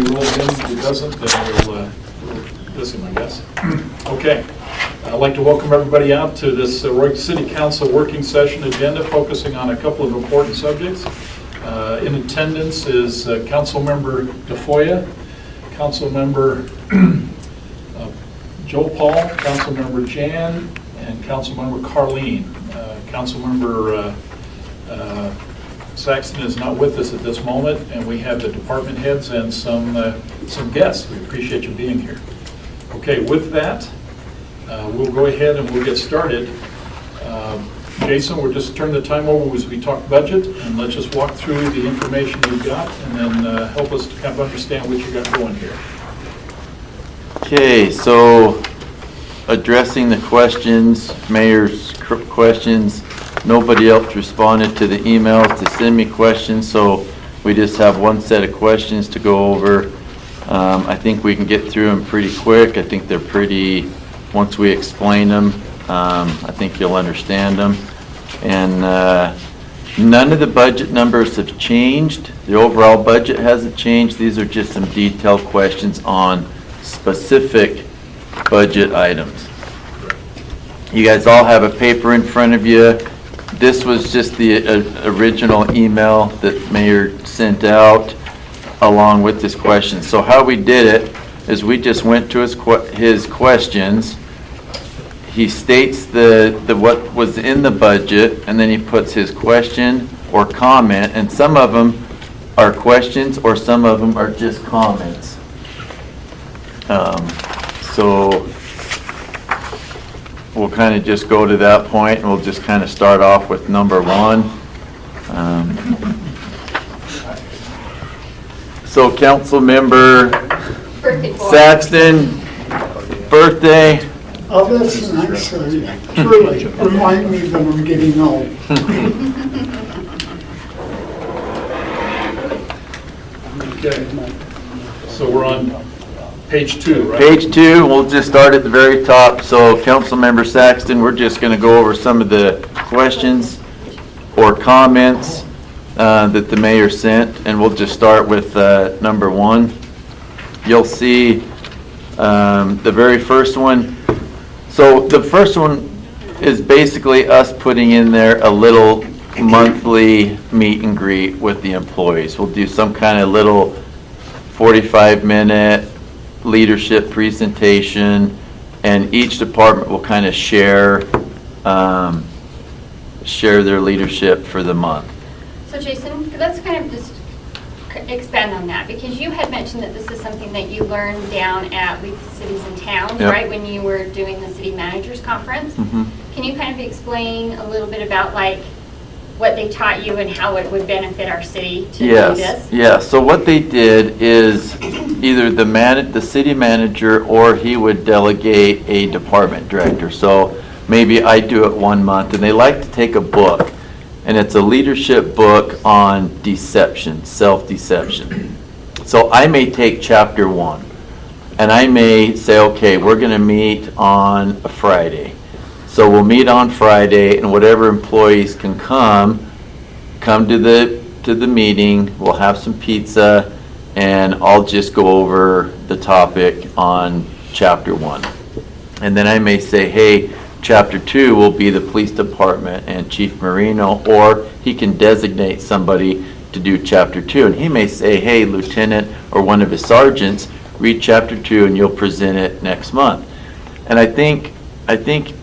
rolls in. If he doesn't, then we'll miss him, I guess. Okay. I'd like to welcome everybody out to this Roy City Council working session agenda focusing on a couple of important subjects. In attendance is Councilmember DeFoya, Councilmember Joe Paul, Councilmember Jan, and Councilmember Carleen. Councilmember Saxton is not with us at this moment, and we have the department heads and some guests. We appreciate you being here. Okay, with that, we'll go ahead and we'll get started. Jason, we'll just turn the time over as we talk budget, and let's just walk through the information you've got, and then help us to kind of understand what you got going here. Okay, so addressing the questions, Mayor's questions. Nobody else responded to the emails to send me questions, so we just have one set of questions to go over. I think we can get through them pretty quick. I think they're pretty, once we explain them, I think you'll understand them. And none of the budget numbers have changed. The overall budget hasn't changed. These are just some detailed questions on specific budget items. You guys all have a paper in front of you. This was just the original email that Mayor sent out along with this question. So how we did it is we just went to his questions. He states the what was in the budget, and then he puts his question or comment, and some of them are questions or some of them are just comments. So we'll kind of just go to that point, and we'll just kind of start off with number one. So Council Member Saxton, birthday. Oh, that's nice. Truly, remind me that I'm getting old. Okay. So we're on page 2, right? Page 2, we'll just start at the very top. So Councilmember Saxton, we're just going to go over some of the questions or comments that the mayor sent, and we'll just start with number 1. You'll see the very first one. So the first one is basically us putting in there a little monthly meet and greet with the employees. We'll do some kind of little 45-minute leadership presentation, and each department will kind of share their leadership for the month. So Jason, let's kind of just expand on that, because you had mentioned that this is something that you learned down at Leads to Cities and Towns, Yep. right, when you were doing the City Managers Conference. Mm-hmm. Can you kind of explain a little bit about like what they taught you and how it would benefit our city to do this? Yeah. So what they did is either the city manager or he would delegate a department director. So maybe I do it 1 month, and they like to take a book, and it's a leadership book on deception, self-deception. So I may take chapter 1, and I may say, okay, we're going to meet on a Friday. So we'll meet on Friday, and whatever employees can come to the meeting. We'll have some pizza, and I'll just go over the topic on chapter 1. And then I may say, hey, chapter 2 will be the police department and Chief Marino, or he can designate somebody to do chapter 2. And he may say, hey, Lieutenant or one of his sergeants, read chapter 2 and you'll present it next month. And I think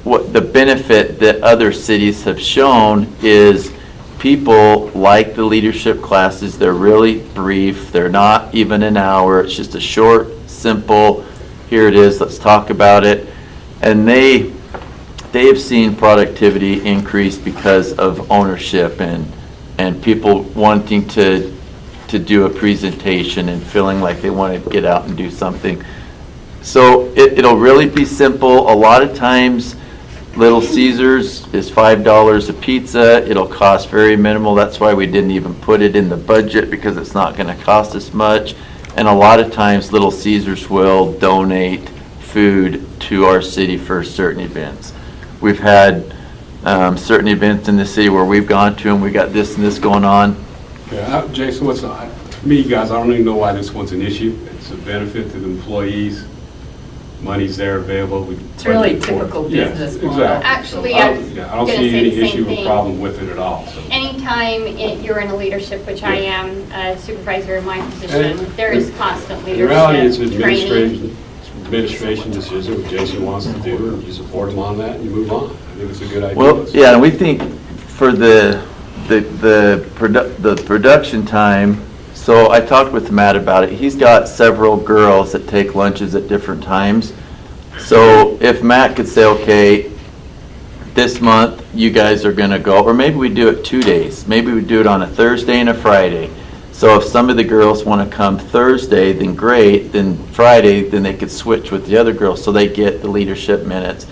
what the benefit that other cities have shown is people like the leadership classes. They're really brief. They're not even an hour. It's just a short, simple, here it is, let's talk about it. And they have seen productivity increase because of ownership and people wanting to do a presentation and feeling like they want to get out and do something. So it'll really be simple. A lot of times Little Caesars is $5 a pizza. It'll cost very minimal. That's why we didn't even put it in the budget, because it's not going to cost us much. And a lot of times Little Caesars will donate food to our city for certain events. We've had certain events in the city where we've gone to and we got this and this going on. Yeah, Jason, me, guys, I don't even know why this one's an issue. It's a benefit to the employees. Money's there available. It's really typical Yes, business model. exactly. Actually, So I I was don't gonna see say any the same issue or thing. problem with it at all, so. Anytime you're in a leadership, which I Yeah. am, a supervisor in my position, And there is constant In reality, it's leadership training. administration decision, what Jason wants to do, and you support him on that, and you move on. I think it's a good idea. Well, yeah, and we think for the production time, so I talked with Matt about it. He's got several girls that take lunches at different times. So if Matt could say, okay, this month you guys are gonna go, or maybe we do it 2 days. Maybe we do it on a Thursday and a Friday. So if some of the girls wanna come Thursday, then great, then Friday, then they could switch with the other girls, so they get the leadership minutes.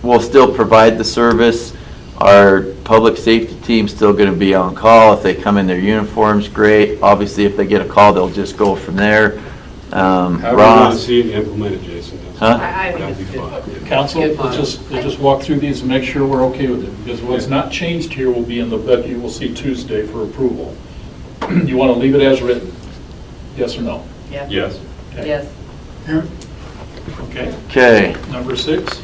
We'll still provide the service. Our public safety team's still gonna be on call. If they come in their uniforms, great. Obviously, if they get a call, they'll just go from there. However you want to Ross, see it implemented, Jason. Huh? I think That'd be it's good. fun. Council, Good let's just walk through these and make sure we're okay with it, because what's not changed here will be in the, that you will see Tuesday for approval. You want to leave it as written? Yes or no? Yeah. Yes. Okay. Yes. Yeah. Okay. okay. Number 6,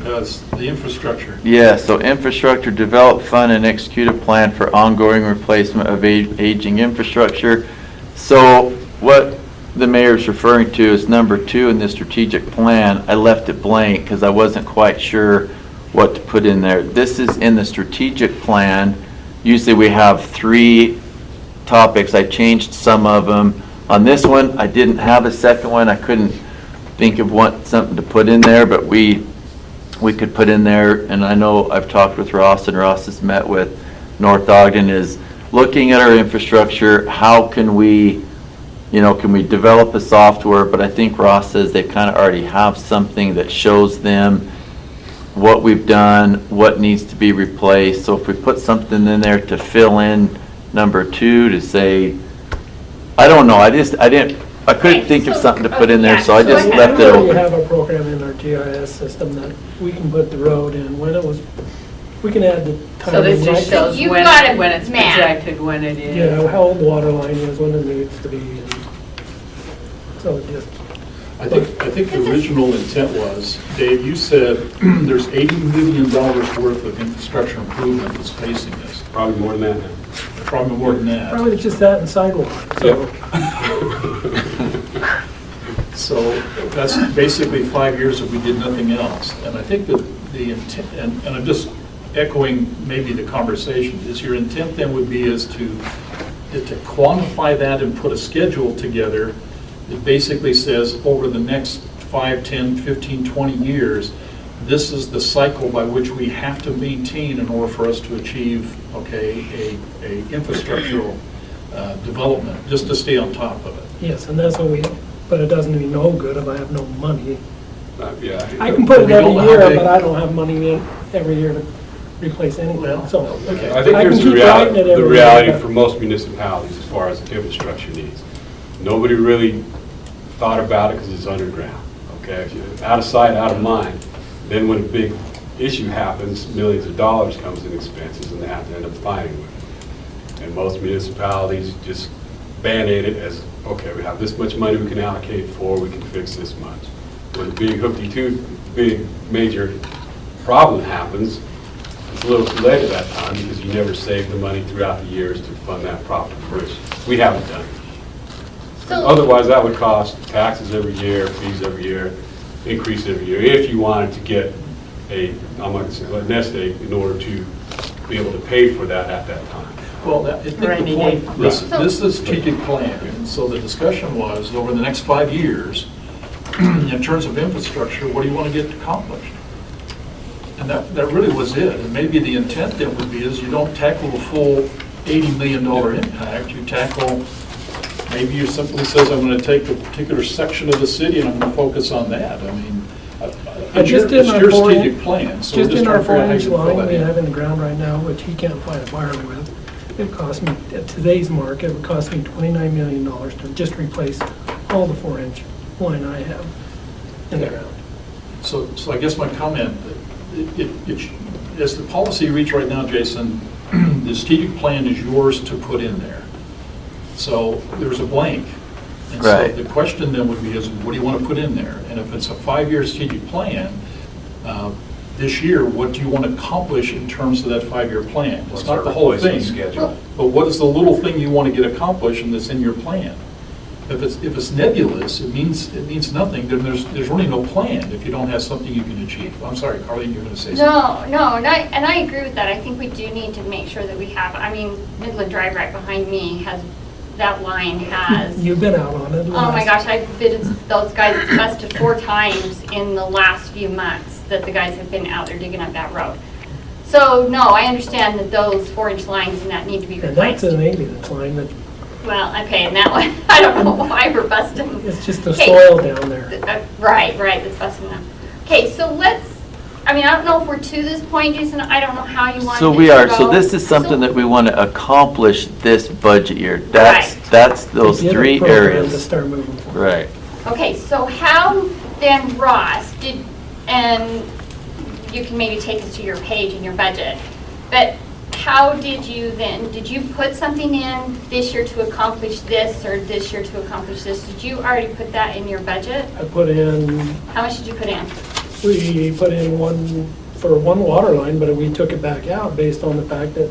is the infrastructure. Yeah, so infrastructure, develop, fund, and execute a plan for ongoing replacement of aging infrastructure. So what the mayor's referring to is number 2 in the strategic plan. I left it blank because I wasn't quite sure what to put in there. This is in the strategic plan. Usually we have 3 topics. I changed some of them. On this one, I didn't have a second one. I couldn't think of something to put in there, but we could put in there, and I know I've talked with Ross, and Ross has met with North Ogden, is looking at our infrastructure, how can we, can we develop a software? But I think Ross says they kind of already have something that shows them what we've done, what needs to be replaced. So if we put something in there to fill in number 2 to say, I don't know, I couldn't Okay, think of so- something to put in there, yeah, so I so just I left it We open. have a program in our GIS system that we can put the road in, when it was, we can add the time. So this just right- shows you've when, got a when it's map. projected, when it is. Yeah, how old the water line is, when it needs to be. And so it just, I think the original intent was, Dave, you said there's $80 million worth of infrastructure improvement that's facing this. Probably more than that now. Probably more than that. probably it's just that and sidewalk, so. So that's basically 5 years that we did nothing else. And I think that the intent, and I'm just echoing maybe the conversation, is your intent then would be is to quantify that and put a schedule together that basically says over the next 5, 10, 15, 20 years, this is the cycle by which we have to maintain in order for us to achieve, okay, a infrastructural development, just to stay on top of it. Yes, and that's what we, but it doesn't mean no good if I have no money. Yeah. I can put it We every don't have year, a- but I don't have money in every year to replace anything, Well, so. okay. I think I here's can the keep writing reality, it the every reality year, but- for most municipalities as far as infrastructure needs. Nobody really thought about it because it's underground, okay? If you're out of sight, out of mind. Then when a big issue happens, millions of dollars comes in expenses and they have to end up fighting with it. And most municipalities just Band-Aid it as, okay, we have this much money we can allocate for, we can fix this much. When the big big major problem happens, it's a little too late at that time because you never saved the money throughout the years to fund that proper, which we haven't done. So- Otherwise, that would cost taxes every year, fees every year, increase every year, if you wanted to get I'm not going to say a nest egg in order to be able to pay for that at that time. Well, I think the Rainy point, day. this Right. is a strategic plan, and so the discussion was, over the next 5 years, in terms of infrastructure, what do you want to get accomplished? And that really was it, and maybe the intent then would be is you don't tackle the full $80 million impact, you tackle, maybe you simply says, I'm going to take a particular section of the city and I'm going to focus on that. I mean, it's Just in your our strategic plan, so we're Just just in our trying to figure out how you 4-inch can fill line that we have in. in the ground right now, which he can't fight a fire with, it cost me, at today's market, it would cost me $29 million to just replace all the 4-inch line I have in the Okay. ground. So I guess my comment, as the policy reads right now, Jason, the strategic plan is yours to put in there. So there's a blank. And Right. so the question then would be is, what do you want to put in there? And if it's a 5-year strategic plan, this year, what do you want to accomplish in terms of that 5-year plan? It's What's not our the whole replacement thing. schedule? But what is the little thing you want to get accomplished and that's in your plan? If it's nebulous, it means nothing, then there's really no plan if you don't have something you can achieve. I'm sorry, Carleen, you're going to say something. No, and I agree with that. I think we do need to make sure that we have, I mean, Midland Drive right behind me has, that line has, You've been out on it. oh my gosh, I've been, those guys, it's busted 4 times in the last few months that the guys have been out there digging up that road. So, no, I understand that those 4-inch lines and that need to be And that's replaced. an ambulance line that, Well, okay, and that one, I don't know why we're busting. it's just the Okay. soil down there. Right, that's busting them. Okay, so let's, I mean, I don't know if we're to this point, Jason, I don't know how you want So it we to are, so go. this is something So- that we want to accomplish this budget year. Right. That's those To get a 3 program To areas. start moving forward. Right. Okay, so how then, Ross, and you can maybe take us to your page in your budget, but how did you then, did you put something in this year to accomplish this or this year to accomplish this? Did you already put that in your budget? I put in, How much did you put in? we put in one, for one water line, but we took it back out based on the fact that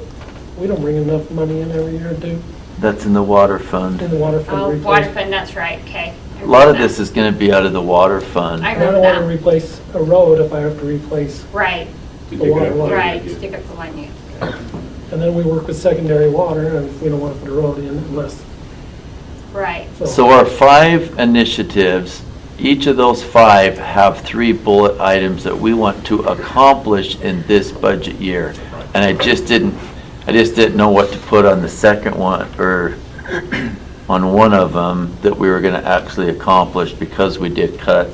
we don't bring enough money in every year to, That's in the water fund. in the water fund Oh, water replacement. fund, that's right, okay. I A lot of remember this that. is going to be out of the water fund. I And I remember don't want to that. replace a road if I have to replace, Right, To The dig it water up line. later right, again. stick up the line, yeah. and then we work with secondary water, and we don't want to put a road in unless, Right, So our 5 initiatives, each of those 5 have 3 bullet items that we want to accomplish in this budget year. And I just didn't know what to put on the second one, or on one of them that we were going to actually accomplish because we did cut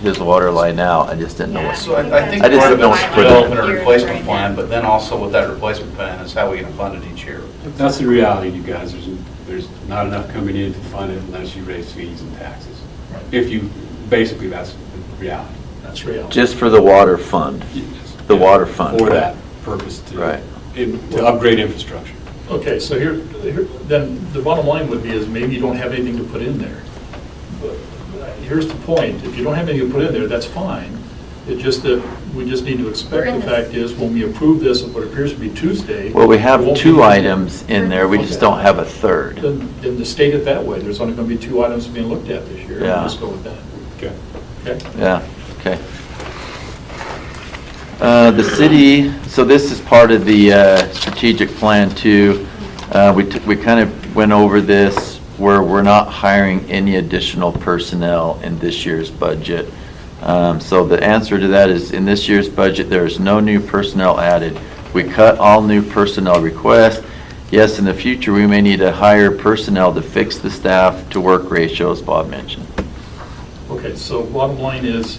his water line out. I just didn't know Yeah. what. So I think I just part of don't it's put it- developing a Years replacement right plan, now. but then also with that replacement plan is how we gonna fund it each year. That's the reality, you guys. There's not enough coming in to fund it unless you raise fees and taxes. If you, basically, that's the reality. That's real. Just for the water fund. The water fund. For that purpose Right. to upgrade infrastructure. Okay, so then the bottom line would be is maybe you don't have anything to put in there. But here's the point, if you don't have anything to put in there, that's fine. It's just that we just need to We're expect in the this- fact is, when we approve this, of what appears to be Tuesday. Well, we there have won't be 2 anything. items in there, we just don't have a third. Then to state it that way, there's only going to be 2 items being looked at this year. Yeah. Just go with that. Okay. Okay? Yeah, okay. The city, so this is part of the strategic plan too. We kind of went over this where we're not hiring any additional personnel in this year's budget. So the answer to that is, in this year's budget, there is no new personnel added. We cut all new personnel requests. Yes, in the future, we may need to hire personnel to fix the staff to work ratios Bob mentioned. Okay, so bottom line is,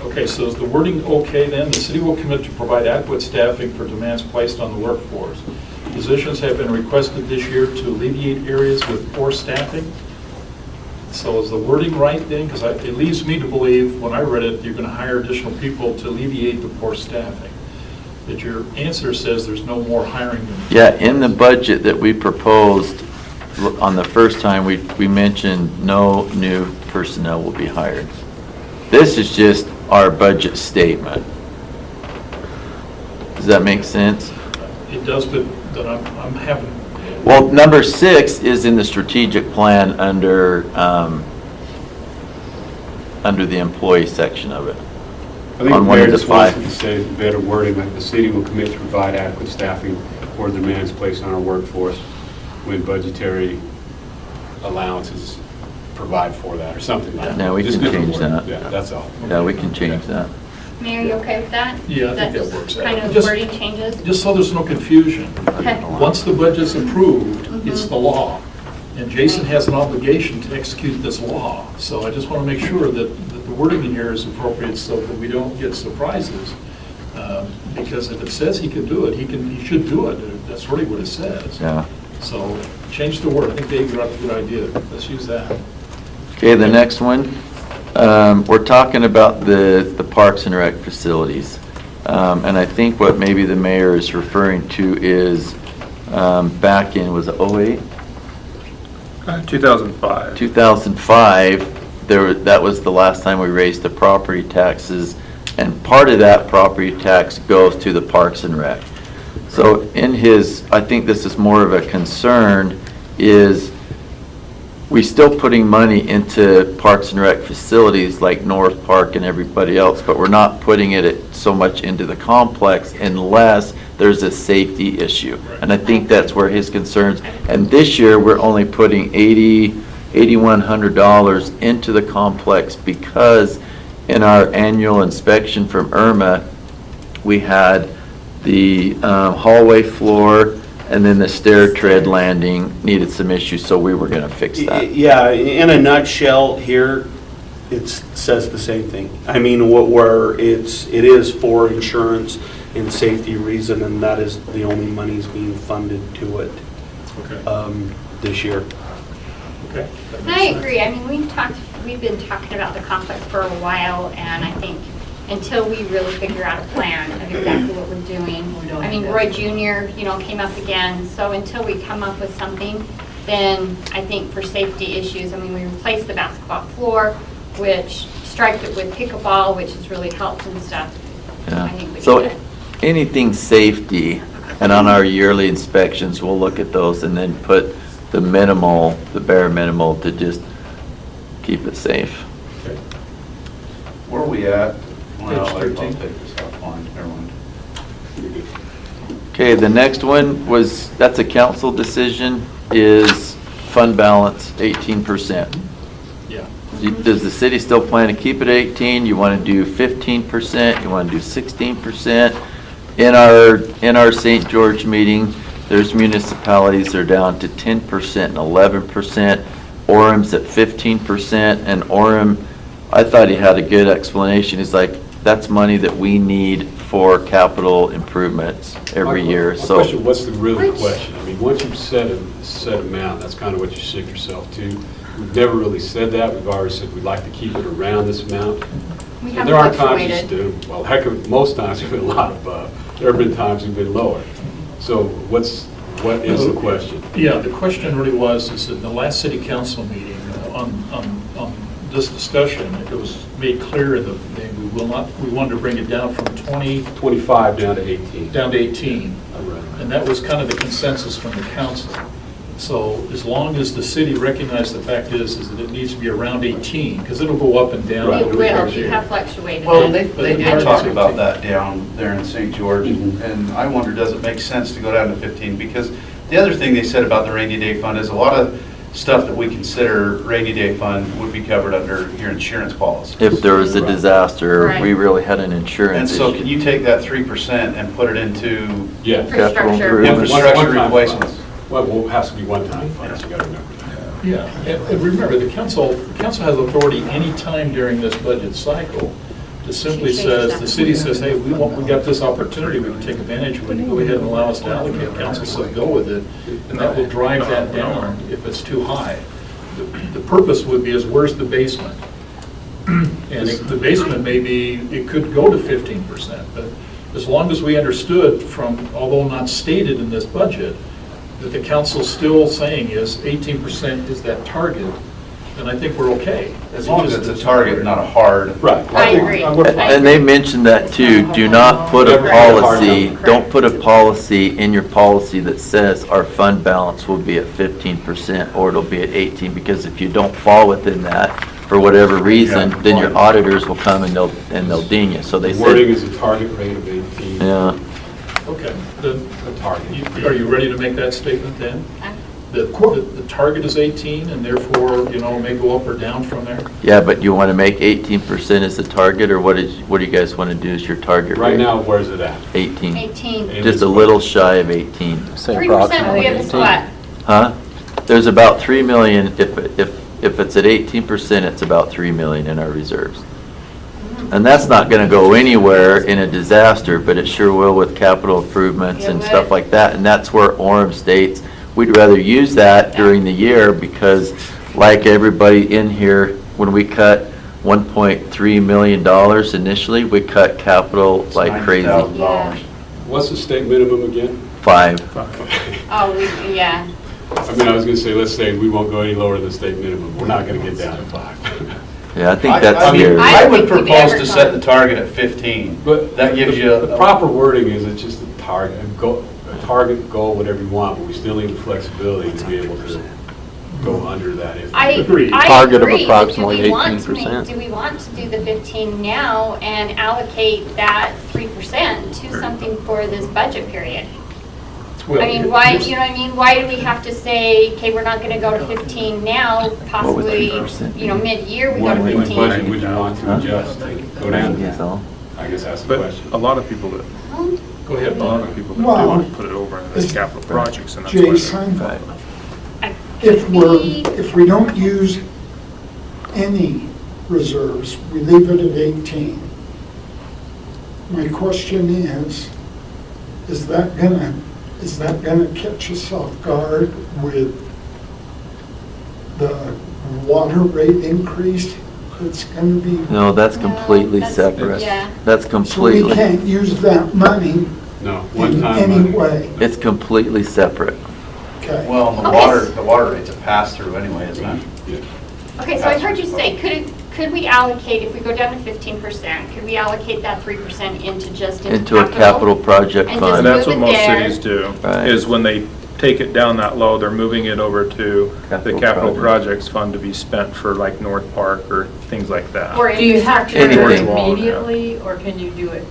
okay, so is the wording okay then? The city will commit to provide adequate staffing for demands placed on the workforce. Positions have been requested this year to alleviate areas with poor staffing. So is the wording right then? Because it leads me to believe, when I read it, you're going to hire additional people to alleviate the poor staffing. But your answer says there's no more hiring than. Yeah, in the budget that we proposed, on the first time, we mentioned no new personnel will be hired. This is just our budget statement. Does that make sense? It does, but then I'm having, Well, number 6 is in the strategic plan under the employee section of it. I think On the one mayor of the just wants 5. to say better wording, like the city will commit to provide adequate staffing for the demands placed on our workforce when budgetary allowances provide for that, or something like that. Yeah, we Just can different change wording. that. Yeah, that's all. Yeah, we can change that. Mayor, you okay with that? Yeah, I think that just works. Kind of Just- wording changes? just so there's no confusion. Okay. Once the budget's approved, it's the law. And Jason has an obligation to execute this law. So I just want to make sure that the wording in here is appropriate so that we don't get surprises. Because if it says he can do it, he should do it. That's really what it says. Yeah. So change the word. I think Dave got a good idea. Let's use that. Okay, the next one, we're talking about the Parks and Rec facilities. And I think what maybe the mayor is referring to is back in, was it '08? 2005. 2005, that was the last time we raised the property taxes, and part of that property tax goes to the Parks and Rec. So in his, I think this is more of a concern, is we still putting money into Parks and Rec facilities like North Park and everybody else, but we're not putting it so much into the complex unless there's a safety issue. And I think that's where his concerns, and this year, we're only putting $8,100 into the complex because in our annual inspection from Irma, we had the hallway floor and then the stair tread landing needed some issues, so we were gonna fix that. Yeah, in a nutshell here, it says the same thing. I mean, where it is for insurance and safety reason, and that is the only money's being funded to it Okay. this year. Okay. And I agree. I mean, we've been talking about the complex for a while, and I think until we really figure out a plan of exactly what we're doing. I mean, Roy Jr., came up again, so until we come up with something, then I think for safety issues, I mean, we replaced the basketball floor, which striped it with pickleball, which has really helped and stuff. I think we So need it. anything safety, and on our yearly inspections, we'll look at those and then put the minimal, the bare minimal to just keep it safe. Okay. Where are we at? Well, Page I'll 13. take this offline, never mind. Okay, the next one was, that's a council decision, is fund balance 18%. Yeah. Does the city still plan to keep it 18? You want to do 15%? You want to do 16%? In our St. George meeting, there's municipalities that are down to 10% and 11%. Orem's at 15%, and Orem, I thought he had a good explanation. He's like, that's money that we need for capital improvements every year, My so. question, what's the real Which- question? I mean, once you've set a set amount, that's kind of what you stick yourself to. We've never really said that. We've always said we'd like to keep it around this amount. We And have there are times you just fluctuated. do, well, heck, most times we've been a lot above. There have been times we've been lower. So what is the question? Yeah, the question really was, is in the last city council meeting, on this discussion, it was made clear that we wanted to bring it down from 20 25 down to 18. down to 18. Right. And that was kind of the consensus from the council. So as long as the city recognized, the fact is that it needs to be around 18, because it'll go up and down. Right. It will, every you year. have fluctuated. Well, And- they did talk about that down there in St. George, and I wonder, does it make sense to go down to 15? Because the other thing they said about the rainy day fund is a lot of stuff that we consider rainy day fund would be covered under your insurance policy. If there was a disaster, or we Right. really had an And insurance so issue. can you take that 3% and put it into Yeah. Capital Infrastructure. improvement. infrastructure One-time replacement? funds. Well, it has to be one-time funds, you gotta remember that. Yeah, and remember, the council has authority any time during this budget cycle to simply Change says, that. the city says, hey, we got this opportunity, we can take advantage of it, go ahead and allow us to allocate. Council says, go with it, and that will drive that down if it's too high. The purpose would be is, where's the basement? And the basement may be, it could go to 15%, but as long as we understood from, although not stated in this budget, that the council's still saying is 18% is that target, then I think we're okay. As long as it's a target, not a hard. Right. I agree. And they mentioned that too, do not put a Never had a hard policy, number. don't put a policy in your policy that says our fund balance will be at 15% or it'll be at 18, because if you don't fall within that, for whatever reason, then your auditors will come and they'll ding you, so they The wording said, is a target rate of 18. yeah. Okay, then, A target. are you ready to make that statement then? Okay. The target is 18, and therefore, it may go up or down from there? Yeah, but you want to make 18% as the target, or what do you guys want to do as your target rate? Right now, where's it at? 18, 18. just a little shy of 18. 3% we have what? Huh? There's about 3 million, if it's at 18%, it's about 3 million in our reserves. And that's not gonna go anywhere in a disaster, but it sure will with capital improvements and It stuff would. like that. And that's where Orem states, we'd rather use that during the year, because like everybody in here, when we cut $1.3 million initially, we cut capital like crazy. $90,000. What's the state minimum again? 5. Oh, yeah. I mean, I was gonna say, let's say we won't go any lower than the state minimum. We're not gonna get down to 5. Yeah, I think I that's mean, scary. I I don't would think we've propose ever to set gone- the target at 15. But That gives you the proper wording is it's just a target, a target, goal, whatever you want, but we still need the flexibility to be able to go under that if. I agree, Target of but do approximately we want to 18%. do we want to do the 15 now and allocate that 3% to something for this budget period? Well, I mean, why, you know what I mean, why do we have to say, okay, we're not gonna go to 15 now, possibly, 3%? you know, mid-year we go What to budget 15? would you want to adjust and go down to that? So, I guess that's the But question. a lot of people that, Go ahead, a lot Bob. of people that Well, do it put it over into the capital projects, and that's why. Jason, right. if we don't use any reserves, we leave it at 18. My question is that gonna catch us off guard with the water rate increase that's gonna be? No, that's No, completely that's- separate. yeah. That's So we completely, can't use that money No, one in time. any money. way, it's completely separate. okay? Well, and Okay. the water rate's a pass-through anyway, isn't it? Yeah. Okay, so I heard you say, could we allocate, if we go down to 15%, could we allocate that 3% into just Into a capital project And And fund. that's move what it most there. cities do, Right. is when they take it down that low, they're moving it over to the Capital capital project. projects fund to be spent for like North Park or things like that. Or Do you have to do Anything. it immediately, or can you do it?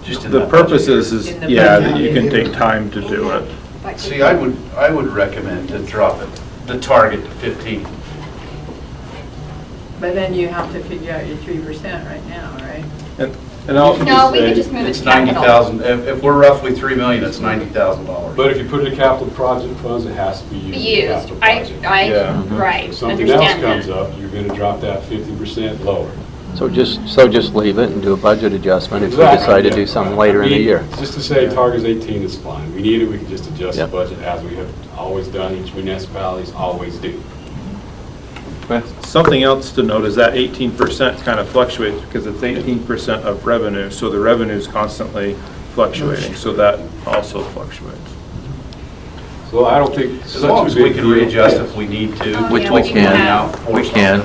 Just in The that purpose budget is, In the yeah, budget. that you can take time to do it. year. See, I would recommend to drop it, the target to 15. But then you have to figure out your 3% right now, right? And I'll, No, we could just move it It's to capital. 90,000, if we're roughly 3 million, it's $90,000. But if you put it in capital project funds, it has to be used in Used, capital project. Yeah. right, If something else understand comes that. up, you're gonna drop that 50% lower. So just leave it and do a budget adjustment if we Exactly, decide to yeah. do something later in the I mean, year. Just to say target's 18 is fine. We need it, we can just adjust the Yep. budget as we have always done, each municipalities always do. something else to note is that 18% kind of fluctuates because it's 18% of revenue, so the revenue's constantly fluctuating, so that also fluctuates. So I don't think. As long as we can readjust if we need to. Oh, Which yeah, we we can. can. We can.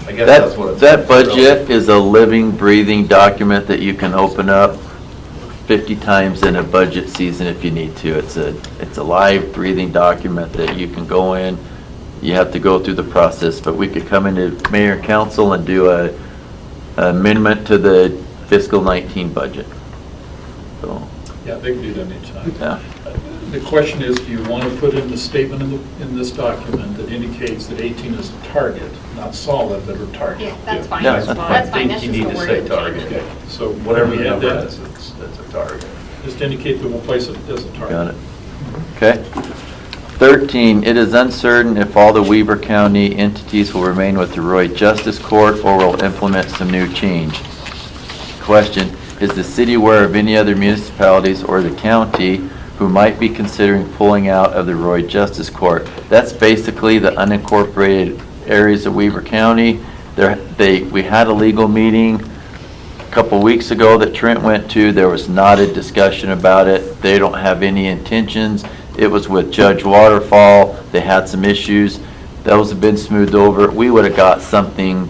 I guess that's what it's. That budget is a living, breathing document that you can open up 50 times in a budget season if you need to. It's a live, breathing document that you can go in. You have to go through the process, but we could come into mayor and council and do a amendment to the fiscal 19 budget. So, Yeah, they can do that anytime. yeah. The question is, do you want to put in the statement in this document that indicates that 18 is a target, not solid, but a target? Yeah, that's fine. Yeah, that's fine. That's fine, that's I think just you a need to word say of target. change. Okay, so Whatever we the add number that, is, it's a target. just indicate that we'll place it as a target. Got it. Okay. 13, it is uncertain if all the Weber County entities will remain with the Roy Justice Court or will implement some new change. Question, is the city aware of any other municipalities or the county who might be considering pulling out of the Roy Justice Court? That's basically the unincorporated areas of Weber County. We had a legal meeting a couple weeks ago that Trent went to. There was not a discussion about it. They don't have any intentions. It was with Judge Waterfall. They had some issues. Those have been smoothed over. We would have got something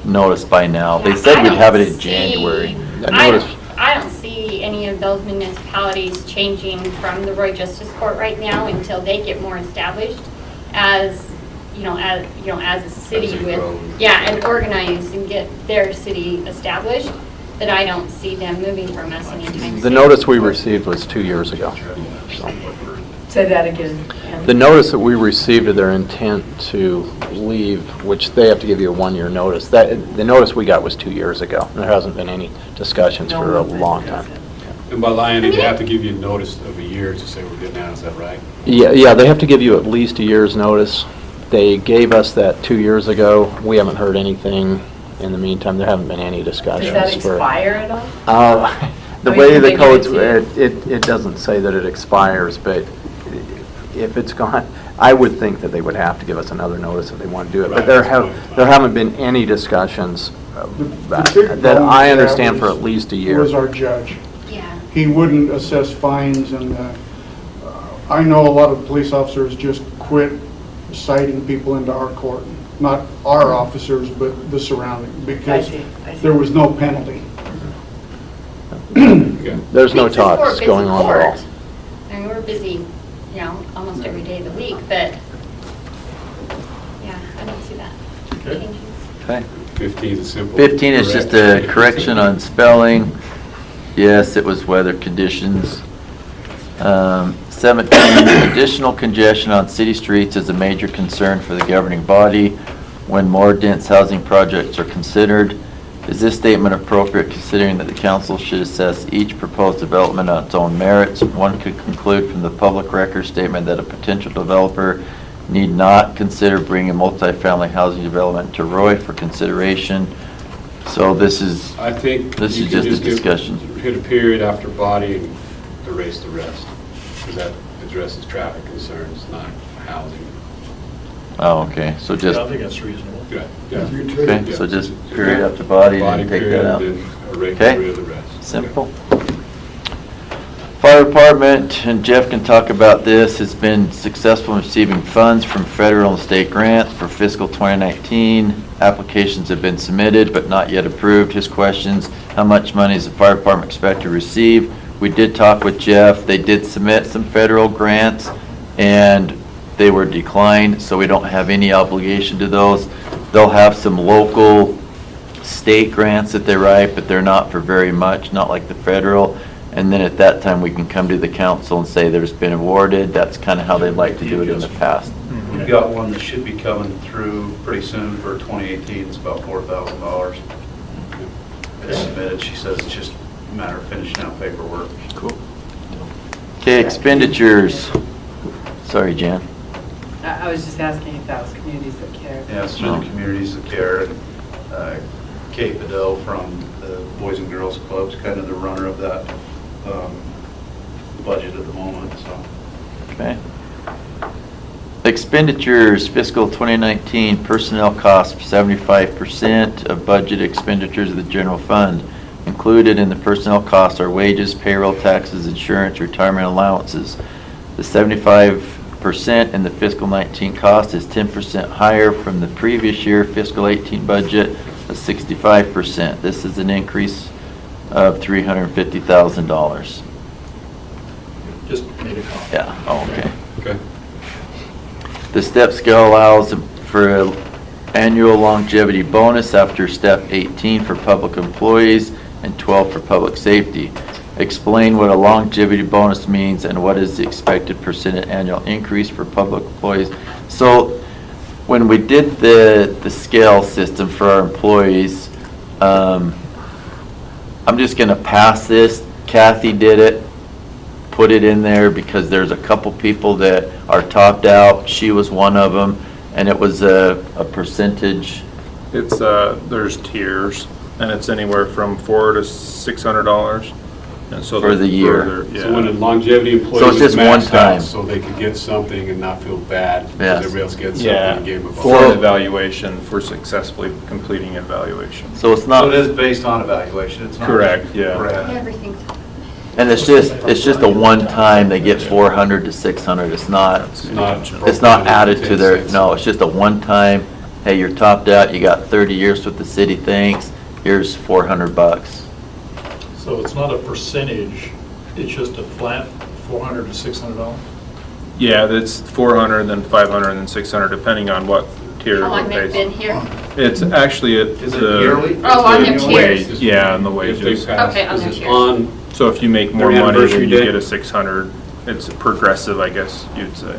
noticed by now. They said I we'd don't have it in see- January. I don't see any of those municipalities changing from the Roy Justice Court right now until they get more established as a city As they with, grow. and organized and get their city established, that I don't see them moving from us anytime soon. The notice we received was 2 years ago. Say that again. Ken. The notice that we received of their intent to leave, which they have to give you a 1-year notice, the notice we got was 2 years ago. There hasn't been any discussions No for a movement, long time. nothing. And by lying, they have to give you a notice of a year to say we're getting out, is that right? Yeah, they have to give you at least a year's notice. They gave us that 2 years ago. We haven't heard anything in the meantime. There haven't been any discussions. Does that for- expire at all? The Or way you the can codes, give it it doesn't say that it expires, but if it's gone, I would think that they would have to give us another notice if they want to do it. But Right, that's fine. there haven't been any discussions The big that problem I with understand that for was- at least a Was year. our judge. Yeah. He wouldn't assess fines, and I know a lot of police officers just quit quit citing people into our court. Not our officers, but the surrounding, because I see. there was no penalty. There's no Weeks before a talks busy going on at all. court. I mean, we're busy, almost every day of the week, but, yeah, I don't see that Okay. changing. Okay. 15 is simple. 15 is just a correction on spelling. Yes, it was weather conditions. 17, additional congestion on city streets is a major concern for the governing body when more dense housing projects are considered. Is this statement appropriate considering that the council should assess each proposed development on its own merits? One could conclude from the public record statement that a potential developer need not consider bringing multifamily housing development to Roy for consideration. So this is, I think This you is can just a give- discussion. Hit a period after body and erase the rest, because that addresses traffic concerns, not housing. oh, okay, so Yeah, just, I think that's reasonable. Yeah, yeah. okay, so just period after body and take that out. Body period, then erase Okay. rid of the rest. Simple. Fire department, and Jeff can talk about this, has been successful in receiving funds from federal and state grants for fiscal 2019. Applications have been submitted but not yet approved. His questions, how much money is the fire department expected to receive? We did talk with Jeff. They did submit some federal grants and they were declined, so we don't have any obligation to those. They'll have some local state grants that they write, but they're not for very much, not like the federal. And then at that time, we can come to the council and say there's been awarded. That's kind of how they'd like to do it in the past. We've got one that should be coming through pretty soon for 2018, it's about $4,000. It's submitted, she says it's just a matter of finishing out paperwork. Cool. Okay, expenditures. Sorry, Jan. I was just asking if that was communities that care. Yeah, it's through the Communities of Care, and Kate Bedell from the Boys and Girls Club's kind of the runner of that budget at the moment, so. Okay. Expenditures, fiscal 2019 personnel costs, 75% of budget expenditures of the general fund. Included in the personnel costs are wages, payroll, taxes, insurance, retirement allowances. The 75% in the fiscal 19 cost is 10% higher from the previous year fiscal 18 budget of 65%. This is an increase of $350,000. Just made a comment. Yeah, oh, okay. Okay. The step scale allows for an annual longevity bonus after step 18 for public employees and 12 for public safety. Explain what a longevity bonus means and what is the expected percentage annual increase for public employees. So when we did the scale system for our employees, I'm just gonna pass this. Kathy did it, put it in there because there's a couple people that are topped out. She was one of them, and it was a percentage. It's, there's tiers, and it's anywhere from $400 to $600. And so For the year. further- So when a longevity So employee it's is just one maxed time. out, so they could get something and not feel bad, Yes. because everybody else gets something Yeah, and gave them a for bonus. an evaluation, for successfully completing evaluation. So it's So not, it is based on evaluation, it's not. Correct, yeah. Correct. Everything's, and it's just a one-time, they get 400 to 600. It's not added to their, no, it's just a one-time, hey, you're topped out, you got 30 years with the city, thanks, here's $400. So it's not a percentage, it's just a flat $400 to $600? Yeah, that's 400, then 500, then 600, depending on what tier. how long of they've base. been here? It's actually at Is it the yearly? Oh, on the It's tiers. wage, yeah, and the If they wages. pass, Okay, on because the it's tiers. on, So if you make more Their money, anniversary then you day? get a 600. It's progressive, I guess you'd say.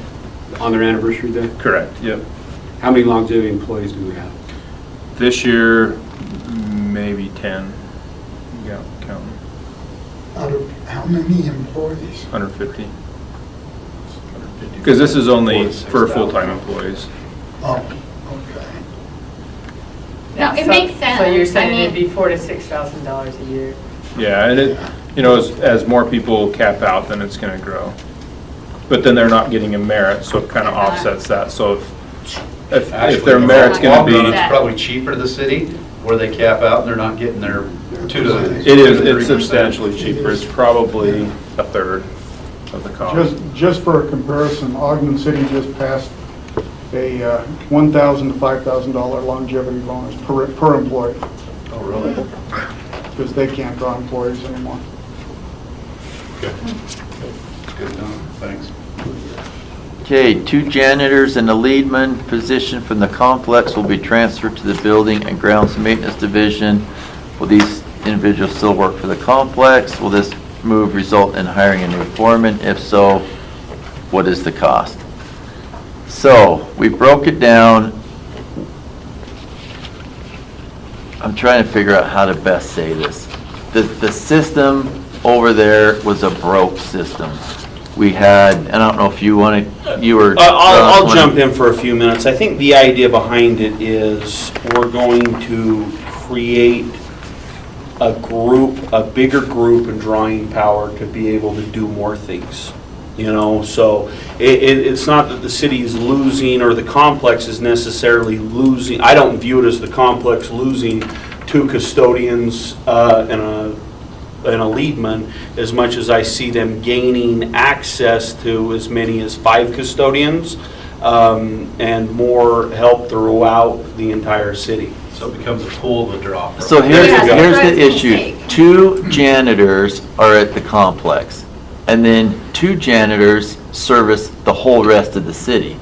on their anniversary day? Correct, yep. How many longevity employees do we have? This year, maybe 10. Yeah, counting. Out of how many employees? 150. Because this is only for full-time employees. Oh, okay. No, it So- makes sense. So you're I saying it'd mean- be $4,000 to $6,000 a year? Yeah, and it, as more people cap out, then it's gonna grow. But then they're not getting a merit, so it kind of offsets that. So if their Actually, merit's gonna long run, be, It's probably cheaper to the city, where they cap out and they're not getting their 2 to. it is, it's substantially cheaper. It's probably a third of the cost. Just for a comparison, Ogden City just passed a $1,000 to $5,000 longevity bonus per employee, Oh, really? because they can't draw employees anymore. Okay. Good to know, thanks. Okay, 2 janitors and a leadman position from the complex will be transferred to the Building and Grounds Maintenance Division. Will these individuals still work for the complex? Will this move result in hiring a new foreman? If so, what is the cost? So, we broke it down. I'm trying to figure out how to best say this. The system over there was a broke system. We had, and I don't know if you want to, you were. I'll jump in for a few minutes. I think the idea behind it is we're going to create a group, a bigger group and drawing power to be able to do more things. You know, so it's not that the city is losing or the complex is necessarily losing. I don't view it as the complex losing 2 custodians and a leadman as much as I see them gaining access to as many as 5 custodians and more help throughout the entire city. So it becomes a pool to draw from. So here's Yeah, the issue. 2 janitors are at the complex, and then 2 janitors service the whole rest of the city.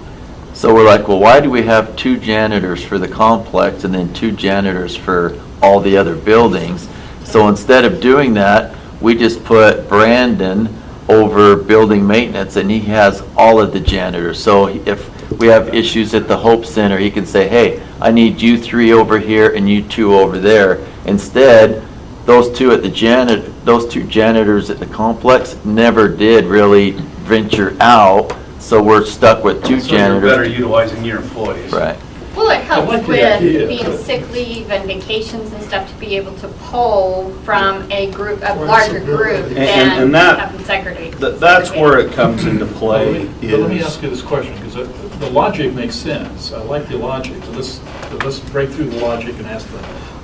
So we're like, well, why do we have 2 janitors for the complex and then 2 janitors for all the other buildings? So instead of doing that, we just put Brandon over building maintenance, and he has all of the janitors. So if we have issues at the Hope Center, he can say, hey, I need you 3 over here and you 2 over there. Instead, those 2 janitors at the complex never did really venture out, so we're stuck with 2 So you're janitors. better utilizing your employees. Right. Well, it helps like the with idea, being but- sick leave and vacations and stuff to be able to pull from a group, a larger group than and that- having segregated. That's where it comes into play. But let me is- ask you this question, because the logic makes sense. I like the logic. But let's break through the logic and ask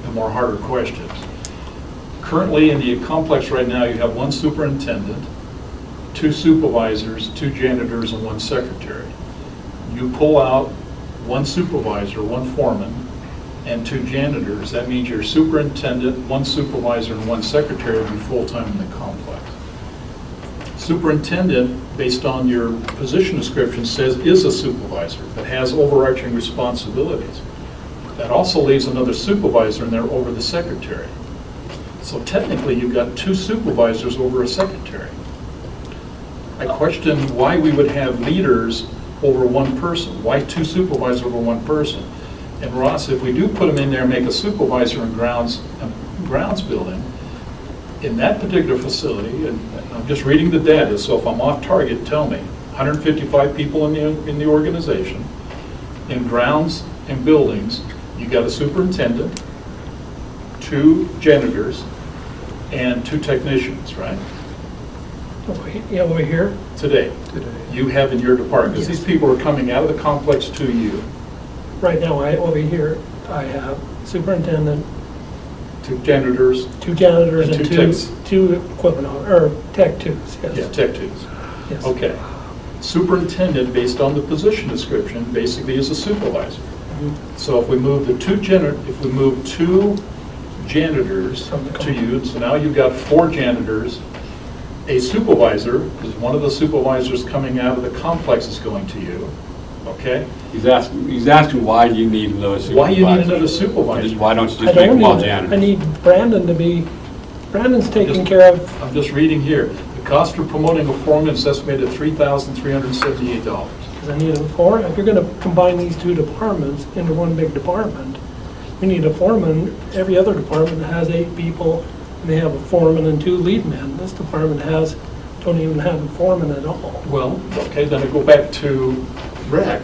the more harder questions. Currently, in the complex right now, you have 1 superintendent, 2 supervisors, 2 janitors, and 1 secretary. You pull out 1 supervisor, 1 foreman, and 2 janitors. That means your superintendent, 1 supervisor, and 1 secretary will be full-time in the complex. Superintendent, based on your position description, says is a supervisor that has overarching responsibilities. That also leaves another supervisor in there over the secretary. So technically, you've got 2 supervisors over a secretary. I question why we would have leaders over 1 person. Why 2 supervisors over 1 person? And Ross, if we do put them in there and make a supervisor in grounds building, in that particular facility, and I'm just reading the data, so if I'm off target, tell me. 155 people in the organization. In grounds and buildings, you got a superintendent, 2 janitors, and 2 technicians, right? Yeah, over here, Today. You have in your department, because these people are coming out of the complex to you. right now, over here, I have superintendent, 2 janitors, 2 janitors, And and 2 2 techs. equipment, or tech 2s, yeah, yes. tech 2s. Yes. Okay. Superintendent, based on the position description, basically is a supervisor. So if we move the 2 janitors From the to you, so now you've got 4 janitors, a supervisor, because one of the supervisors coming out of the complex is going to you, okay? He's asking why do you need another supervisor? Why you need another supervisor? Why don't you I just make don't them all need, I janitors? need Brandon to be, Brandon's taking Just- care of, I'm just reading here. The cost for promoting a foreman is estimated at $3,378. because I need a foreman. If you're gonna combine these 2 departments into 1 big department, we need a foreman. Every other department has 8 people, and they have a foreman and 2 lead men. This department don't even have a foreman at all. Well, okay, then I go back to rec.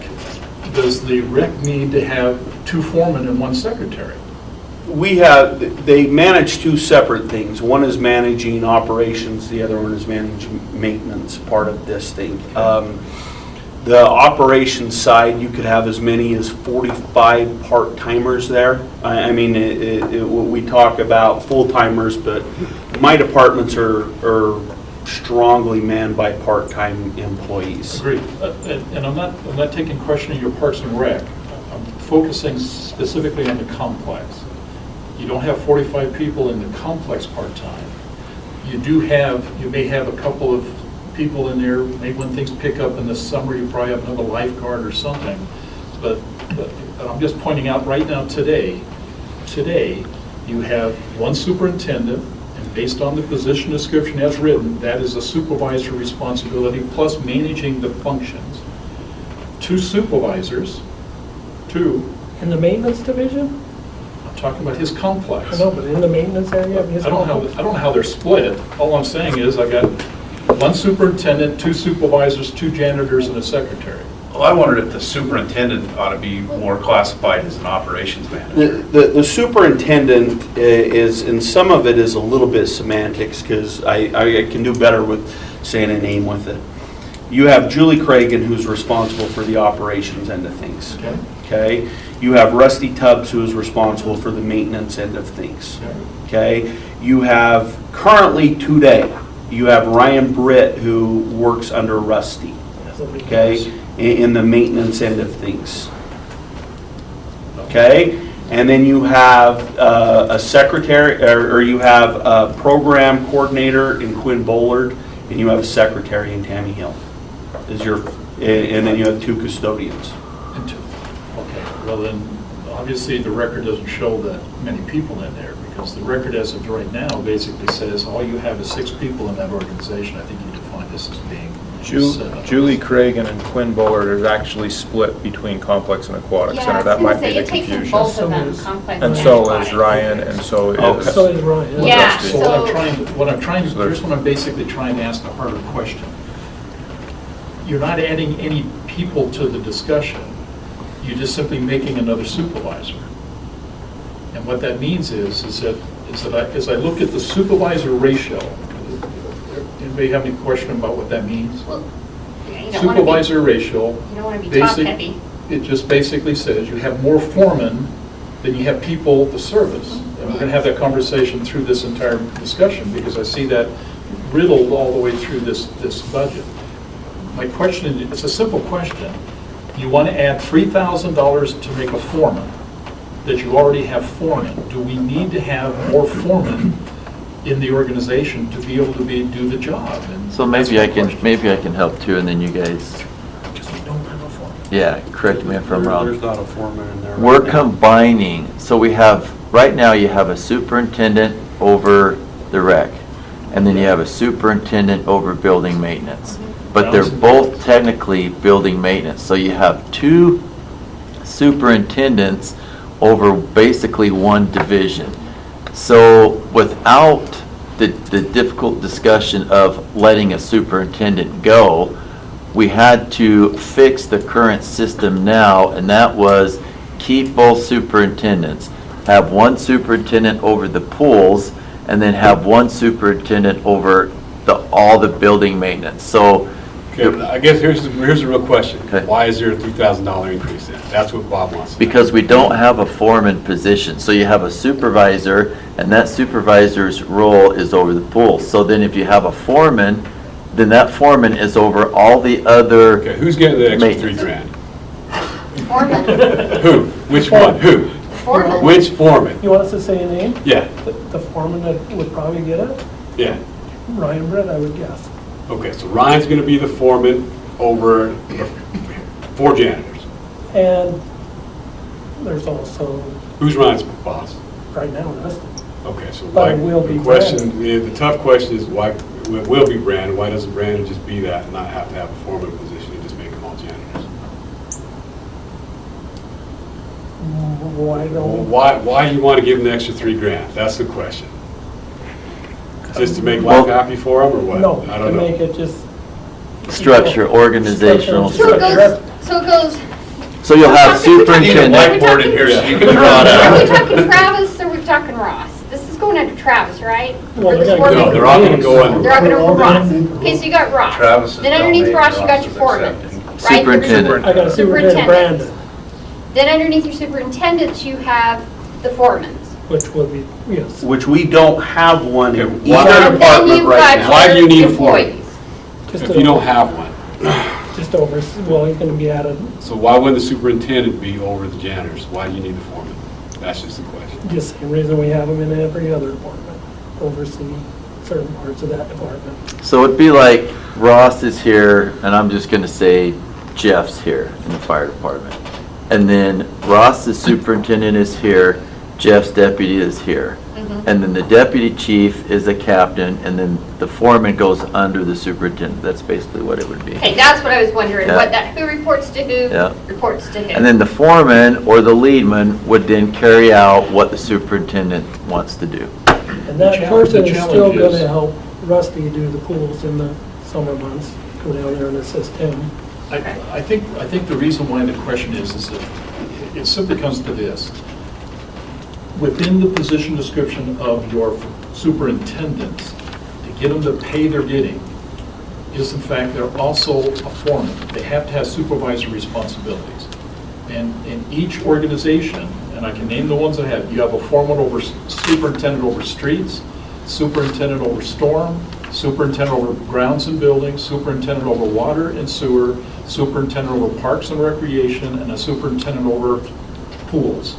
Does the rec need to have 2 foremen and 1 secretary? They manage 2 separate things. One is managing operations, the other one is managing maintenance, part of this thing. The operations side, you could have as many as 45 part-timers there. I mean, we talk about full-timers, but my departments are strongly manned by part-time employees. Agreed. And I'm not taking question of your Parks and Rec. I'm focusing specifically on the complex. You don't have 45 people in the complex part-time. You may have a couple of people in there, maybe when things pick up in the summer, you probably have another lifeguard or something. But I'm just pointing out right now, today, you have one superintendent, and based on the position description as written, that is a supervisor responsibility, plus managing the functions. 2 supervisors, 2, In the maintenance division? I'm talking about his complex. I know, but in the maintenance area of his. I don't know how they're split. All I'm saying is I got 1 superintendent, 2 supervisors, 2 janitors, and a secretary. Well, I wondered if the superintendent ought to be more classified as an operations manager. The superintendent is, and some of it is a little bit semantics, because I can do better with saying a name with it. You have Julie Cragen, who's responsible for the operations end of things. Okay? Okay? You have Rusty Tubbs, who is responsible for the maintenance end of things. Okay? You have currently today, you have Ryan Britt, who works under Rusty. Okay? In the maintenance end of things. Okay? And then you have a secretary, or you have a program coordinator in Quinn Bullard, and you have a secretary in Tammy Hill. And then you have 2 custodians. And 2. Okay, well then, obviously the record doesn't show that many people in there, because the record as of right now basically says all you have is 6 people in that organization. I think you define this as being Julie Cragen and Quinn Bullard is actually split between complex and aquatic Yeah, center. I was That gonna might be say, the it takes them confusion. both of them, So complex And so is aquatic. Ryan, and so is. So is Ryan. Yeah, So here's what I'm basically trying to ask a harder question. You're not adding any people to the discussion. You're just simply making another supervisor. And what that means is that as I look at the supervisor ratio, anybody have any question about what that means? Well, you don't wanna be- Supervisor ratio. You don't want to be top basic- heavy. It just basically says you have more foremen than you have people to service. And we're going to have that conversation through this entire discussion, because I see that riddled all the way through this budget. My question, it's a simple question. You want to add $3,000 to make a foreman, that you already have foremen. Do we need to have more foremen in the organization to be able to do the job? And So that's maybe my I can, question. maybe I can help too, and then you guys, Because we don't have a foreman. yeah, correct me if I'm wrong. There's not a foreman in there. We're right now. combining, so we have, right now you have a superintendent over the rec, and then you have a superintendent over building maintenance. But they're both technically building maintenance, so you have 2 superintendents over basically 1 division. So without the difficult discussion of letting a superintendent go, we had to fix the current system now, and that was keep both superintendents. Have 1 superintendent over the pools, and then have 1 superintendent over all the building maintenance. So, Okay, I guess here's the real question. Okay. Why is there a $3,000 increase then? That's what Bob wants to know. because we don't have a foreman position, so you have a supervisor, and that supervisor's role is over the pool. So then if you have a foreman, then that foreman is over all the other Okay, who's getting the extra maintenance. $3,000? Foreman, Who? Which one? Who? foreman. Which foreman? You want us to say a name? Yeah, The foreman that would probably get it? yeah. Ryan Britt, I would guess. Okay, so Ryan's gonna be the foreman over 4 janitors. And there's also, Who's Ryan's boss? right now, Rusty. Okay, so But why, it will be the question, the tough question is why, it will be Brandon, why doesn't Brandon just be that and not have to have a foreman position and just make them all janitors? Why don't, Why do you want to give him the extra $3,000? That's the question. Just to make life Well- happy for him or what? no, I to don't make know. it just. structure, organizational. So it goes, So you'll have I need a superintendent. whiteboard in here so you can draw it are we out. talking Travis or are we talking Ross? This is going under Travis, right? Well, For the they're gonna foreman? No, they're all gonna go under. They're all gonna go Ross. Okay, so you got Ross. Travis is Then underneath donating, Ross, you got Ross your is foreman, accepting. right? Superintendent. I got a superintendent, Brandon. Then underneath your superintendents, you have the foremans. which would be, yes. which we don't have one in Okay, why- either Then department you've right got now. Why do you need your a foreman? employees. Just If you don't have one. Just over, well, he's gonna be added, So why wouldn't the superintendent be over the janitors? Why do you need the foreman? That's just the question. just the same reason we have him in every other department, oversee certain parts of that department. So it'd be like Ross is here, and I'm just gonna say Jeff's here in the fire department. And then Ross's superintendent is here, Jeff's deputy is here. And then the deputy chief is a captain, and then the foreman goes under the superintendent. That's basically what it would be. Okay, that's what I was wondering, Yeah. what that, who reports to Yeah. who, reports to who. And then the foreman or the leadman would then carry out what the superintendent wants to do. And that The person is still challenge is- gonna help Rusty do the pools in the summer months, go down there and assist him. I think the reason why the question is that it simply comes to this. Within the position description of your superintendents, to get them the pay they're getting, is in fact, they're also a foreman. They have to have supervisory responsibilities. And in each organization, and I can name the ones that have, you have a foreman over, superintendent over streets, superintendent over storm, superintendent over grounds and buildings, superintendent over water and sewer, superintendent over parks and recreation, and a superintendent over pools.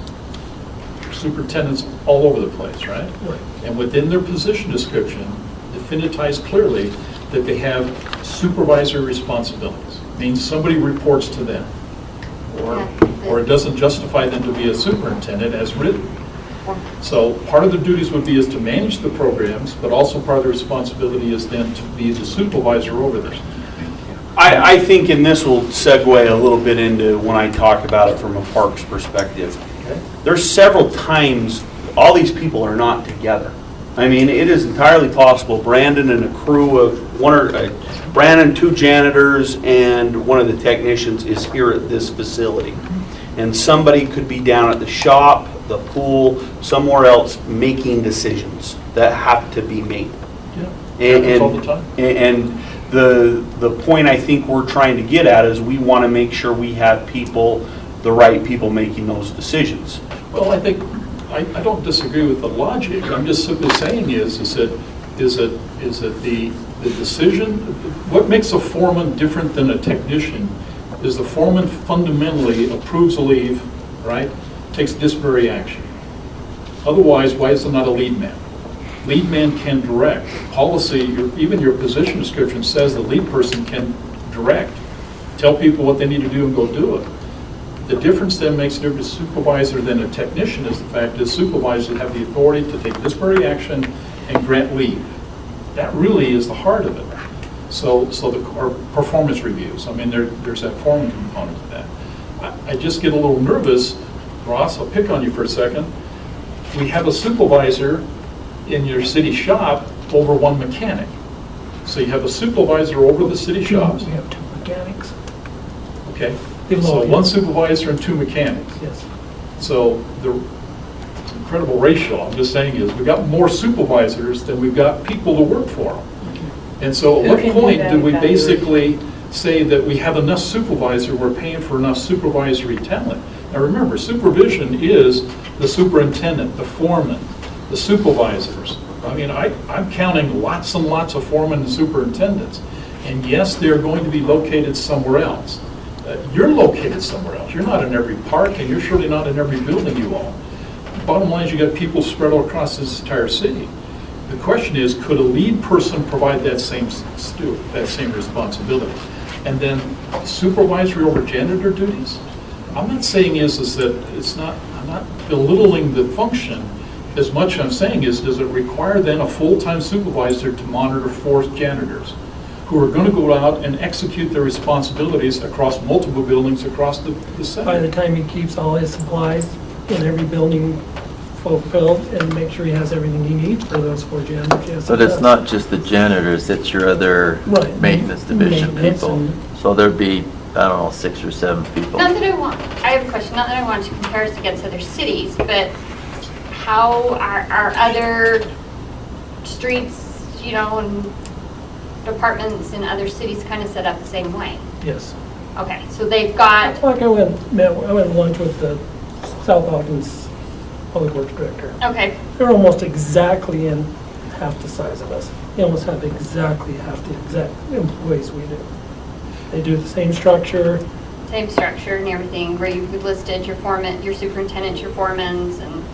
Superintendents all over the place, right? Right. And within their position description, definitize clearly that they have supervisory responsibilities. Means somebody reports to them. Or it doesn't justify them to be a superintendent as written. So part of the duties would be is to manage the programs, but also part of the responsibility is then to be the supervisor over this. I think, and this will segue a little bit into when I talk about it from a parks perspective. Okay. There's several times, all these people are not together. I mean, it is entirely possible Brandon and a crew of Brandon, 2 janitors, and one of the technicians is here at this facility. And somebody could be down at the shop, the pool, somewhere else, making decisions that have to be made. Yeah. Happens all the time. And the point I think we're trying to get at is we want to make sure we have people, the right people making those decisions. Well, I think, I don't disagree with the logic. I'm just simply saying is that the decision, what makes a foreman different than a technician is the foreman fundamentally approves a leave, right? Takes disciplinary action. Otherwise, why is it not a lead man? Lead man can direct. Policy, even your position description says the lead person can direct, tell people what they need to do and go do it. The difference then makes a difference supervisor than a technician is the fact that supervisors have the authority to take disciplinary action and grant leave. That really is the heart of it. So our performance reviews, I mean, there's that foreman component to that. I just get a little nervous, Ross, I'll pick on you for a second. We have a supervisor in your city shop over 1 mechanic. So you have a supervisor over the city shops, We have 2 mechanics, okay? Below, So yeah. 1 supervisor and 2 mechanics. yes. So it's an incredible ratio, I'm just saying is, we've got more supervisors than we've got people to work for them. And so at Who what can do point that do we evaluation? basically say that we have enough supervisor, we're paying for enough supervisory talent? Now remember, supervision is the superintendent, the foreman, the supervisors. I mean, I'm counting lots and lots of foremen and superintendents. And yes, they're going to be located somewhere else. You're located somewhere else. You're not in every park, and you're surely not in every building you own. Bottom line is you got people spread all across this entire city. The question is, could a lead person provide that same responsibility? And then supervisory over janitor duties? I'm not saying is that it's not, I'm not belittling the function as much I'm saying is, does it require then a full-time supervisor to monitor 4 janitors who are going to go out and execute their responsibilities across multiple buildings across the By the city? time he keeps all his supplies in every building fulfilled and make sure he has everything he needs for those 4 janitors, yes. But it it's does. not just the janitors, it's your other Right. maintenance division Maintenance people. and- So there'd be, I don't know, 6 or 7 people. Not that I have a question, not that I want to compare us against other cities, but how are other streets, you know, and departments in other cities kind of set up the same way? Yes. Okay, so they've got, Like I went and lunch with the South Hawkins public works director. Okay, They're almost exactly in half the size of us. They almost have exactly half the exact employees we do. They do the same structure. same structure and everything, where you've listed your foreman, your superintendents, your foremans, and.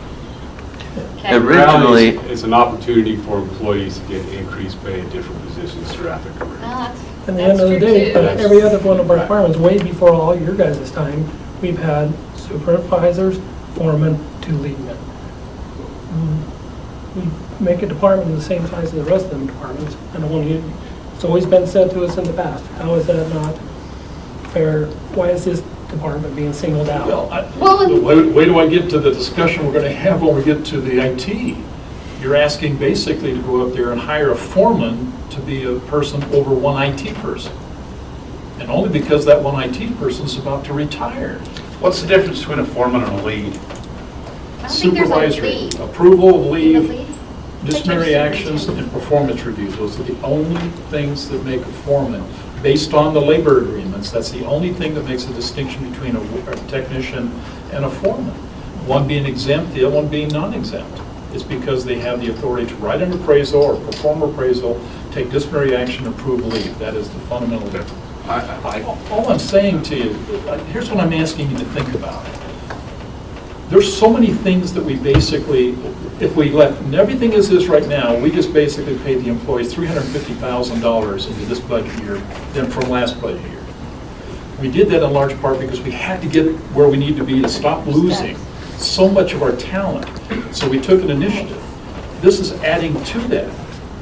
Okay. Originally- It's an opportunity for employees to get increased pay in different positions throughout their career. Well, that's At the end of the true, day, too. but every other one of our departments, way before all your guys' time, we've had supervisors, foremen, 2 lead men. We make a department the same size as the rest of them departments, and it's always been said to us in the past, how is that not fair? Why is this department being singled out? Well, The way do I get to the discussion we're going to have when we get to the IT? You're asking basically to go up there and hire a foreman to be a person over one IT person. And only because that one IT person's about to retire. What's the difference between a foreman and a lead? I don't think there's a Supervisory, lead. approval of The leave, lead? disciplinary actions, and performance reviews. Those are the only things that make a foreman. Based on the labor agreements, that's the only thing that makes a distinction between a technician and a foreman. One being exempt, the other one being non-exempt. It's because they have the authority to write an appraisal or perform appraisal, take disciplinary action, approve leave. That is the fundamental difference. All I'm saying to you, here's what I'm asking you to think about. There's so many things that we basically, if we left, and everything as is right now, we just basically pay the employees $350,000 into this budget year than from last budget year. We did that in large part because we had to get where we need to be to stop losing so much of our talent. So we took an initiative. This is adding to that.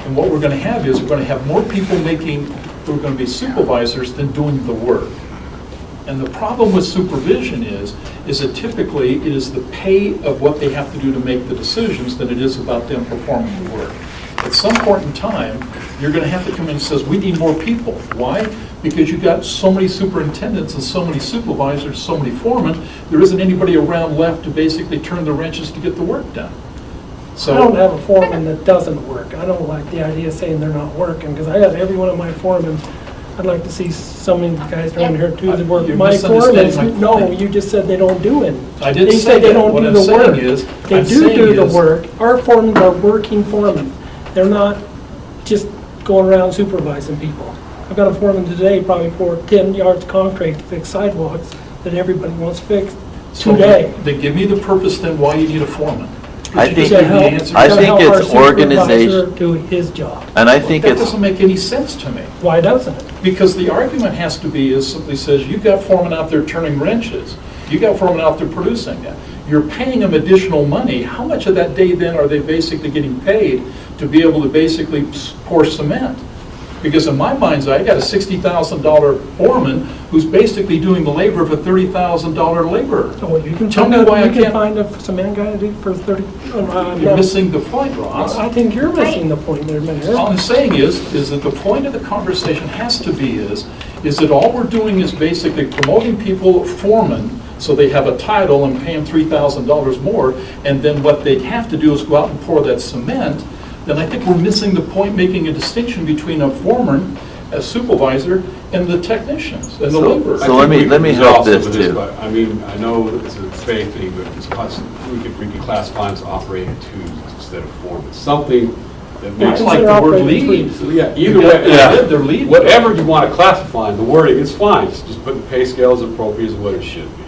And what we're going to have is we're going to have more people who are going to be supervisors than doing the work. And the problem with supervision is that typically it is the pay of what they have to do to make the decisions than it is about them performing the work. At some point in time, you're going to have to come in and says, we need more people. Why? Because you've got so many superintendents and so many supervisors, so many foremen, there isn't anybody around left to basically turn the wrenches to get the work done. I don't have a foreman that doesn't work. I don't like the idea of saying they're not working, because I have every one of my foremen. I'd like to see some of the guys around here do the work. You're My misunderstanding foremen, my no, point. you just said they don't do it. I didn't They say said they that. don't What do I'm the saying work. is- They I'm do saying the is- work. Our foremen are working foremen. They're not just going around supervising people. I've got a foreman today, probably poured 10 yards of concrete to fix sidewalks that everybody wants fixed So today. then give me the purpose then why you need a foreman. I You think- just gave me the answer. I To think help our it's organization. supervisor do his job. And I think That it's, doesn't make any sense to me. Why doesn't it? Because the argument has to be is simply says, you've got foremen out there turning wrenches. You've got foremen out there producing that. You're paying them additional money. How much of that day then are they basically getting paid to be able to basically pour cement? Because in my mind's eye, I got a $60,000 foreman who's basically doing the labor of a $30,000 laborer. So you can Tell find me why I you can can't- find a cement guy to do for 30. You're missing the point, Ross. I think you're missing the point there, Mayor. All I'm saying is that the point of the conversation has to be is that all we're doing is basically promoting people foremen, so they have a title and pay them $3,000 more, and then what they have to do is go out and pour that cement, then I think we're missing the point, making a distinction between a foreman, a supervisor, and the technicians, and the So- laborers. so let me help this Some of too. but, I mean, I know it's a vague thing, but we could classify them as operating twos instead of foremen. Something that I makes. like the word Operating lead. So, yeah, either You got- way, yeah. they're leading. Whatever you want to classify, the wording is fine, just put the pay scale as appropriate as what it should be.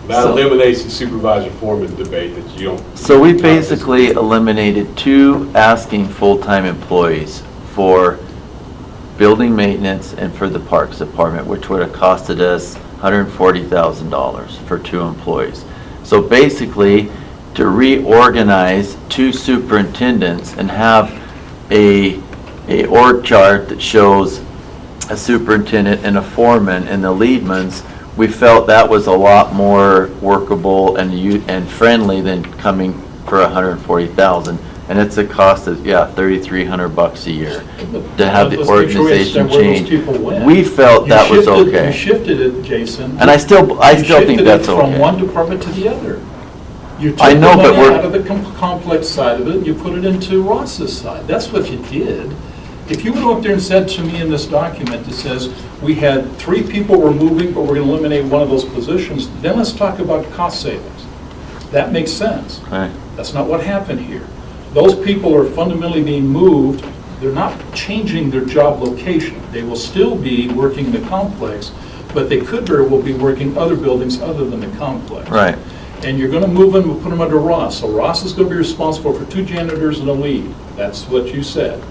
That So- eliminates the supervisor foreman debate that you don't. so we basically eliminated 2 asking full-time employees for building maintenance and for the Parks Department, which would have costed us $140,000 for 2 employees. So basically, to reorganize 2 superintendents and have a org chart that shows a superintendent and a foreman and the leadmans, we felt that was a lot more workable and friendly than coming for $140,000. And it's a cost of, $3,300 a year to have the Let's make sure we organization understand where those change. people went. We felt You that was shifted- You okay. shifted it, Jason. And I still You think shifted it that's from okay. one department to the other. You I took know, the but money we're- out of the complex side of it, and you put it into Ross's side. That's what you did. If you went up there and said to me in this document that says, we had 3 people we're moving, but we're going to eliminate one of those positions, then let's talk about cost savings. That makes sense. Right. That's not what happened here. Those people are fundamentally being moved. They're not changing their job location. They will still be working in the complex, but they could very well be working other buildings other than the complex. Right. And you're going to move them, we'll put them under Ross. So Ross is going to be responsible for 2 janitors and a lead. That's what you said.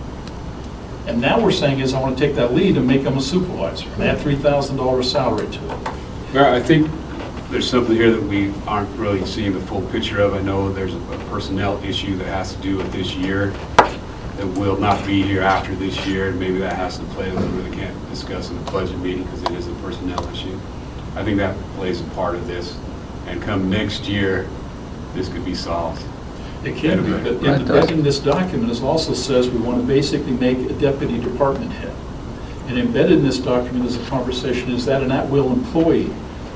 And now we're saying is I want to take that lead and make him a supervisor and add $3,000 salary to it. Mayor, I think there's something here that we aren't really seeing the full picture of. I know there's a personnel issue that has to do with this year that will not be here after this year, and maybe that has to play that we really can't discuss in the budget meeting because it is a personnel issue. I think that plays a part of this, and come next year, this could be solved. It can be, but embedded in this document is also says we want to basically make a deputy department head. And embedded in this document is a conversation, is that an at-will employee?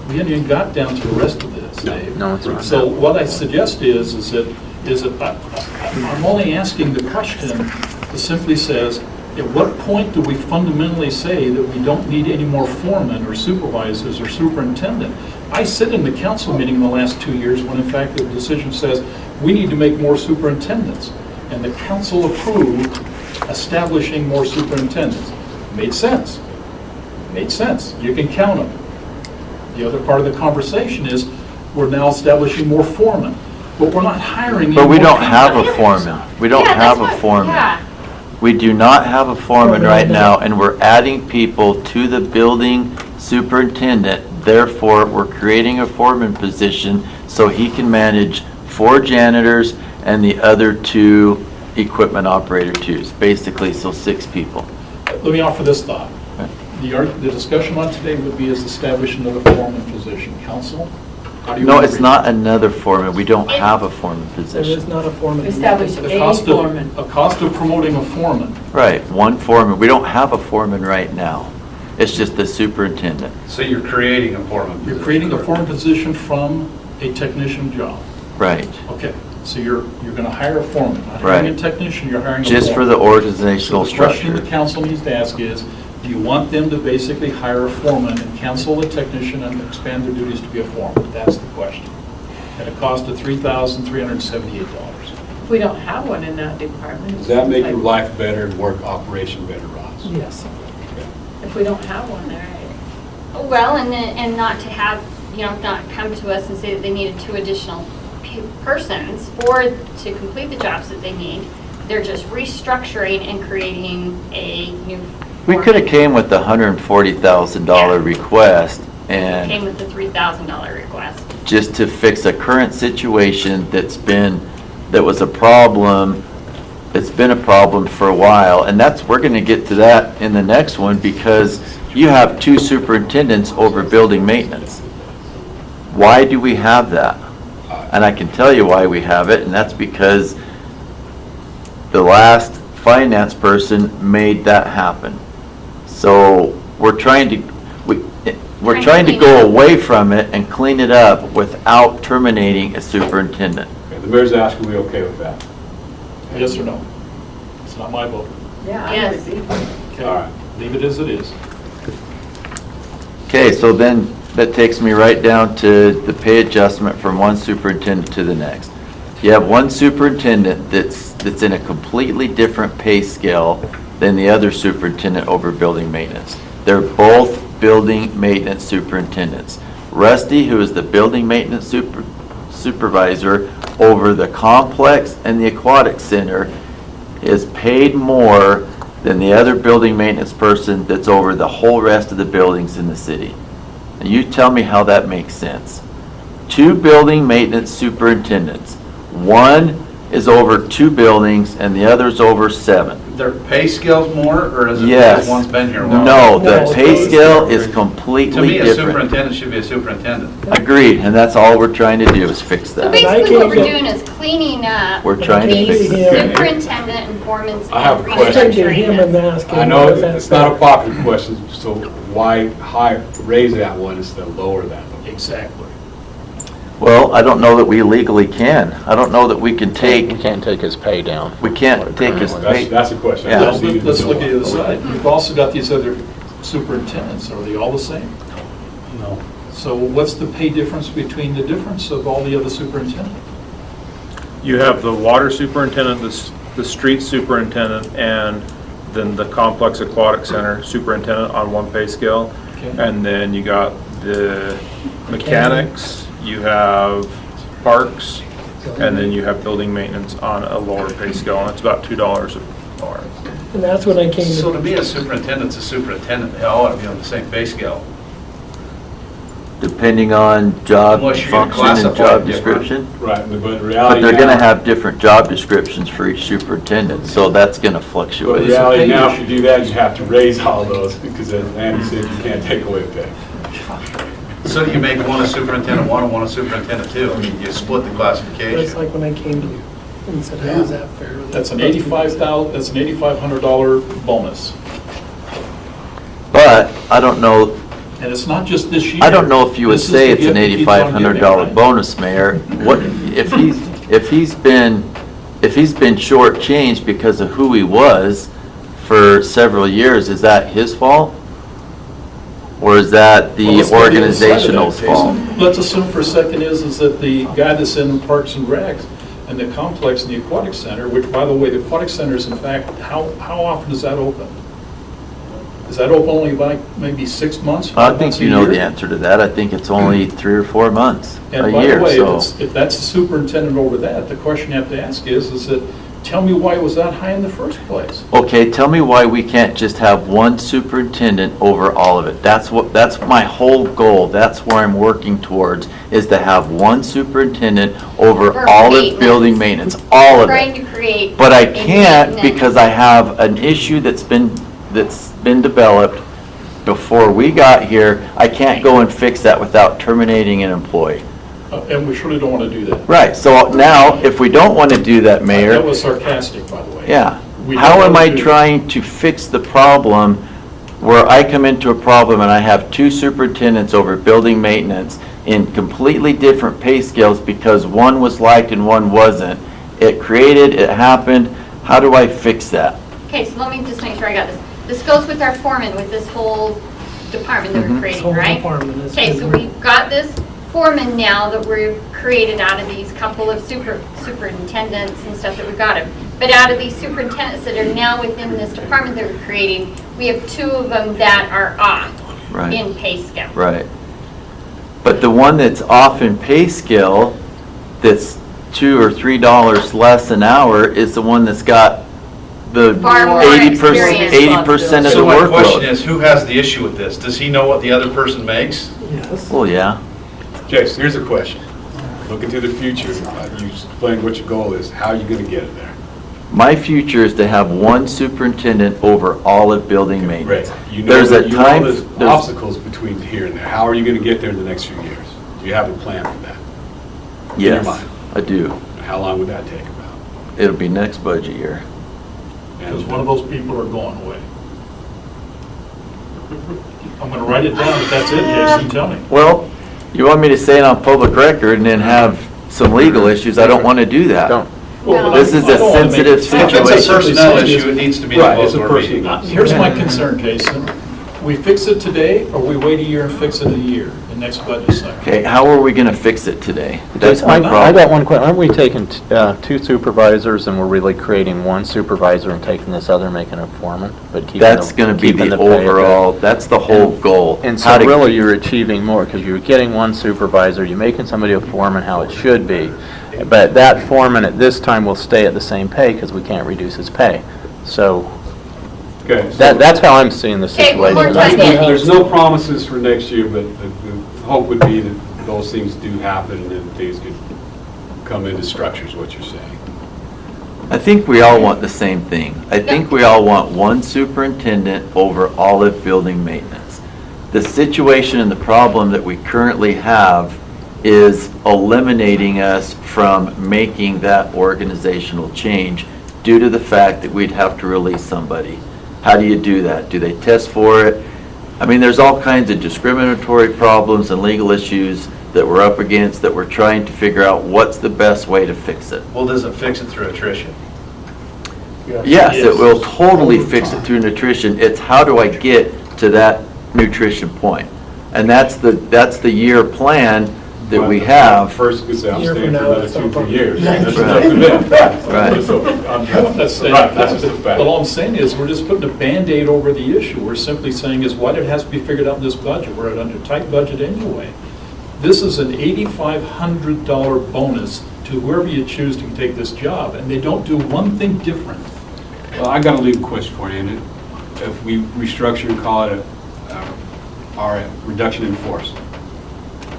We haven't even got down to the rest of this, Dave. No, it's not. So what I suggest is that I'm only asking the question that simply says, at what point do we fundamentally say that we don't need any more foremen or supervisors or superintendent? I sit in the council meeting the last 2 years when in fact the decision says we need to make more superintendents. And the council approved establishing more superintendents. Made sense. Made sense. You can count them. The other part of the conversation is we're now establishing more foremen, but we're not hiring. But we any more don't have a people. foreman. We don't Yeah, have that's a what- foreman. yeah. We do not have a foreman right now, and we're adding people to the building superintendent. Therefore, we're creating a foreman position so he can manage 4 janitors and the other 2 equipment operator 2s, basically, so 6 people. Let me offer this thought. Okay. The discussion on today would be is establish another foreman position. Council? How do you No, want to it's read not another foreman. We don't have a foreman There is position. not a foreman. Establish The a cost foreman. of, a cost of promoting a foreman. Right, 1 foreman. We don't have a foreman right now. It's just the superintendent. So you're creating a foreman You're position. creating a foreman position from a technician job. Right. Okay, so you're going to hire a foreman, not hiring a Right. technician, you're hiring a foreman. Just for the organizational So the question structure. the council needs to ask is, do you want them to basically hire a foreman and cancel the technician and expand their duties to be a foreman? That's the question. At a cost of $3,378. If we don't have one in that department. Does that make your like- life better and work operation better, Ross? Yes. If we don't have one there, Well, and not to have, not come to us and say that they needed 2 additional persons to complete the jobs that they need. They're just restructuring and creating a new. We could have came with the $140,000 Yeah. request Came and with the $3,000 request. just to fix a current situation that was a problem, it's been a problem for a while, and we're gonna get to that in the next one because you have 2 superintendents over building maintenance. Why do we have that? And I can tell you why we have it, and that's because the last finance person made that happen. So we're trying to go away from it and clean it up without terminating a superintendent. Okay, the mayor's asking, we okay with that? Yes or no? It's not my vote. yeah, I Yes. would be. Okay. All right. Leave it as it is. Okay, so then that takes me right down to the pay adjustment from one superintendent to the next. You have one superintendent that's in a completely different pay scale than the other superintendent over building maintenance. They're both building maintenance superintendents. Rusty, who is the building maintenance supervisor over the complex and the aquatic center, is paid more than the other building maintenance person that's over the whole rest of the buildings in the city. And you tell me how that makes sense. 2 building maintenance superintendents. One is over 2 buildings and the other's over 7. Their pay scale's more, or is it Yes. because one's been here a while? No, the No, pay it's- scale is To completely me, a different. superintendent should be a superintendent. Agreed, and that's all we're trying to do is fix So that. basically what we're can't doing is cleaning up. We're trying to fix the it. Superintendent and foreman's. I have a I question. can get him and ask him. I know what that it's not a said. popular question, so why raise that one instead of lower that one? Exactly. Well, I don't know that we legally can. I don't know that we can We take, can't take his pay down. we can't take his pay. That's a question. Yeah. Let's look at the other side. You've also got these other superintendents. Are they all the same? No. So what's the pay difference between the difference of all the other superintendents? You have the water superintendent, the street superintendent, and then the complex aquatic center superintendent on one pay scale. Okay. And then you got the mechanics, you have parks, and then you have building maintenance on a lower pay scale, and it's about $2 more. And that's when I came So to to, me, a superintendent's a superintendent, they all ought to be on the same pay scale. Depending on job Unless you're gonna function and classify job it different. description. Right, but in But reality they're gonna now- have different job descriptions for each superintendent, so that's gonna But in fluctuate. reality now, if you do that, you have to raise all those, because as Andy said, you can't take away pay. So do you make one a superintendent one and one a superintendent two? I mean, you split the it's classification. like when I came to you and said, how's that fair? That's an $8,500 bonus. But I don't know, And it's not just this year. I don't know if you would This is say the it's an gift that keeps on giving, $8,500 right? bonus, Mayor. What, if he's been shortchanged because of who he was for several years, is that his fault? Or is that Well, the let's go to other side of that, organizational's Jason. fault? Let's assume for a second is that the guy that's in Parks and Recs and the complex and the aquatic center, which, by the way, the aquatic center is in fact, how often is that open? Is that open only by maybe 6 months, I 5 think months, a you know year? the answer to that. I think it's only 3 or 4 months a And by the year, way, so. if that's the superintendent over that, the question you have to ask is that, tell me why it was that high in the first place? Okay, tell me why we can't just have one superintendent over all of it. That's my whole goal. That's where I'm working towards, is to have one superintendent over For all of maintenance. building maintenance, all of Trying it. to create. But I a can't maintenance. because I have an issue that's been developed before we got here. I can't go and fix that without terminating an employee. And we surely don't want to do that. Right, so now, if we don't want to do that, Mayor. That was sarcastic, by the way. Yeah. We How don't am I do that. trying to fix the problem where I come into a problem and I have 2 superintendents over building maintenance in completely different pay scales because one was liked and one wasn't? It happened. How do I fix that? Okay, so let me just make sure I got this. This goes with our foreman, with this whole department that we're This creating, whole right? department is. Okay, so we've got this foreman now that we've created out of these couple of superintendents and stuff that we've got him. But out of these superintendents that are now within this department that we're creating, we have 2 of them that are off Right. in pay scale. Right. But the one that's off in pay scale, that's $2 or $3 less an hour, is the one that's got the Far more 80% experience. of the So my question workload. is, who has the issue with this? Does he know what the other person makes? Yes. Well, yeah. Okay, so here's a question. Looking to the future, you explained what your goal is, how are you gonna get it there? My future is to have one superintendent over all of building maintenance. Right. You know There's that a you know time, there's there's, obstacles between here and there. How are you gonna get there in the next few years? Do you have a plan for that? in your yes, mind? I do. How long would that take about? It'll be next budget year. Because one of those people are going away. I'm going to write it down, if that's it, Jason, tell me. Well, you want me to say it on public record and then have some legal issues? I don't want to do that. Don't. Well, This is I a don't wanna make- sensitive If it's a situation. personnel issue, it needs to be Right, it's disclosed a or meeting. personnel. Here's my concern, Jason. We fix it today, or we wait a year and fix it in a year, the next budget cycle? Okay, how are we going to fix it today? That's my I problem. got one question. Aren't we taking 2 supervisors and we're really creating 1 supervisor and taking this other, making a foreman? But keeping That's the- going to be keeping the pay of overall, that's the whole goal. And How so to- really, you're achieving more, because you're getting 1 supervisor, you're making somebody a foreman how it should be. But that foreman at this time will stay at the same pay, because we can't reduce his pay. So Okay. so- that's how I'm seeing the Okay, one more situation. time. There's no promises for next year, but the hope would be that those things do happen and things could come into structure, is what you're saying. I think we all want the same thing. I think we all want one superintendent over all of building maintenance. The situation and the problem that we currently have is eliminating us from making that organizational change due to the fact that we'd have to release somebody. How do you do that? Do they test for it? I mean, there's all kinds of discriminatory problems and legal issues that we're up against that we're trying to figure out what's the best way to fix it. Well, does it fix it through attrition? Yes, it will totally fix it through nutrition. It's how do I get to that nutrition point? And that's the year plan that we have. First, you could say, I'm Year staying from for now, another it's 2, 3 not years. Right. That's enough to live. Right. So, I'm not saying, Right, that's just a fact. but all I'm saying is, we're just putting a Band-Aid over the issue. We're simply saying is, why did it has to be figured out in this budget? We're at under tight budget anyway. This is an $8,500 bonus to whoever you choose to take this job, and they don't do one thing different. Well, I got a legal question for you, and if we restructure and call it our reduction in force,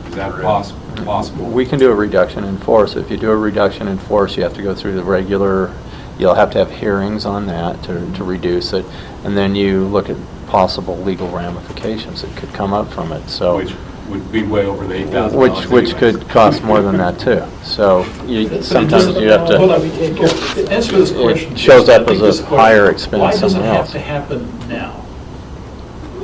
is that possible? We can do a reduction in force. If you do a reduction in force, you have to go through the regular, you'll have to have hearings on that to reduce it, and then you look at possible legal ramifications that could come up from it, so. Which would be way over the $8,000 Which anyway. could cost more than that too. So sometimes you have Hold on, to, answer this question. it shows up I think as this a higher question, expense Why does it somewhere have else. to happen now?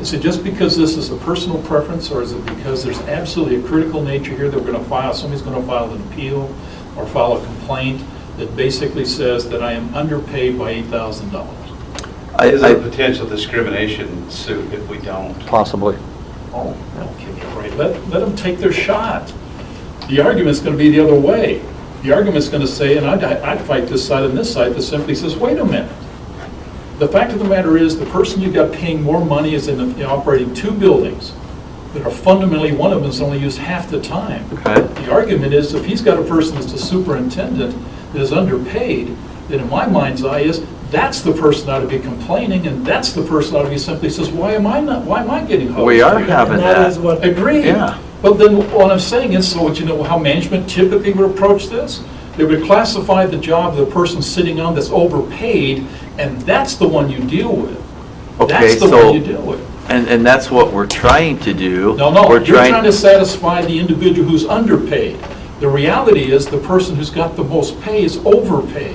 Is it just because this is a personal preference, or is it because there's absolutely a critical nature here that we're going to file, somebody's going to file an appeal or file a complaint that basically says that I am underpaid by $8,000? Is there a potential discrimination suit if we don't? Possibly. Oh, okay, right. Let them take their shot. The argument's going to be the other way. The argument's going to say, and I'd fight this side and this side that simply says, wait a minute. The fact of the matter is, the person you got paying more money is operating 2 buildings that are fundamentally, one of them is only used half the time. Okay. The argument is, if he's got a person that's a superintendent that is underpaid, then in my mind's eye is, that's the person that ought to be complaining, and that's the person that ought to be simply says, why am I getting hosed? We are having And that is that. what, Agreed. Yeah. But then what I'm saying is, so you know how management typically would approach this? They would classify the job of the person sitting on that's overpaid, and that's the one you deal with. Okay, That's the so- one you deal with. And that's what we're trying to do. No, We're you're trying to satisfy the individual who's underpaid. The reality is, the person who's got the most pay is overpaid.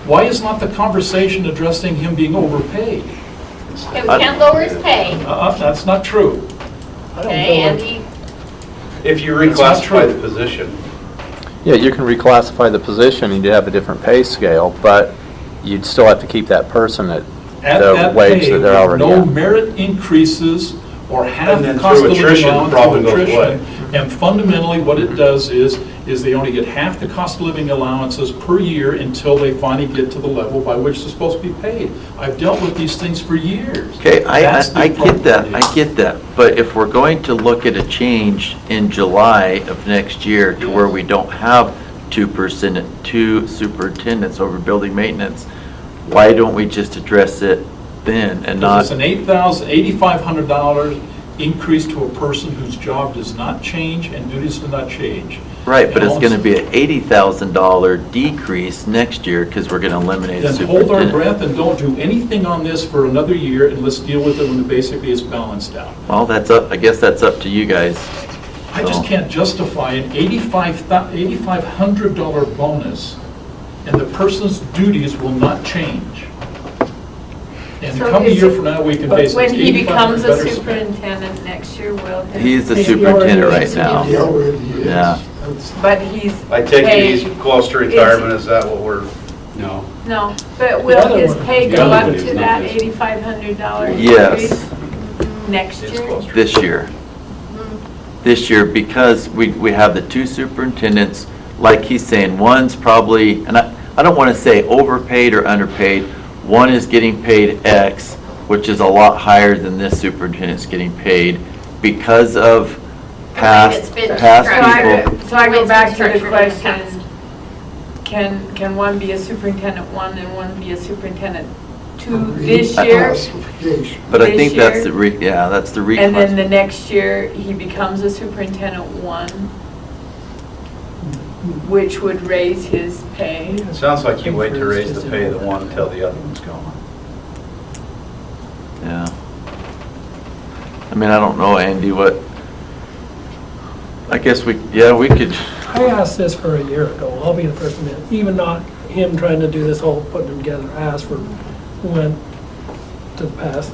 Why is not the conversation addressing him being overpaid? Okay, we can't lower his pay, That's not true. I don't okay, feel and like, he, If you That's not reclassify true. the position, Yeah, you can reclassify the position and you'd have a different pay scale, but you'd still have to keep that person at At the that wage pay, that they're already no at. merit increases or half And then the cost through of living attrition, allowance probably through goes away. attrition. And fundamentally, what it does is they only get half the cost of living allowances per year until they finally get to the level by which they're supposed to be paid. I've dealt with these things for years. Okay, That's the I get that, problem. I get that. But if we're going to look at a change in July of next year to where we don't have 2 superintendents over building maintenance, why don't we just address it then and Because not? it's an $8,500 increase to a person whose job does not change and duties do not change. Right, but And it's going to also- be an $80,000 decrease next year because we're going to eliminate a Then hold our superintendent. breath and don't do anything on this for another year, and let's deal with it when basically it's balanced out. Well, that's up, I guess that's up to you guys. I just can't justify an $8,500 bonus, and the person's duties will not change. And So come a is year it- from now, we can But basically. when he becomes a $8,500 better spent. superintendent next year, will he? He's the Maybe superintendent already right is. now. He already is. Yeah. But he's I take it he's paid- close to retirement, is that what we're? No. No, but The will other his one. pay The go other up one is to not that this. $8,500 Yes. increase next It's year? close to This year. This year, because we have the 2 superintendents, like he's saying, one's probably, and I don't want to say overpaid or underpaid, one is getting paid X, which is a lot higher than this superintendent's getting paid because of it's past been past structured. people. So I The way go it's back been to the structured in the question, can one be a superintendent 1 and one be a superintendent 2 this year? Classification. But I this think that's year? that's the And then reclass. the next year, he becomes a superintendent 1, which would raise his pay. It sounds like you wait to raise the pay of the one until the other one's gone. Yeah. I mean, I don't know, Andy, what, I guess we could, I asked this for a year ago, I'll be the first to admit, even not him trying to do this whole putting them together, I asked for, went to the past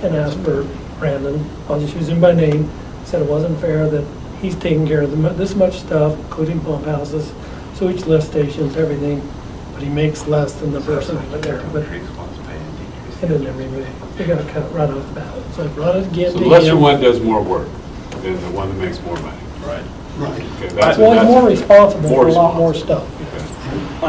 and asked for Brandon, I'll just use him by name, said it wasn't fair that he's taking care of this much stuff, including pump houses, sewage lift stations, everything, but he makes less than the person over there, but it didn't everybody, they gotta cut it right off the bat. So I brought it again So to the lesser him. one does more work. than the one that makes more money. Right. Okay, that's- Well, he's that's- more responsible more for a lot more responsible. stuff.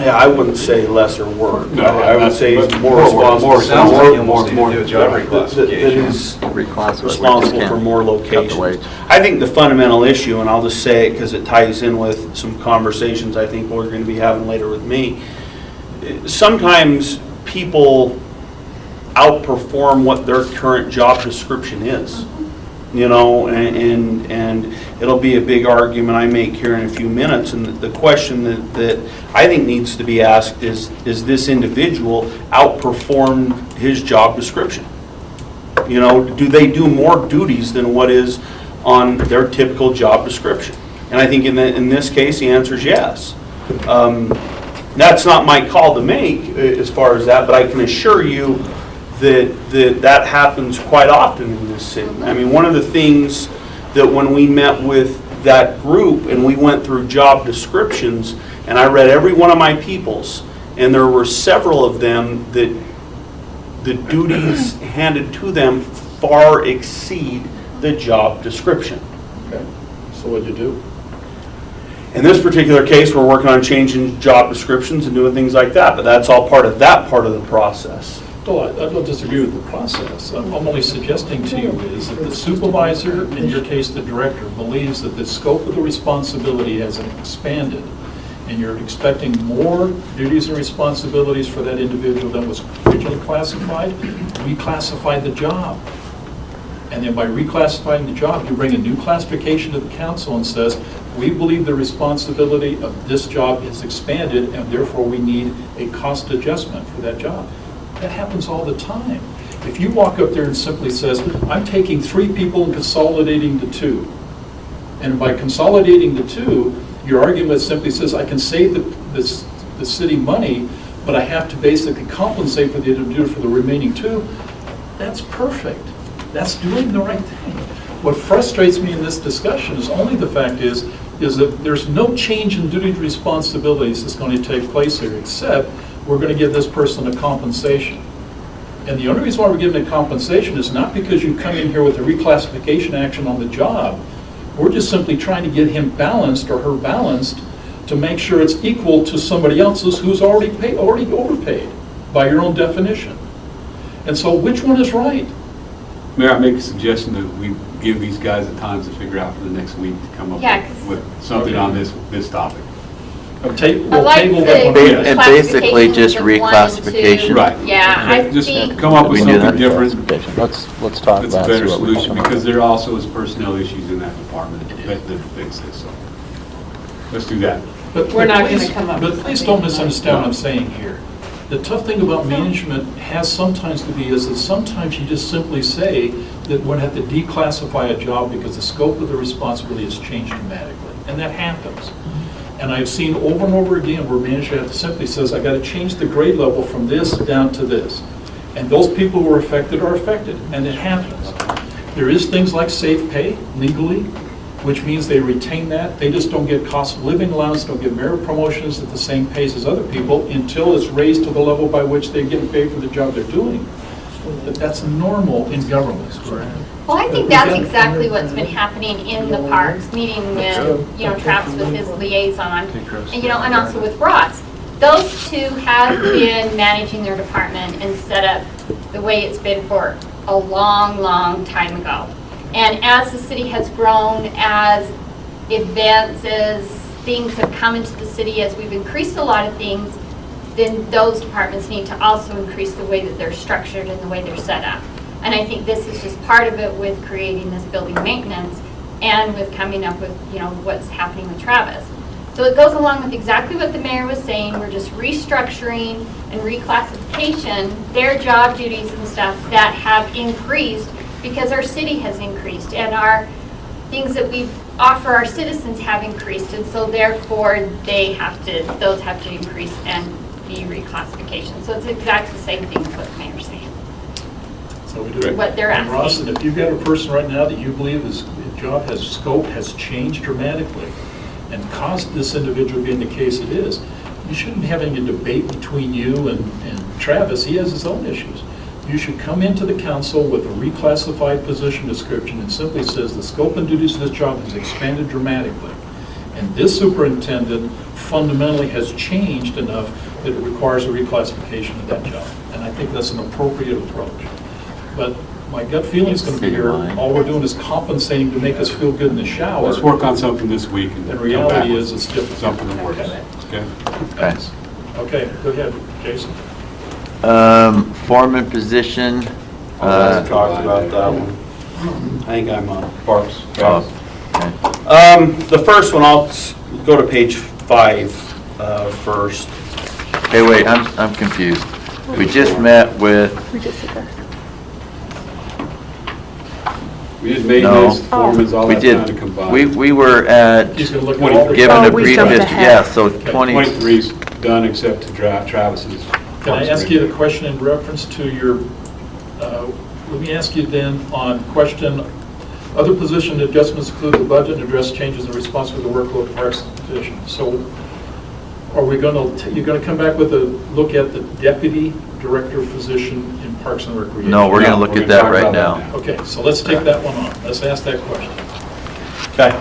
Yeah, I wouldn't say lesser work. No, I would that's- say he's but more more work. responsible. More Sounds like you more- almost need to do a job that- reclassification. That is Reclassify, we just responsible for can't more cut the locations. wage. I think the fundamental issue, and I'll just say it because it ties in with some conversations I think we're going to be having later with me, sometimes people outperform what their current job description is. You know, and it'll be a big argument I make here in a few minutes. And the question that I think needs to be asked is this individual outperformed his job description? You know, do they do more duties than what is on their typical job description? And I think in this case, the answer is yes. That's not my call to make as far as that, but I can assure you that happens quite often in this city. I mean, one of the things that when we met with that group and we went through job descriptions, and I read every one of my people's, and there were several of them that the duties handed to them far exceed the job description. Okay. So what'd you do? In this particular case, we're working on changing job descriptions and doing things like that, but that's all part of that part of the process. No, I don't disagree with the process. I'm only suggesting to you is that the supervisor, in your case the director, believes that the scope of the responsibility has expanded, and you're expecting more duties and responsibilities for that individual than was originally classified. Reclassify the job. And then by reclassifying the job, you bring a new classification to the council and says, we believe the responsibility of this job is expanded, and therefore we need a cost adjustment for that job. That happens all the time. If you walk up there and simply says, I'm taking 3 people and consolidating to 2, and by consolidating the 2, your argument simply says, I can save the city money, but I have to basically compensate for the individual for the remaining 2, that's perfect. That's doing the right thing. What frustrates me in this discussion is only the fact is that there's no change in duty and responsibilities that's going to take place here, except we're going to give this person a compensation. And the only reason why we're giving a compensation is not because you come in here with a reclassification action on the job. We're just simply trying to get him balanced or her balanced to make sure it's equal to somebody else's who's already overpaid by your own definition. And so which one is right? Mayor, I make a suggestion that we give these guys the time to figure out for the next week to come up Yeah, 'cause- with something on this topic. I We'll like table the that one. And basically just classifications of 1 and 2. reclassification. Right. Yeah, I Just think, come up with We can do something that. different. Let's talk That's a about it, better see what we can solution, come up because with. there also is personnel issues in that department that fix this, so. Let's do that. But We're not gonna please- come up But with please something don't like misunderstand what that. I'm saying here. The tough thing about management has sometimes to be is that sometimes you just simply say that we're going to have to declassify a job because the scope of the responsibility has changed dramatically. And that happens. And I've seen over and over again where manager simply says, I got to change the grade level from this down to this. And those people who are affected, and it happens. There is things like safe pay legally, which means they retain that. They just don't get cost of living allowance, don't get merit promotions at the same pace as other people until it's raised to the level by which they get paid for the job they're doing. But that's normal in government, correct? well, I think that's exactly what's been happening in the parks, meeting with, Travis with his liaison, and, and also with Ross. Those 2 have been managing their department and set up the way it's been for a long, long time ago. And as the city has grown, as advances, things have come into the city, as we've increased a lot of things, then those departments need to also increase the way that they're structured and the way they're set up. And I think this is just part of it with creating this building maintenance and with coming up with, what's happening with Travis. So it goes along with exactly what the mayor was saying. We're just restructuring and reclassification their job duties and stuff that have increased because our city has increased and our things that we offer our citizens have increased, and so therefore those have to increase and be reclassification. So it's exactly the same thing as what the mayor's saying. So we do it. What they're And Ross, asking. and if you've got a person right now that you believe his job scope has changed dramatically and caused this individual to be in the case it is, you shouldn't be having a debate between you and Travis. He has his own issues. you should come into the council with a reclassified position description and simply says the scope and duties of this job has expanded dramatically. And this superintendent fundamentally has changed enough that it requires a reclassification of that job. And I think that's an appropriate approach. But my gut feeling is going to be here, all we're doing is compensating to make us feel good in the shower. Let's work on something this week and The come back reality with is it's different. something that works. Okay? Thanks. Okay, go ahead, Jason. Foreman position. Let's talk about that one. I think I'm on. Parks. Oh, The first one, I'll go to page 5 first. okay, wait, I'm confused. We just met with, We did maintenance, No. foreman's, all we that kind of did, combined. we were at, He's going to look at all the... given a we brief jumped history, ahead. yeah, so 20, 23's done except to Travis's. Can I ask you the question in reference to your, let me ask you then on question, other position adjustments include the budget and address changes in response to the workload of Parks position. So are we going to, you're going to come back with a look at the deputy director position in Parks and Recreation? no, we're gonna look We're at gonna that talk right about now. that Okay, so let's take that one on. Let's ask that question. Okay.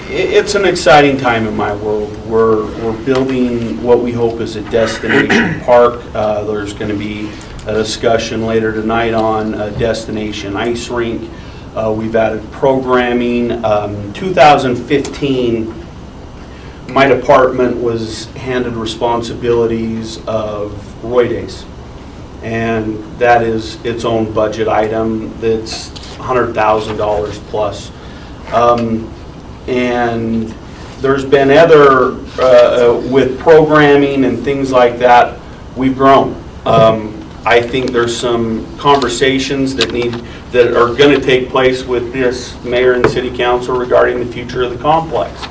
It's an exciting time in my world. We're building what we hope is a destination park. There's going to be a discussion later tonight on a destination ice rink. We've added programming. 2015, my department was handed responsibilities of Roy Days. And that is its own budget item that's $100,000 plus. And there's been other, with programming and things like that, we've grown. I think there's some conversations that are going to take place with this mayor and city council regarding the future of the complex.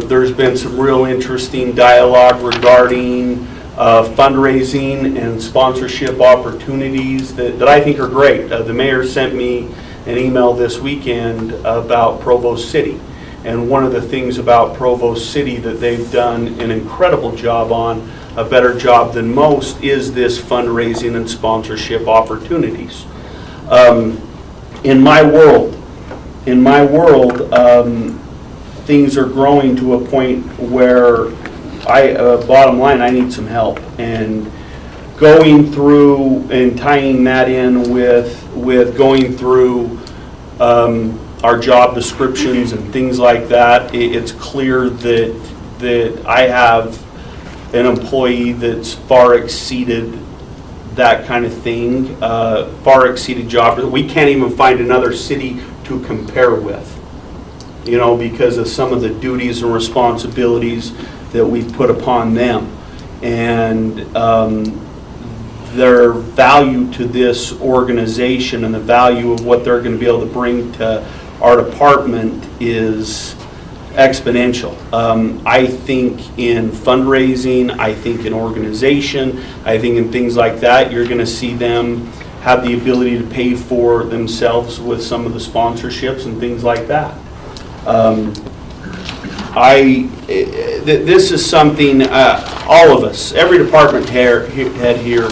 There's been some real interesting dialogue regarding fundraising and sponsorship opportunities that I think are great. The mayor sent me an email this weekend about Provo City. And one of the things about Provo City that they've done an incredible job on, a better job than most, is this fundraising and sponsorship opportunities. In my world, things are growing to a point where bottom line, I need some help. And going through and tying that in with going through our job descriptions and things like that, it's clear that I have an employee that's far exceeded that kind of thing, far exceeded job. We can't even find another city to compare with, because of some of the duties and responsibilities that we've put upon them. And their value to this organization and the value of what they're going to be able to bring to our department is exponential. I think in fundraising, I think in organization, I think in things like that, you're going to see them have the ability to pay for themselves with some of the sponsorships and things like that. This is something, all of us, every department head here,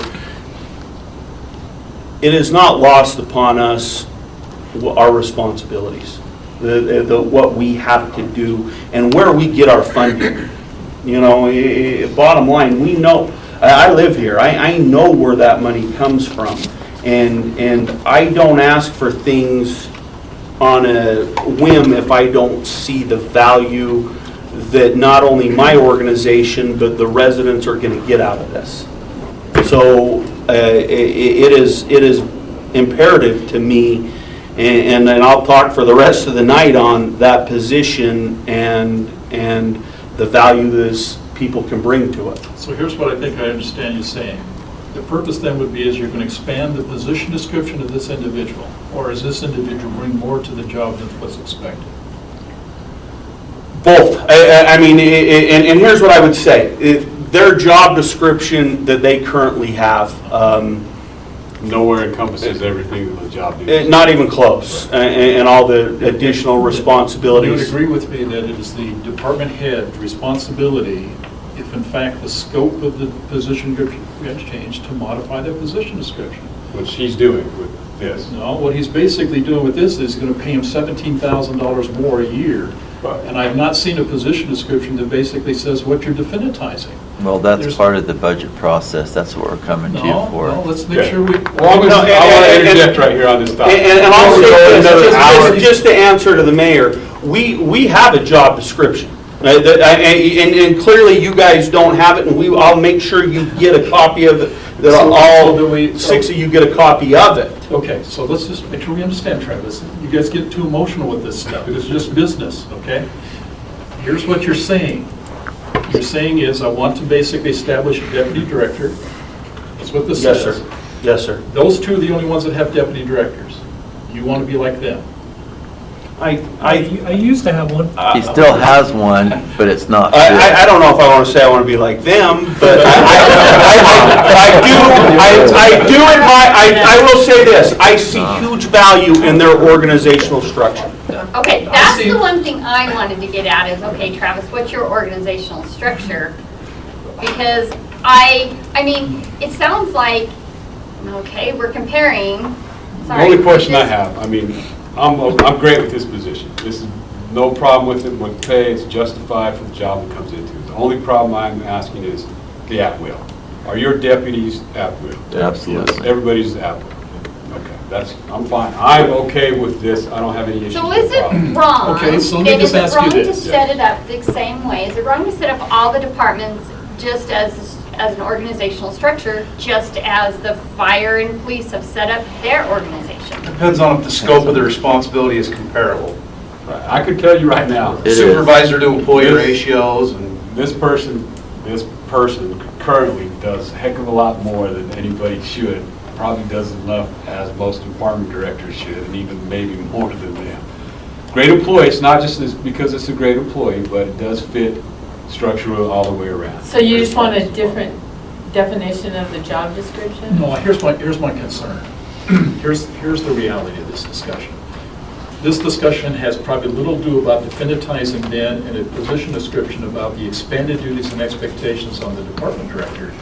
it is not lost upon us our responsibilities, what we have to do, and where we get our funding. Bottom line, we know. I live here. I know where that money comes from, and I don't ask for things on a whim if I don't see the value that not only my organization but the residents are going to get out of this. So it is imperative to me, and then I'll talk for the rest of the night on that position and the value that people can bring to it. So here's what I think I understand you saying. The purpose then would be is you're going to expand the position description of this individual, or is this individual bring more to the job than what's expected? Both. I mean, and here's what I would say. Their job description that they currently have, Nowhere encompasses everything that the job is. not even close, and all the additional You would responsibilities. agree with me that it is the department head responsibility if in fact the scope of the position gets changed, to modify the position description. What she's doing with this. No, what he's basically doing with this is going to pay him $17,000 more a year. And I've not seen a position description that basically says what you're definitizing. Well, that's There's- part of the budget process. That's what we're coming to you No, for. no, let's make Okay. sure we. Well, I want to interject right here on this topic. And I'll Before we go say another this, hour. just to answer to the mayor, we have a job description. And clearly you guys don't have it, and I'll make sure you get a copy of it, that So do all we- 6 of you get a copy of it. Okay, so let's just make sure we understand, Travis. You guys get too emotional with this stuff, because it's just business, okay? Here's what you're saying. You're saying is, I want to basically establish a deputy director. That's what this Yes, says. sir. Yes, sir. Those two are the only ones that have deputy directors. You want to be like them. I used to have one. He still has one, but it's not I good. don't know if I want to say I want to be like them, but I will say this, I see huge value in their organizational structure. Okay, that's see. the one thing I wanted to get at is, okay, Travis, what's your organizational structure? Because I mean, it sounds like, okay, we're comparing, The sorry. only question I this- have, I mean, I'm great with this position. This is no problem with it, with pay, it's justified for the job it comes into. The only problem I'm asking is the at-will. Are your deputies at-will? Absolutely. Yes, everybody's at-will. Okay, I'm fine. I'm okay with this. I don't have any issues So with is the it problem. wrong? Okay, so let me then just ask you Is it wrong to this. set it up the same way? Is it wrong to set up all the departments just as an organizational structure, just as the fire and police have set up their organization? Depends on if the scope of the responsibility is comparable. I could tell you right now, It is. Supervisor to employee This- ratios and this person currently does a heck of a lot more than anybody should. Probably does enough as most department directors should, and even maybe more than them. Great employee, it's not just because it's a great employee, but it does fit structurally all the way around. So you just want a different definition of the job description? No, here's my concern. Here's the reality of this discussion. This discussion has probably little to do about definitizing then in a position description about the expanded duties and expectations on the department director.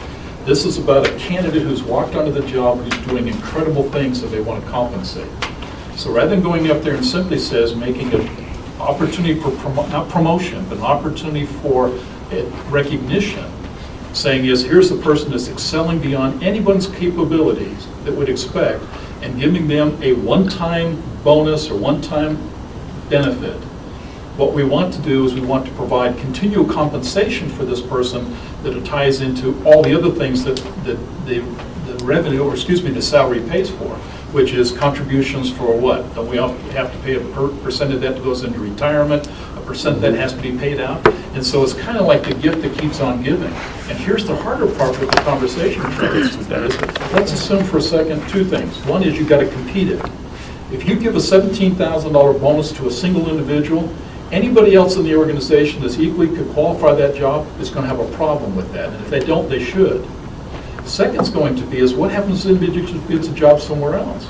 This is about a candidate who's walked onto the job, who's doing incredible things that they want to compensate. So rather than going up there and simply says, making an opportunity for, not promotion, but an opportunity for recognition, saying is, here's the person that's excelling beyond anyone's capabilities that would expect, and giving them a one-time bonus or one-time benefit. What we want to do is we want to provide continual compensation for this person that ties into all the other things that the revenue, or excuse me, the salary pays for, which is contributions for what? Don't we have to pay a percent of that that goes into retirement, a percent that has to be paid out? And so it's kind of like the gift that keeps on giving. And here's the harder part with the conversation, Travis, with that is, let's assume for a second two things. One is you've got to compete it. If you give a $17,000 bonus to a single individual, anybody else in the organization that's equally could qualify that job is going to have a problem with that. And if they don't, they should. Second's going to be is what happens if the individual gets a job somewhere else?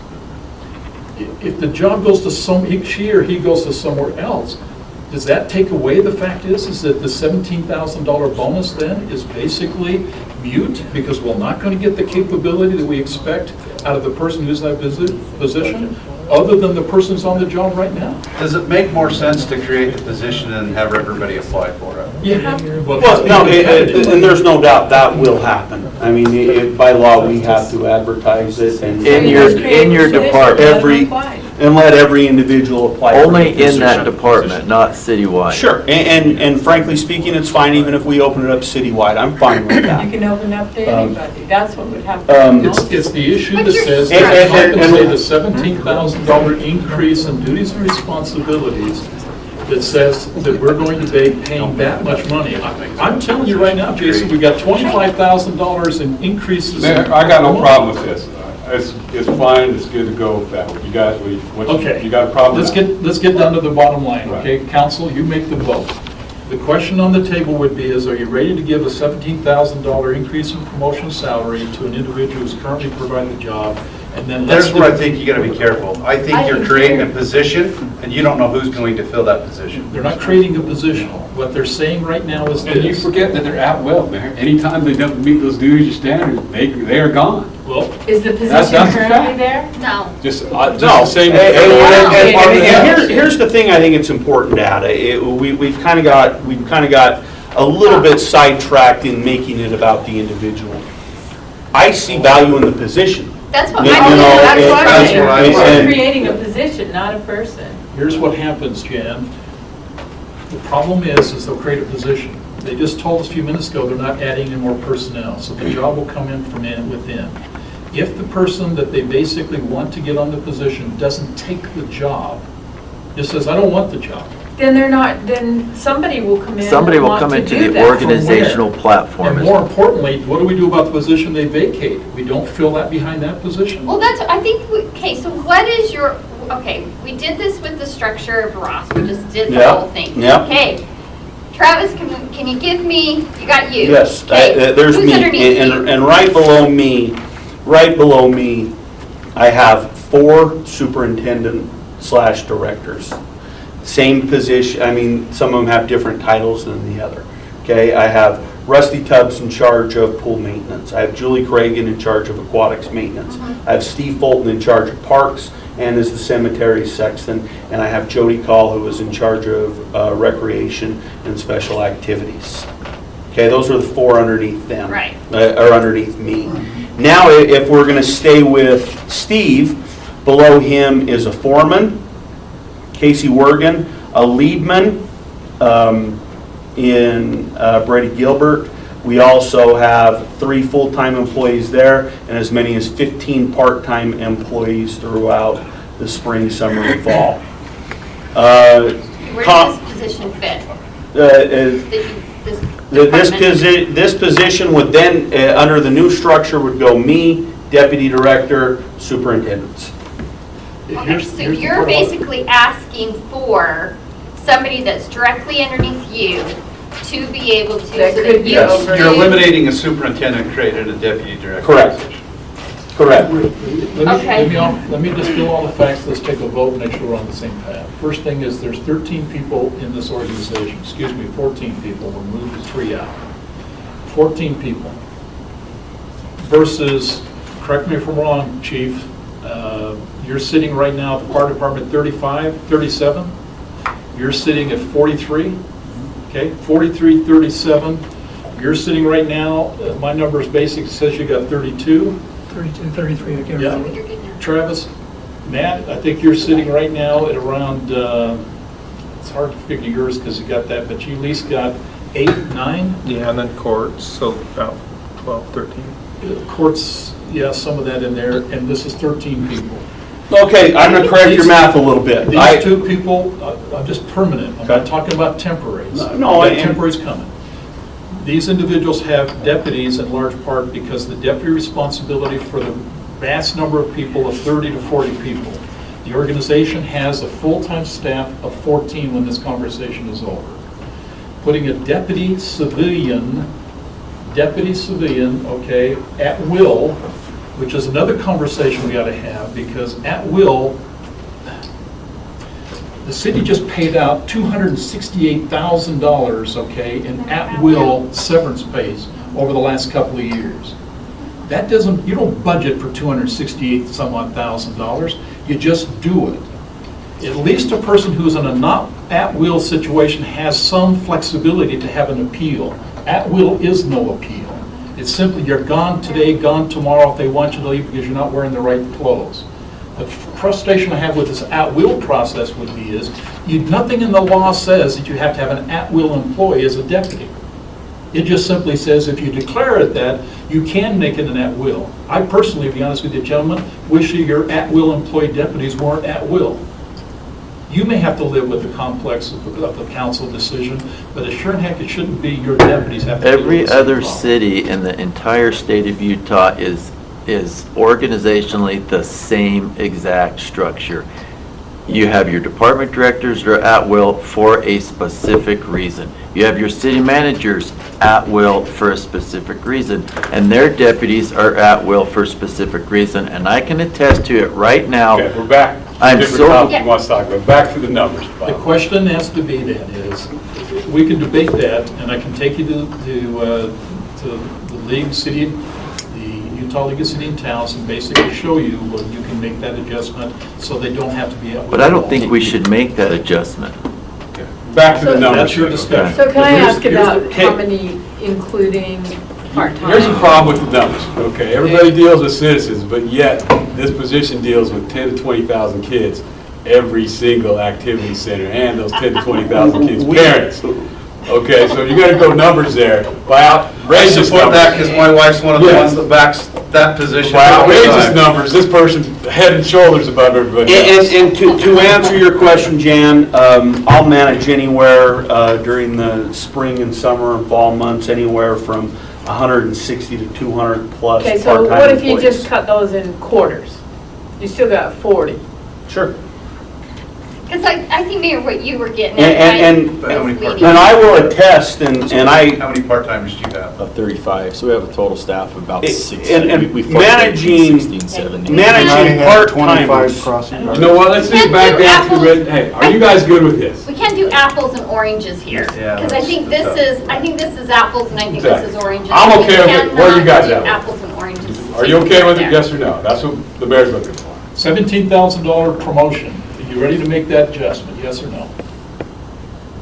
If the job goes to she or he goes to somewhere else, does that take away the fact is that the $17,000 bonus then is basically mute because we're not going to get the capability that we expect out of the person who's in that position, other than the person's on the job right now? does it make more sense to create the position and have everybody apply for it? You have to. Well, no, and there's no doubt that will happen. I mean, by law, we have to advertise it and. In your department. And let every individual apply. for the Only in that position. department, not citywide. Sure, and frankly speaking, it's fine even if we open it up citywide, I'm fine with You that. can open up to anybody, that's what would happen. It's the issue But that you're says And- that and- compensate a $17,000 increase in duties and responsibilities that says that we're going to be paying that much money. I'm telling you right now, Jason, we got $25,000 in increases. Mayor, I got no problem with this. It's fine, it's good to go with that. You guys, Okay. you got a problem with that? Let's get down to the bottom line, Right. okay? Council, you make the vote. The question on the table would be is, are you ready to give a $17,000 increase in promotion salary to an individual who's currently providing the job And then let's There's where I think you gotta be careful. I think you're creating a position, and you don't know who's going to fill that position. They're not creating a position. What they're saying right now is And you this. forget that they're at will, Mayor. Anytime they don't meet those duties or standards, they are gone. Well, Is the position That's a currently fact. there? No. Just No, the same. and- as everyone else. here's the thing I think it's important, Ada. We've kind of got a little bit sidetracked in making it about the individual. I see value in the position. That's what You I know, mean. That's it- what I'm that's saying. what I'm We're saying. creating a position, not a person. here's what happens, Jan. The problem is they'll create a position. They just told us a few minutes ago they're not adding any more personnel, so the job will come in from within. If the person that they basically want to get on the position doesn't take the job, just says, I don't want the job. Then they're not, then somebody will come in Somebody and will want come to into do the that. organizational platform. And more importantly, what do we do about the position they vacate? We don't fill that behind that position. Well, that's, I think, okay, so what is your, okay, we did this with the structure of Ross, we just did the Yeah, whole thing. yeah. Okay, Travis, can you give me, you got you. Yes, Okay, there's who's me, underneath you? and right below me, I have 4 superintendent/directors. Same position, I mean, some of them have different titles than the other. Okay, I have Rusty Tubbs in charge of pool maintenance. I have Julie Cragen in charge of aquatics maintenance. I have Steve Fulton in charge of parks and is the cemetery sexton. And I have Jody Call, who is in charge of recreation and special activities. Okay, those are the 4 underneath them. Right. Or underneath me. Now, if we're going to stay with Steve, below him is a foreman, Casey Wergen, a leadman in Brady Gilbert. We also have 3 full-time employees there and as many as 15 part-time employees throughout the spring, summer, and fall. Where does this position fit? This position would then, under the new structure, would go me, deputy director, superintendents. Okay, so you're basically asking for somebody that's directly underneath you to be able to, so That that could you be Yes. over. You're eliminating a superintendent, created a deputy director. Correct. position. Correct. Okay. Let me just do all the facts, let's take a vote, make sure we're on the same path. First thing is, there's 13 people in this organization, 14 people, we'll move the 3 out. 14 people versus, correct me if I'm wrong, Chief, you're sitting right now at the fire department 37, you're sitting at 43, okay, 43, 37. You're sitting right now, my numbers basic says you got 32. 32, 33, I can't Yeah. remember. you're getting there. Travis, Matt, I think you're sitting right now at around, it's hard to figure yours because you got that, but you at least got 8, 9? Yeah, and then courts, so about 12, 13. Courts, yeah, some of that in there, and this is 13 people. Okay, I'm going to correct your math a little bit. These 2 people, I'm just permanent, I'm not Okay. talking about temporaries. No, That and- temporary's coming. These individuals have deputies in large part because the deputy responsibility for the vast number of people of 30 to 40 people. The organization has a full-time staff of 14 when this conversation is over. Putting a deputy civilian, okay, at will, which is another conversation we ought to have, because at will, the city just paid out $268,000, okay, in at-will severance pays over the last couple of years. That doesn't, you don't budget for $268,000, you just do it. At least a person who's in a not at-will situation has some flexibility to have an appeal. At-will is no appeal. It's simply you're gone today, gone tomorrow if they want you to leave because you're not wearing the right clothes. The frustration I have with this at-will process would be nothing in the law says that you have to have an at-will employee as a deputy. It just simply says if you declare it that, you can make it an at-will. I personally, to be honest with you, gentlemen, wish your at-will employee deputies weren't at-will. You may have to live with the complex of the council decision, but as sure in heck it shouldn't be your deputies have to deal with Every the same other problem. city in the entire state of Utah is organizationally the same exact structure. you have your department directors are at will for a specific reason. You have your city managers at will for a specific reason, and their deputies are at will for a specific reason, and I can attest to it right now. Okay, we're back. I'm Different so- topic you want to talk about. Back to the numbers, The Bob. question has to be then is, we can debate that, and I can take you to the League City, the Utah League of City and Towns, and basically show you where you can make that adjustment so they don't have to be at will. But I don't think we should make that adjustment. Back to the numbers. That's your discussion. So can I Here's- ask here's about the- how many, including part-time? Here's the problem with the numbers, okay? Everybody deals with citizens, but yet this position deals with 10 to 20,000 kids, every single activity center, and those 10 to 20,000 kids' parents. Okay, so you're gonna go numbers there by I outrageous support that numbers. because my wife's one of the Yeah. ones that backs that position. By all the outrageous time. numbers, this person's head and shoulders above everybody else. And to answer your question, Jan, I'll manage anywhere during the spring and summer and fall months, anywhere from 160 to 200 plus Okay, part-time so what if you employees. just cut those in quarters? You still got 40. Sure. Because I think, Mayor, what you were getting And- at, How many misleading. And I will attest, and I, How many part-timers do you have? Of 35, so we have a total staff of about It- 60. and We fluctuate between managing- 16, 70. I managing had 25 part-timers. crossing You guards. know what, let's Can't get back do down to, apples. hey, are you guys good with this? We can't do apples and oranges here. Yeah, Because I that's think tough. I think this is apples and I think this Exactly. is oranges. I'm We okay with it. Where are you cannot guys do at with it? apples and oranges. Are you okay with it, There. yes or no? That's what the mayor's looking for. $17,000 promotion. Are you ready to make that adjustment, yes or no?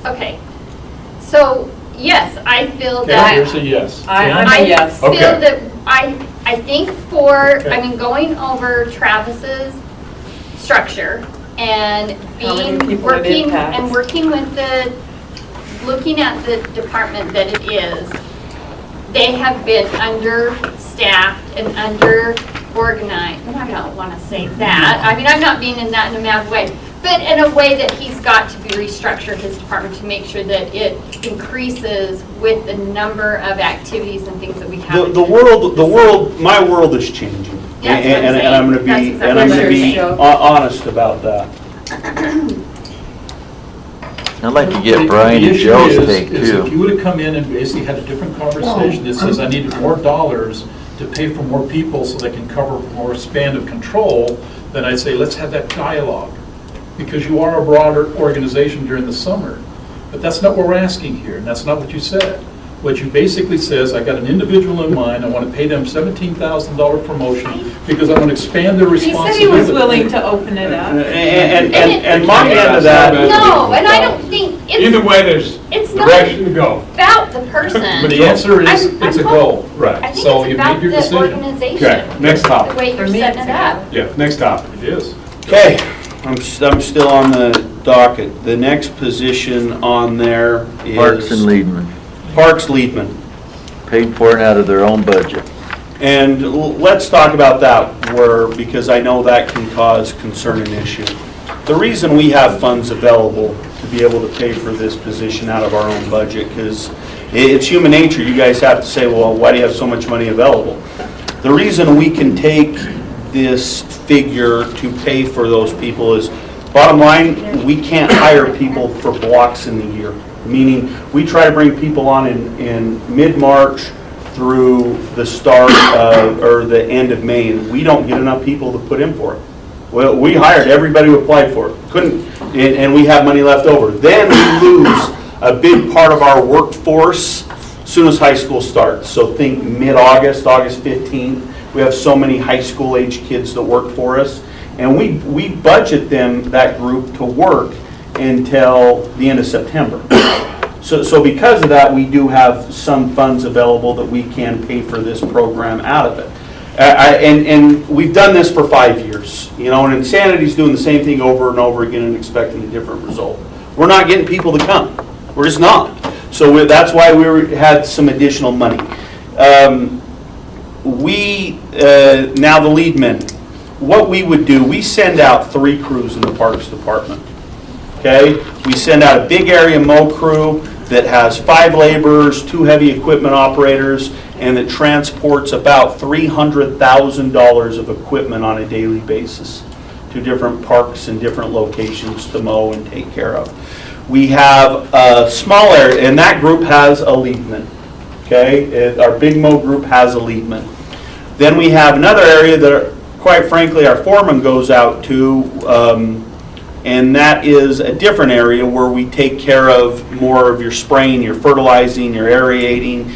Okay. So, yes, I feel Okay, that. here's a yes. I'm Jan? a yes. I feel Okay. that, I think for, Okay. I mean, going over Travis's structure and How many being, people it working, impacts. and working with the, looking at the department that it is, they have been understaffed and under-organized. And I don't want to say that. I mean, I'm not being in that in a mad way. But in a way that he's got to be restructured his department to make sure that it increases with the number of activities and things that we have. The world, my world is changing. Yeah, that's what I'm And I'm gonna saying. That's be, exactly and I'm what gonna you're be saying. honest about that. I'd like to The- get Brian the and issue Joe's is- take is if too. you would have come in and basically had a different conversation that says, I needed more dollars to pay for more people so they can cover more span of control, then I'd say, let's have that dialogue. Because you are a broader organization during the summer. But that's not what we're asking here, and that's not what you said. What you basically says, I got an individual in mind, I want to pay them $17,000 promotion because I want to expand their He said responsibility. he was willing to open it up. And my end of that. No, and I don't think, Either it's way, there's It's not- direction to go. about the person. But the answer is, I'm- it's a I'm goal. I Right. think So it's you about made your the decision. organization. Okay, next topic. The way For you're me, setting it's it a up. Yeah, next topic. It is. Okay, I'm still on the docket. The next position on there is. Parks and Leadman, Parks Leadman. paid for it out of their own budget. And let's talk about that, because I know that can cause concern and issue. The reason we have funds available to be able to pay for this position out of our own budget, because it's human nature, you guys have to say, well, why do you have so much money available? The reason we can take this figure to pay for those people is, bottom line, we can't hire people for blocks in the year. Meaning, we try to bring people on in mid-March through the start of, or the end of May, and we don't get enough people to put in for it. Well, we hired everybody who applied for it, couldn't, and we have money left over. Then we lose a big part of our workforce as soon as high school starts. So think mid-August, August 15th, we have so many high school age kids that work for us. And we budget them, that group, to work until the end of September. So because of that, we do have some funds available that we can pay for this program out of it. And we've done this for 5 years, and Insanity's doing the same thing over and over again and expecting a different result. We're not getting people to come. We're just not. So that's why we had some additional money. Now the lead men, what we would do, we send out 3 crews in the Parks Department. Okay? We send out a big area mow crew that has 5 laborers, 2 heavy equipment operators, and that transports about $300,000 of equipment on a daily basis. different parks and different locations to mow and take care of. We have a small area, and that group has a leadman, okay? Our Big Mow group has a leadman. Then we have another area that, quite frankly, our foreman goes out to, and that is a different area where we take care of more of your spraying, your fertilizing, your aerating,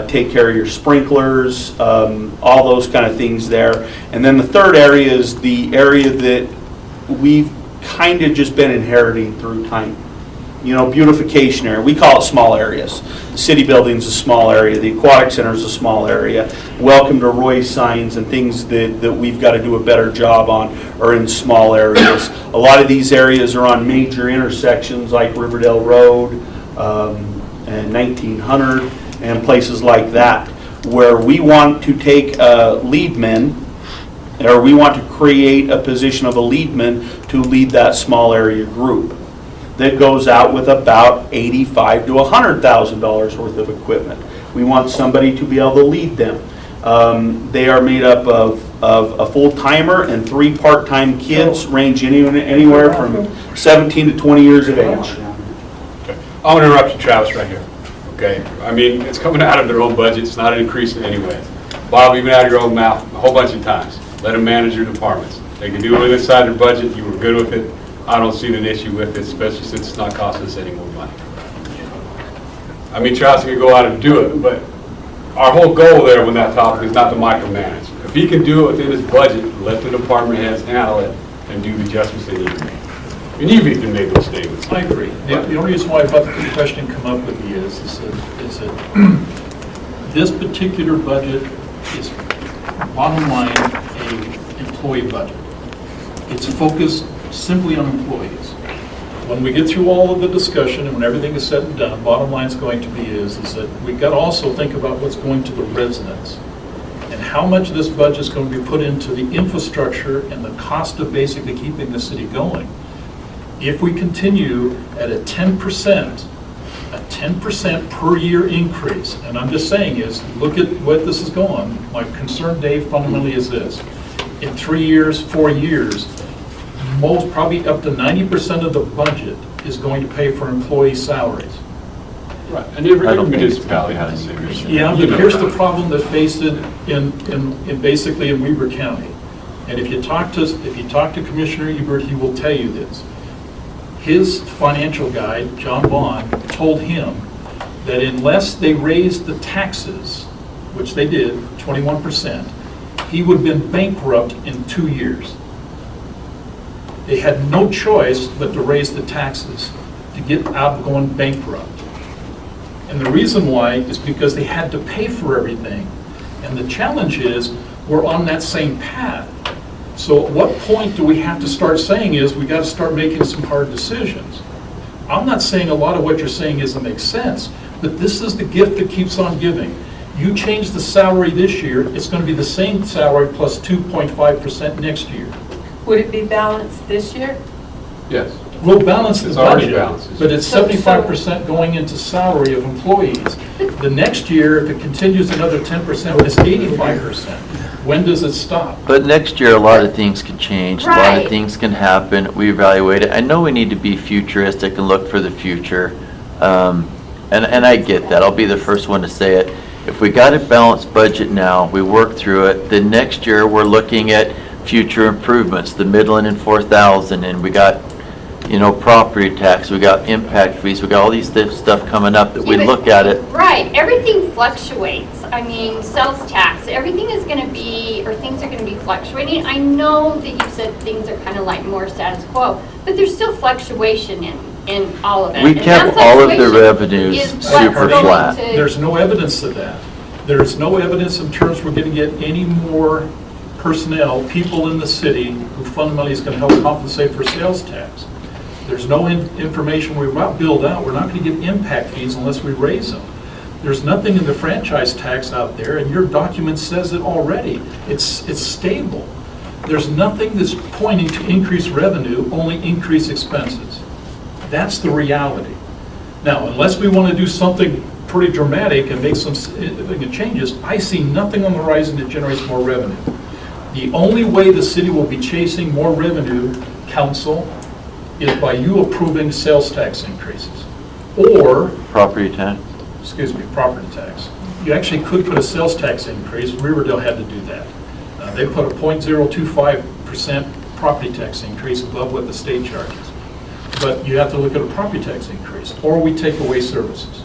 take care of your sprinklers, all those kind of things there. And then the third area is the area that we've kind of just been inheriting through time. You know, beautification area. We call it small areas. The city building's a small area. The aquatic center's a small area. Welcome to Roy signs and things that we've got to do a better job on are in small areas. A lot of these areas are on major intersections like Riverdale Road and 1900 and places like that, where we want to take leadmen, or we want to create a position of a leadman to lead that small area group that goes out with about $85,000 to $100,000 worth of equipment. We want somebody to be able to lead them. They are made up of a full-timer and 3 part-time kids, range anywhere from 17 to 20 years of age. Okay. I'm gonna interrupt you, Travis, right here, okay? I mean, it's coming out of their own budget, it's not an increase in any way. Bob, you've been out of your own mouth a whole bunch of times. Let them manage your departments. They can do it inside their budget, you were good with it. I don't see an issue with it, especially since it's not costing us any more money. I mean, Travis can go out and do it, but our whole goal there with that topic is not to micromanage. If he can do it within his budget, let the department heads handle it and do the adjustments they need to make. And you've even made those statements. I agree. The only reason why I thought the question come up with me is that this particular budget is bottom line a employee budget. It's focused simply on employees. When we get through all of the discussion and when everything is said and done, bottom line is going to be is that we've got to also think about what's going to the residents and how much of this budget is going to be put into the infrastructure and the cost of basically keeping the city going. If we continue at a 10% per year increase, and I'm just saying is, look at what this is going. My concern, Dave, fundamentally is this. In 3 years, 4 years, most, probably up to 90% of the budget is going to pay for employee salaries. Right, and every municipality has the same issue. Yeah, but here's the problem that faced it in basically in Weber County. And if you talk to Commissioner Ebert, he will tell you this. His financial guy, John Bond, told him that unless they raised the taxes, which they did, 21%, he would have been bankrupt in 2 years. They had no choice but to raise the taxes to get out of going bankrupt. And the reason why is because they had to pay for everything. And the challenge is, we're on that same path. So at what point do we have to start saying is, we got to start making some hard decisions? I'm not saying a lot of what you're saying doesn't make sense, but this is the gift that keeps on giving. You change the salary this year, it's going to be the same salary plus 2.5% next year. Would it be balanced this year? Yes. We'll balance the It's already budget, balanced. but it's 75% going into salary of employees. The next year, if it continues another 10%, it's 85%. When does it stop? But next year, a lot of things can change, a lot Right. of things can happen, we evaluate it. I know we need to be futuristic and look for the future, and I get that, I'll be the first one to say it. If we got a balanced budget now, we work through it, then next year, we're looking at future improvements, the Midland and 4,000, and we got, you know, property tax, we got impact fees, we got all these stuff coming up that we Yeah, but- look at it. Right, everything fluctuates. I mean, sales tax, everything is going to be, or things are going to be fluctuating. I know that you said things are kind of like more status quo, but there's still fluctuation in all of it. We And kept that all of the fluctuation revenues is what's super going flat. to- There's no evidence of that. There's no evidence in terms we're going to get any more personnel, people in the city who fundamentally is going to help compensate for sales tax. There's no information we're about to build out. We're not going to get impact fees unless we raise them. There's nothing in the franchise tax out there, and your document says it already. It's stable. There's nothing that's pointing to increase revenue, only increase expenses. That's the reality. Now, unless we want to do something pretty dramatic and make some significant changes, I see nothing on the horizon that generates more revenue. The only way the city will be chasing more revenue, council, is by you approving sales tax increases. Or, Property tax? excuse me, property tax. You actually could put a sales tax increase. Riverdale had to do that. They put a 0.025% property tax increase above what the state charges. But you have to look at a property tax increase, or we take away services.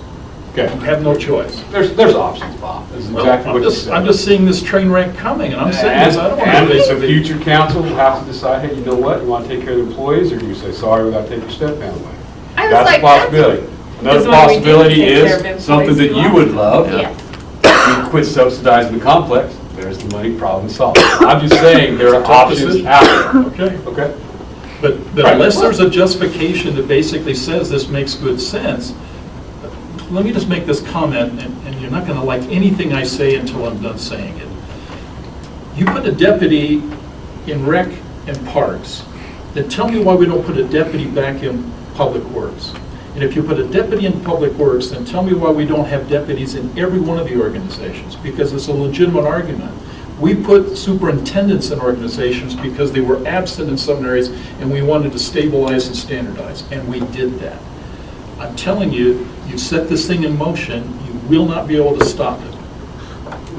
Okay. You have no choice. There's options, Bob. That's exactly what you said. I'm just seeing this train wreck coming, and I'm saying this, I don't want And to the basically. future council will have to decide, hey, you know what, you want to take care of the employees, or do you say, sorry, we got to take your step down away? I was That's a like, possibility. Another Because when we didn't possibility take care of is something that employees, you would love. Yes. You quit subsidizing the complex, there's the money, problem solved. I'm just saying, there are Tough options decision. out Okay. there. Okay? But Right. unless there's a justification that basically says this makes good sense, let me just make this comment, and you're not going to like anything I say until I'm done saying it. You put a deputy in rec and parks, then tell me why we don't put a deputy back in public works. And if you put a deputy in public works, then tell me why we don't have deputies in every one of the organizations, because it's a legitimate argument. We put superintendents in organizations because they were absent in some areas, and we wanted to stabilize and standardize, and we did that. I'm telling you, you set this thing in motion, you will not be able to stop it.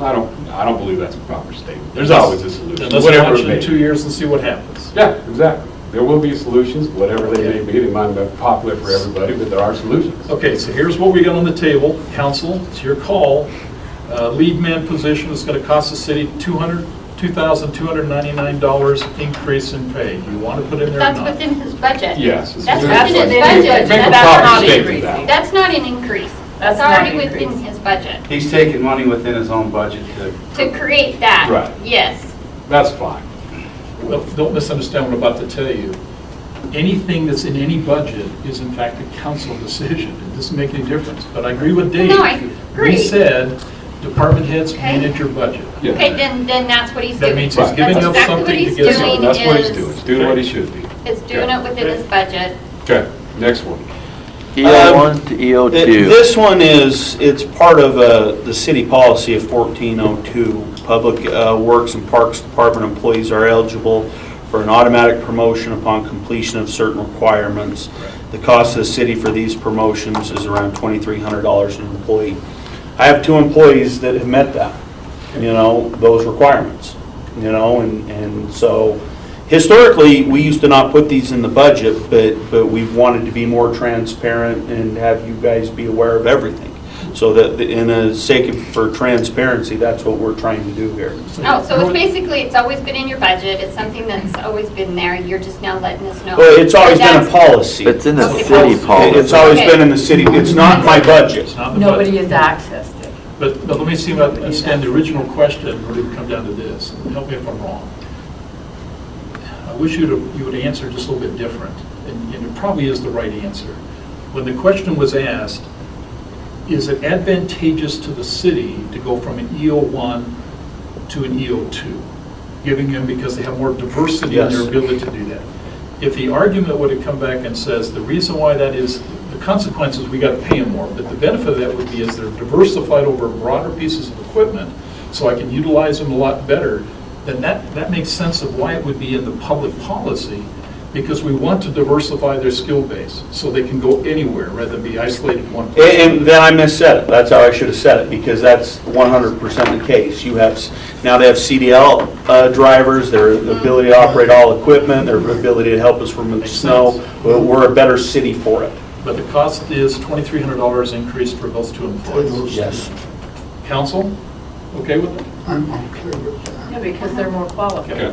I don't believe that's a proper statement. There's always a solution, And let's whatever watch it it may in be. 2 years and see what happens. Yeah, exactly. There will be solutions, whatever they may be. They might not be popular for everybody, but there are solutions. Okay, so here's what we got on the table. Council, it's your call. Lead man position is going to cost the city $2,299 increase in pay. Do you want to put in there or That's not? within his budget. Yes. it's That's within within the his budget. budget. Make a That's proper not statement increasing. of that. That's not an increase. That's That's not already within increasing. his budget. He's taking money within his own budget to. To create that. Right. Yes. That's fine. Well, don't misunderstand what I'm about to tell you. Anything that's in any budget is in fact a council decision. It doesn't make any difference. But I agree with Dave. No, I agree. We said department heads Okay. manage your budget. Yeah. Okay, then that's what he's That doing. means he's Right. giving That's up exactly something what to he's get doing. something. That's what he's is- doing. He's doing what he should be. It's doing it within his budget. Okay, next one. EO1 to EO2. This one it's part of the city policy of 1402. Public Works and Parks Department employees are eligible for an automatic promotion upon completion of certain requirements. The cost of the city for these promotions is around $2,300 an employee. I have 2 employees that have met that, those requirements, and so historically, we used to not put these in the budget, but we wanted to be more transparent and have you guys be aware of everything. So that in a sake for transparency, that's what we're trying to do here. Oh, so it's basically, it's always been in your budget. It's something that's always been there. You're just now letting us know. Well, it's always been a That's- policy. It's in the Okay. city policy. It's always Okay. been in the city. It's not my budget. It's not in the budget. Nobody has accessed it. But let me see if I understand the original question, where did it come down to this? Help me if I'm wrong. I wish you would answer just a little bit different, and it probably is the right answer. When the question was asked, is it advantageous to the city to go from an EO1 to an EO2? Giving them, because they have more diversity in their Yes. ability to do that. If the argument would have come back and says, the reason why that is, the consequences, we got to pay them more, but the benefit of that would be is they're diversified over broader pieces of equipment, so I can utilize them a lot better, then that makes sense of why it would be in the public policy, because we want to diversify their skill base, so they can go anywhere rather than be isolated in one place. And then I missaid it. That's how I should have said it, because that's 100% the case. Now they have CDL drivers, their ability to operate all equipment, their ability to help us remove Makes snow. sense. We're a better city for it. But the cost is $2,300 increased for those 2 employees. Yes. Council, okay with it? I'm okay with that. Yeah, because they're more qualified. Okay.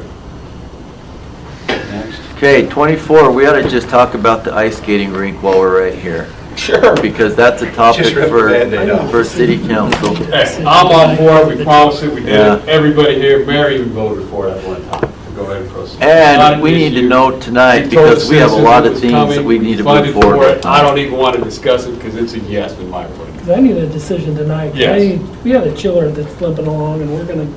Next. Okay, 24, we ought to just talk about the ice skating rink while we're right here, Sure. because that's a topic Just rip the Band-Aid off. for city council. Hey, I'm on board, we promised it, we did Yeah. it. Everybody here, Mary even voted for it at one time. Go ahead and proceed. Not And an we need to issue. know tonight, We told because we have a citizens lot it of was things coming, that we need to move funded for forward it. I don't even want to discuss it because it's a yes in my opinion. Because I need a decision tonight. Yes. We had a chiller that's limping along, and we're gonna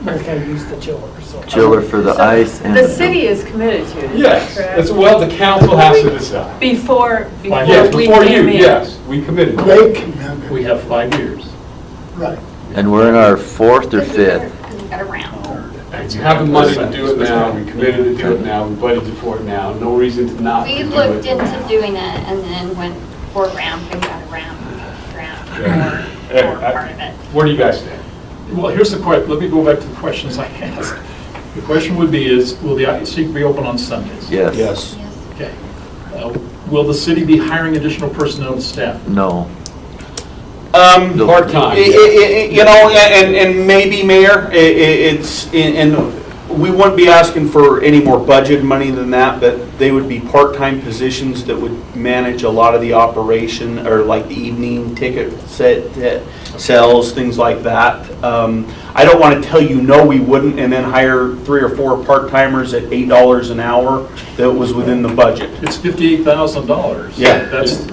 most likely use the chiller, so. chiller for the So ice and. The city is committed to it, is Yes, that correct? it's, well, the council has to decide. Before Yes, we before you, came in. yes, we committed. to it. They can have it, We have 5 years. right. And we're in our 4th or 5th. Because we got a round. You have the money to do it now, we committed to do it now, we budgeted for it now, no reason to not We do looked it. into doing it and then went for ramp and got a ramp Yeah. for part of it. Where do you guys stand? Well, here's the question, let me go back to the questions I asked. The question would be is, will the IC be open on Sundays? Yes. Yes. Okay. Will the city be hiring additional personnel to staff? No. Part-time. You know, and maybe, Mayor, and we wouldn't be asking for any more budget money than that, but they would be part-time positions that would manage a lot of the operation, or like the evening ticket sales, things like that. I don't want to tell you, no, we wouldn't, and then hire 3 or 4 part-timers at $8 an hour that was within the budget. It's $58,000. Yeah. That's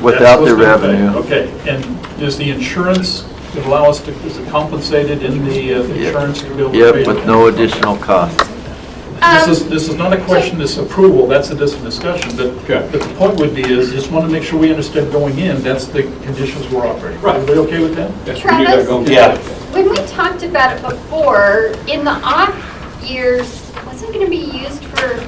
Without the supposed to be paid. revenue. Okay, and is the insurance, allow us to, is it compensated in the insurance bill? Yep, with no additional cost. This is not a question, this approval, that's a different discussion, Okay. but the point would be is, just want to make sure we understand going in, that's the conditions we're operating. Right. Everybody okay with that? Yes, we knew that Travis? going. Yeah. When we talked about it before, in the off years, wasn't it going to be used for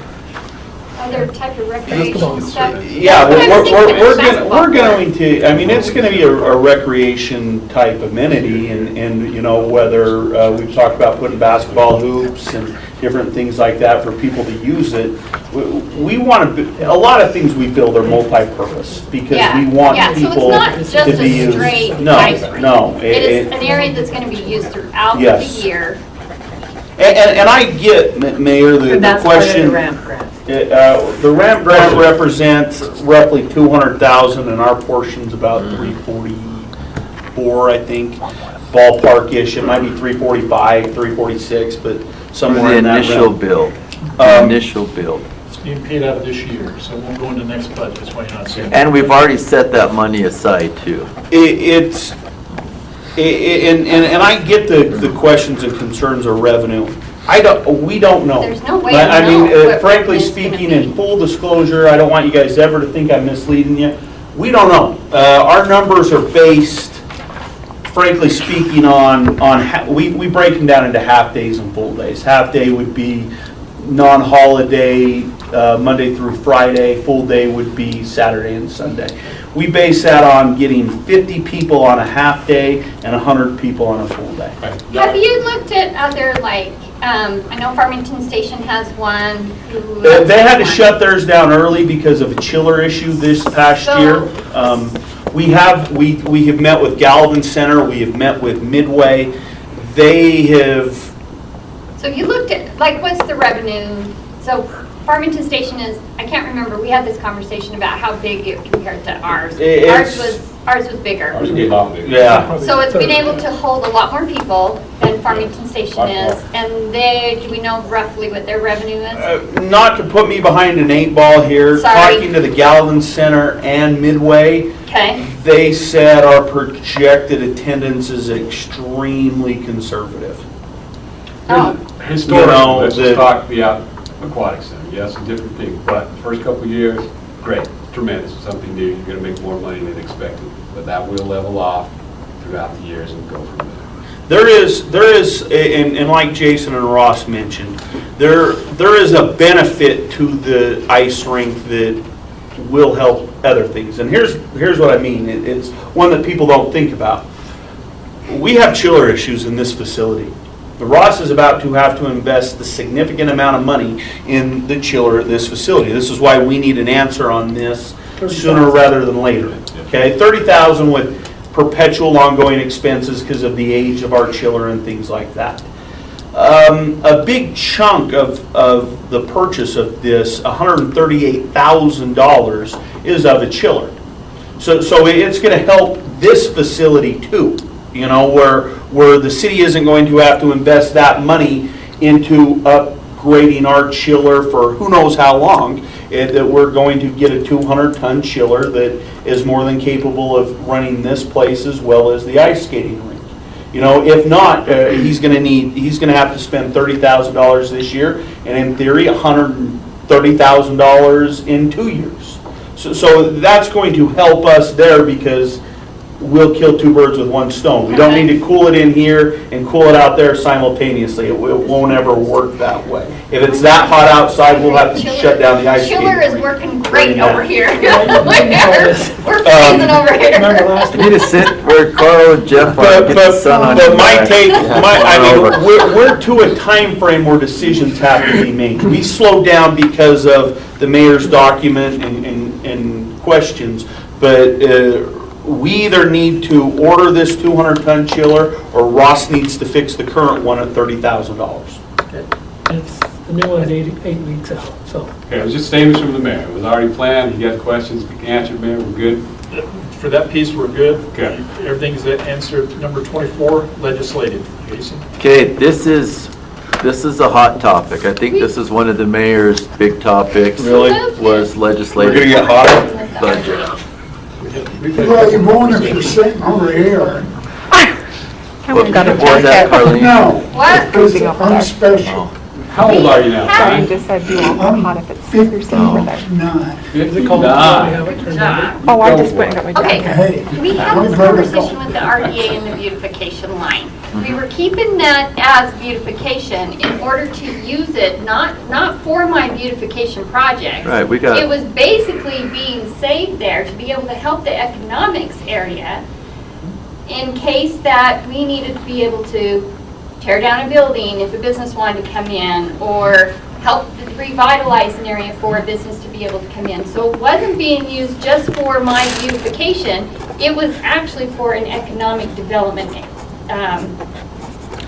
other type of recreation stuff? Yeah, That's what I'm thinking, we're basketball going to, I mean, it's gonna be a recreation type amenity, and, you know, whether, we've talked about putting basketball hoops and different things like that for people to use it. We want to, a lot of things we build are multi-purpose, because we want people So it's not to just be a used. straight No, ice rink. no. It is an area that's going to be used throughout the Yes. year. And I get, Mayor, the And that's part of question. the ramp grant. The ramp grant represents roughly 200,000, and our portion's about 344, I think, ballpark-ish. It might be 345, 346, but somewhere The in that initial realm. build. Um, Initial build. It's being paid out of this year, so it won't go into next budget, that's why you're not seeing it. And we've already set that money aside too. It's, and I get the questions and concerns of revenue. We don't know. There's no way to I mean, know what frankly revenue's gonna speaking, be. in full disclosure, I don't want you guys ever to think I'm misleading you. We don't know. Our numbers are based, frankly speaking, we break them down into half days and full days. Half day would be non-holiday, Monday through Friday. Full day would be Saturday and Sunday. We base that on getting 50 people on a half day and 100 people on a full day. Have you looked at other, like, I know Farmington Station has one. who They had to one. shut theirs down early because of a chiller issue this past So- year. We have met with Galvin Center, we have met with Midway. They have, So you looked at, like, what's the revenue? So Farmington Station is, I can't remember, we had this conversation about how big it compared to ours. It's- Ours was bigger. Ours would be a lot bigger. yeah. So it's been able to hold a lot more people than Farmington Station is. And do we know roughly what their revenue is? Not to put me behind an 8 ball here, Sorry. talking to the Galvin Center and Midway, Okay, they said our projected attendance is extremely conservative. oh, Historically, You know, let's the- just talk the aquatic center, yes, a different thing, but the first couple of years, great, tremendous, something new, you're gonna make more money than expected, but that will level off throughout the years and go from there. There is, and like Jason and Ross mentioned, there is a benefit to the ice rink that will help other things. And here's what I mean. It's one that people don't think about. We have chiller issues in this facility. The Ross is about to have to invest the significant amount of money in the chiller at this facility. This is why we need an answer on this sooner rather than later. Okay, $30,000 with perpetual ongoing expenses because of the age of our chiller and things like that. A big chunk of the purchase of this, $138,000, is of a chiller. So it's going to help this facility too, you know, where the city isn't going to have to invest that money into upgrading our chiller for who knows how long, that we're going to get a 200-ton chiller that is more than capable of running this place as well as the ice skating rink. You know, if not, he's going to have to spend $30,000 this year, and in theory, $130,000 in 2 years. So that's going to help us there, because we'll kill two birds with one stone. We don't need to cool it in here and cool it out there simultaneously. It won't ever work that way. If it's that hot outside, we'll have to shut down the ice skating Chiller is rink. working great Yeah. over here. We're freezing over Remember here. last You need to sit where Carl and Jeff are, get the sun on your But my back. take, I Over. mean, we're to a time frame where decisions have to be made. We slowed down because of the mayor's document and questions, but we either need to order this 200-ton chiller, or Ross needs to fix the current one at $30,000. It's, the new one's 8 weeks out, so. Okay, it was just statements from the mayor. It was already planned. You got questions, answered, Mayor, we're good? For that piece, we're good. Okay. Everything's answered. Number 24, legislative. Jason? Okay, this is a hot topic. I think this is one of the mayor's big topics. Really? Was legislative. We're gonna get hot? Budget. Well, you're going if you're sitting over here. What was that, Carlene? No, What? because I'm special. How old are you now, Have- Connie? just said you won't get hot if it's super safe over there. Is it called, we haven't turned it? Oh, I just went and got my Okay, jacket. we had this conversation with the RDA and the beautification line. We were keeping that as beautification in order to use it, not for my beautification projects. Right, we got- It was basically being saved there to be able to help the economics area in case that we needed to be able to tear down a building if a business wanted to come in, or help revitalize an area for a business to be able to come in. So it wasn't being used just for my beautification, it was actually for an economic development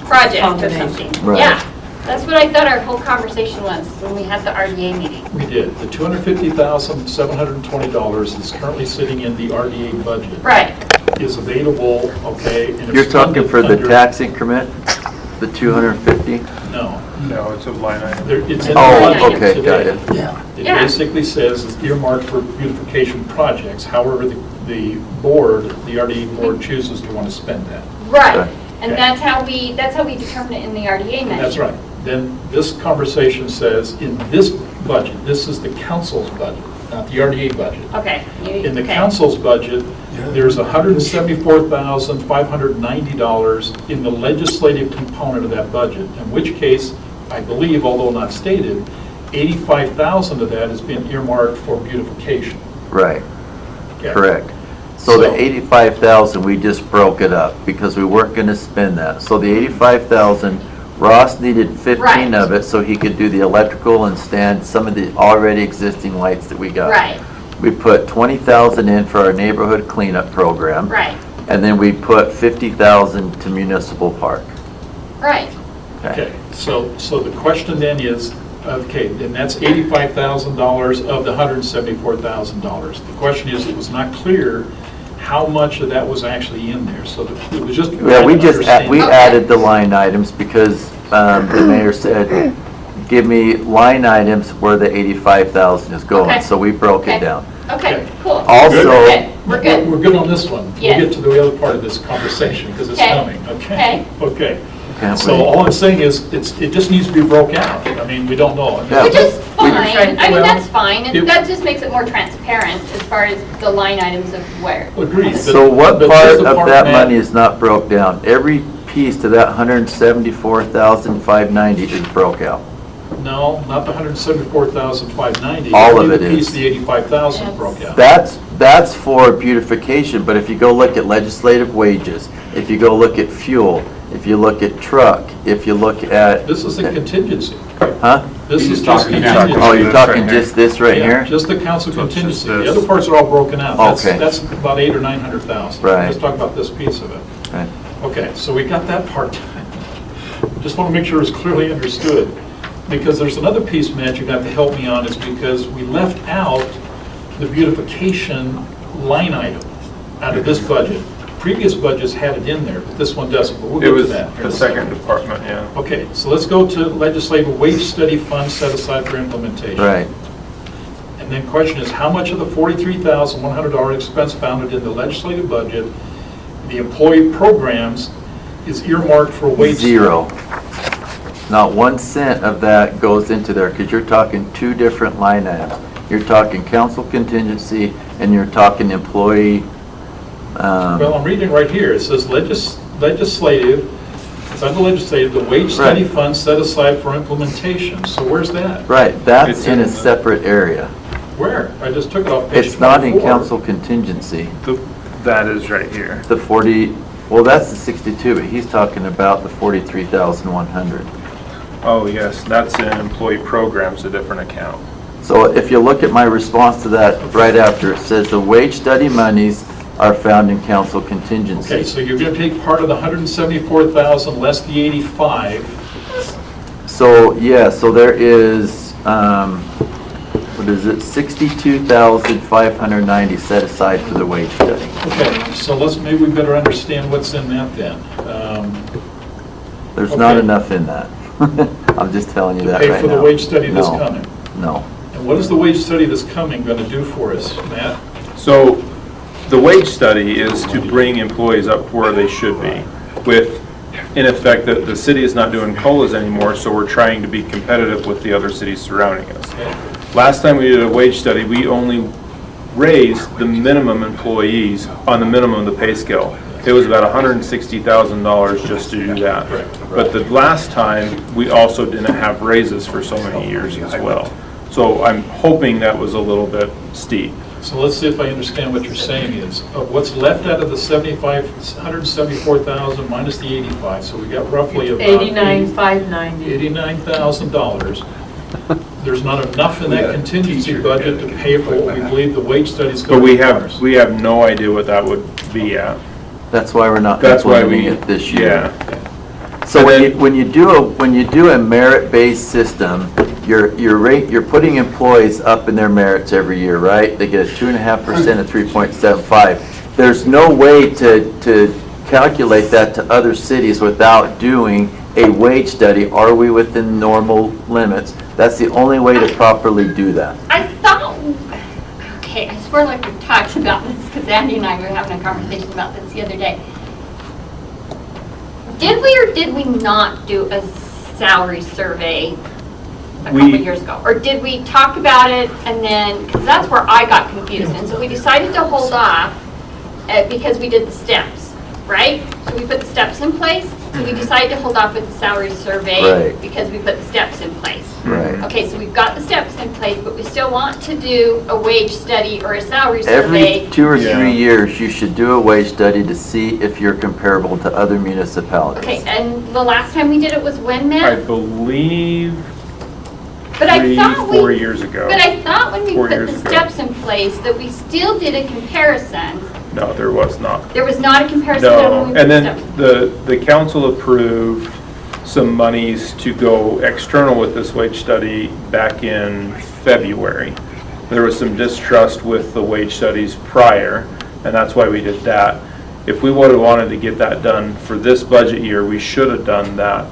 project or something. Right. Yeah, that's what I thought our whole conversation was when we had the RDA meeting. We did. The $250,720 is currently sitting in the RDA budget. Right, Is available, okay? and it's You're talking funded for the under- tax increment, the 250? No. No, it's a line item. It's in the Oh, budget okay, got today. it. It Yeah. basically says it's earmarked for beautification projects. However, the board, the RDA board chooses to want to spend that. right. Okay. And Okay. that's how we determine it in the RDA measure. That's right. Then this conversation says, in this budget, this is the council's budget, not the RDA budget. Okay. In the okay. council's budget, there's $174,590 in the legislative component of that budget, in which case, I believe, although not stated, 85,000 of that has been earmarked for beautification. Right, Okay. correct. So the 85,000, we just broke it up because we weren't gonna spend that. So the 85,000, Ross needed 15 Right. of it so he could do the electrical and stand some of the already existing lights that we got. Right, We put 20,000 in for our neighborhood cleanup program. right, And then we put 50,000 to municipal park. right. Okay, so the question then is, okay, then that's $85,000 of the $174,000. The question is, it was not clear how much of that was actually in there, so it was just. Yeah, we just, we Okay. added the line items because the mayor said, give me line items where the 85,000 is Okay. going. So we broke it Okay. down. Okay, cool. Also, Good, we're good. We're good on this one. Yes. We'll get to the other part of this conversation, because it's Okay. coming, okay? Okay. Can't So wait. all I'm saying is, it just needs to be broke out. I mean, we don't know. Yeah. Which is fine, Well, I mean, that's fine, it- and that just makes it more transparent as far as the line items of where. Agreed. So what but part here's the of part that that- money is not broke down? Every piece to that 174,590 is broke out. No, not the 174,590. All of Only it the piece, is. the 85,000 broke out. That's for beautification, but if you go look at legislative wages, if you go look at fuel, if you look at truck, if you look at, This is a contingency. huh? This He's is just talking contingency. Oh, you're This talking right here. just this right Yeah, here? Just the council So it's just contingency. The this. other parts are all broken out. Okay. That's about 800,000 or 900,000. Right. Let's talk about this piece of it. Right. Okay, so we got that part. Just want to make sure it's clearly understood. Because there's another piece, Matt, you're going to have to help me on, is because we left out the beautification line item out of this budget. Previous budgets had it in there, but this one doesn't. But we'll It get to was that. here in the a second. second department, yeah. Okay, so let's go to legislative wage study fund set aside for implementation. Right. And then question is, how much of the $43,100 expense founded in the legislative budget, the employee programs, is earmarked for wage? Zero. Not 1 cent of that goes into there, because you're talking two different line items. You're talking council contingency, and you're talking employee Well, I'm reading right here. It says legislative, it's under legislative, the wage study Right. fund set aside for implementation. So where's that? Right, that's It's in in a the- separate area. Where? I just took it off page 24. It's not in council contingency. That is right here. The 40, well, that's the 62, but he's talking about the 43,100. Oh, yes, that's in employee programs, a different account. So if you look at my response to that right after, it says the wage study monies are found in council Okay, contingency. so you're going to take part of the 174,000 less the 85. So, yeah, so there is, what is it, 62,590 set aside for the wage study. Okay, so maybe we better understand what's in that then. There's not Okay. enough in that. I'm just telling you To that pay right now. for the wage study that's No, coming. No. And what is the wage study that's coming going to do for us, Matt? So the wage study is to bring employees up where they should be with, in effect, that the city is not doing COLAs anymore, so we're trying to be competitive with the other cities surrounding us. Last time we did a wage study, we only raised the minimum employees on the minimum of the pay scale. It was about $160,000 just to do that. But the last time, we also didn't have raises for so many years as well. So I'm hoping that was a little bit steep. So let's see if I understand what you're saying is, what's left out of the 174,000 minus the 85, so we got roughly about $89,590. $89,000. There's not enough in that contingency budget to pay for what we believe the wage study's But going to we require. we have no idea what that would be at. That's why we're not That's why implementing we, it this year. yeah. So And when then- you do a merit-based system, you're putting employees up in their merits every year, right? They get a 2.5% of 3.75. There's no way to calculate that to other cities without doing a wage study. Are we within normal limits? That's the only way to properly do that. I thought, okay, I swear like we talked about this, because Andy and I were having a conversation about this the other day. Did we or did we not do a salary survey a couple We- years ago? Or did we talk about it and then, because that's where I got confused. And so we decided to hold off because we did the steps, right? So we put the steps in place. So we decided to hold off with the salary survey Right. because we put the steps in place. Right. Okay, so we've got the steps in place, but we still want to do a wage study or a salary Every survey. 2 or Yeah. 3 years, you should do a wage study to see if you're comparable to other municipalities. Okay, and the last time we did it was when, I Matt? believe But I 3, thought 4 we, years ago. but I thought when we 4 put years the ago. steps in place, that we still did a comparison. No, there was not. There was not a comparison done No, when we put and the then steps. the council approved some monies to go external with this wage study back in February. There was some distrust with the wage studies prior, and that's why we did that. If we would have wanted to get that done for this budget year, we should have done that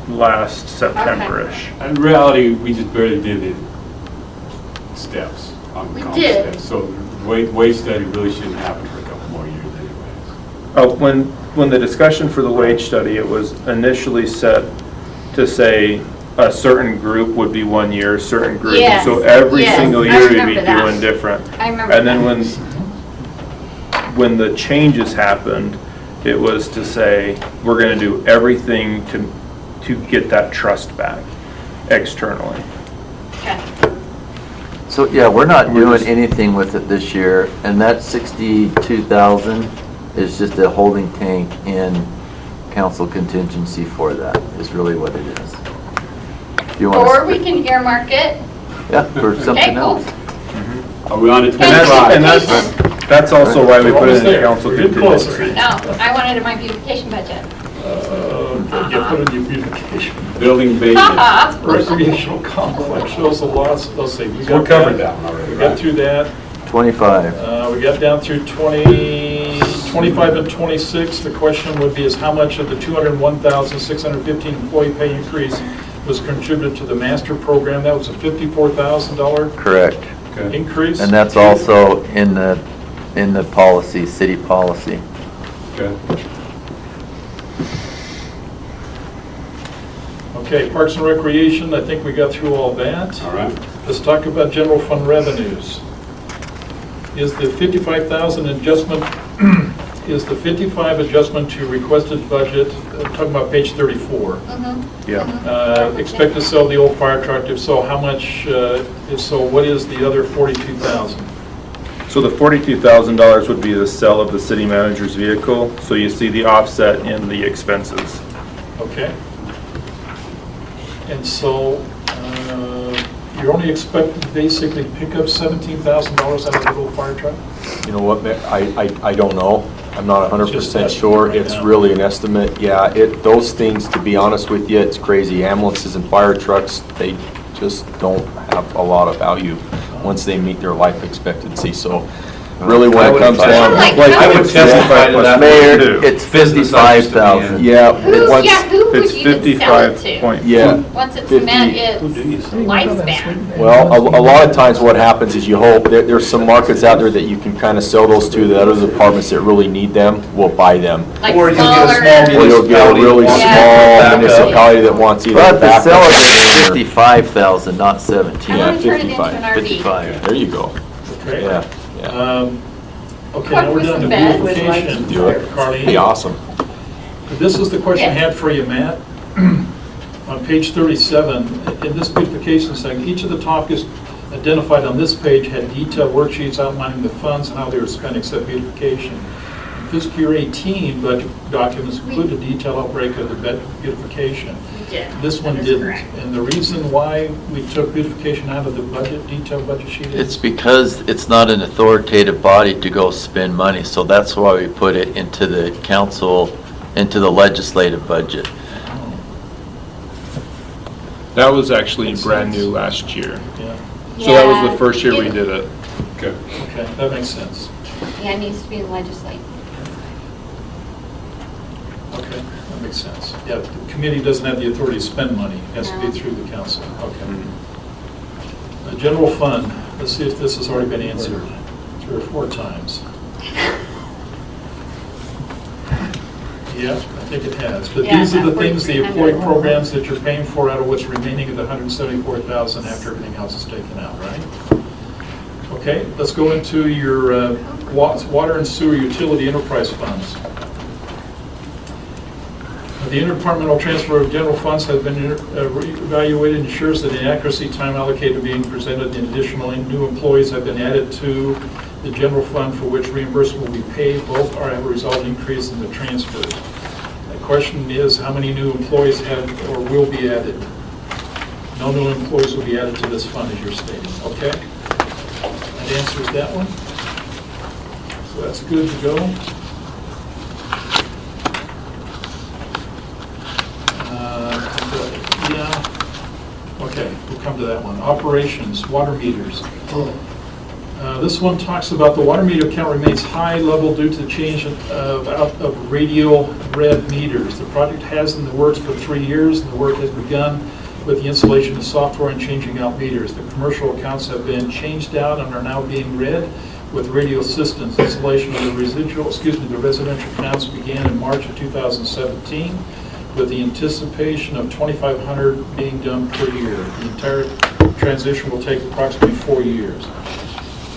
last September-ish. In reality, we just barely did the steps on the We comp did. steps. So wage study really shouldn't happen for a couple more years anyways. When the discussion for the wage study, it was initially set to say a certain group would be 1 year, a certain group. Yes, So every yes, single I year you'd be remember that. doing different. I remember And then that. when the changes happened, it was to say, we're gonna do everything to get that trust back externally. Okay. So, yeah, we're not doing anything with it this year, and that 62,000 is just a holding tank in council contingency for that, is really what it is. If you want to Or we can earmark it. Yeah, for something cool. else. Are we on to And that's, 25? that's also why we We're put it almost in the there. council We're getting closer. contingency. No, I wanted it in my beautification budget. You put in your beautification. Building maintenance. Haha. Recreational complex shows a lot, let's see. We So we got covered that one already, We got right? through that. 25. We got down through 25 and 26. The question would be is how much of the 201,615 employee pay increase was contributed to the master program? That was a $54,000 Correct. Okay. increase. And that's also in the policy, city policy. Okay. Okay, Parks and Recreation, I think we got through all that. All right. Let's talk about general fund revenues. Is the 55,000 adjustment, is the 55 adjustment to requested budget, talking about page 34? Yeah. Expect to sell the old fire truck, if so, how much, if so, what is the other 42,000? So the $42,000 would be the sale of the city manager's vehicle, so you see the offset in the expenses. Okay. And so, you're only expected to basically pick up $17,000 out of the little fire truck? You know what, I don't know. I'm not Just 100% estimate sure. right It's now. really an estimate. Yeah, those things, to be honest with you, it's crazy. Ambulances and fire trucks, they just don't have a lot of value once they meet their life expectancy. So really when it comes down. I would testify to that. Mayor, it's 55,000. Yeah. Who, once- yeah, who would It's you even sell it to? 55 Yeah. Once it's 50. met its lifespan? Well, a lot of times what happens is you hope, there's some markets out there that you can kind of sell those to, that other departments that really need them will buy them. Like Or you'll get a smaller? small Or you'll get a really Yeah. small Backup. municipality that wants either But the backup seller is or- 55,000, not 17. I want to turn it into 55. an RV. 55. There you go. Okay. Yeah, yeah. Okay, now we're down to With some beds. beautification. Do it. Carleen. Be awesome. This is the question I Yes. had for you, Matt. On page 37, in this beautification section, each of the topics identified on this page had detailed worksheets outlining the funds and how they were spent except beautification. Fiscal year 18 budget documents include a detailed outbreak of the beautification. We did. This one That is didn't. correct. And the reason why we took beautification out of the budget, detailed budget sheet is? It's because it's not an authoritative body to go spend money, so that's why we put it into the council, into the legislative budget. That was actually Makes brand sense. new last year. Yeah, So that was Yeah. the first year we did it. Okay. okay, that makes sense. Yeah, it needs to be in legislative. Okay, that makes sense. Yeah, the committee doesn't have the authority to spend money, it has to be No. through the council. Okay. The general fund, let's see if this has already been answered 3 or 4 times. Yeah, I think it has. But Yeah, these are the about things, the 4,300. employee programs that you're paying for out of what's remaining of the 174,000 after everything else is taken out, right? Okay, let's go into your water and sewer utility enterprise funds. The interdepartmental transfer of general funds has been evaluated, ensures that the accuracy time allocated being presented, and additional new employees have been added to the general fund for which reimbursement will be paid. Both are have a resulting increase in the transfers. The question is, how many new employees have or will be added? No new employees will be added to this fund, as you're stating, okay? That answers that one. So that's good to go. Yeah, okay, we'll come to that one. Operations, water meters. This one talks about the water meter count remains high level due to the change of radial red meters. The project has in the works for 3 years, and the work has begun with the installation of software and changing out meters. The commercial accounts have been changed out and are now being read with radio systems. Installation of the the residential accounts began in March of 2017 with the anticipation of 2,500 being done per year. The entire transition will take approximately 4 years.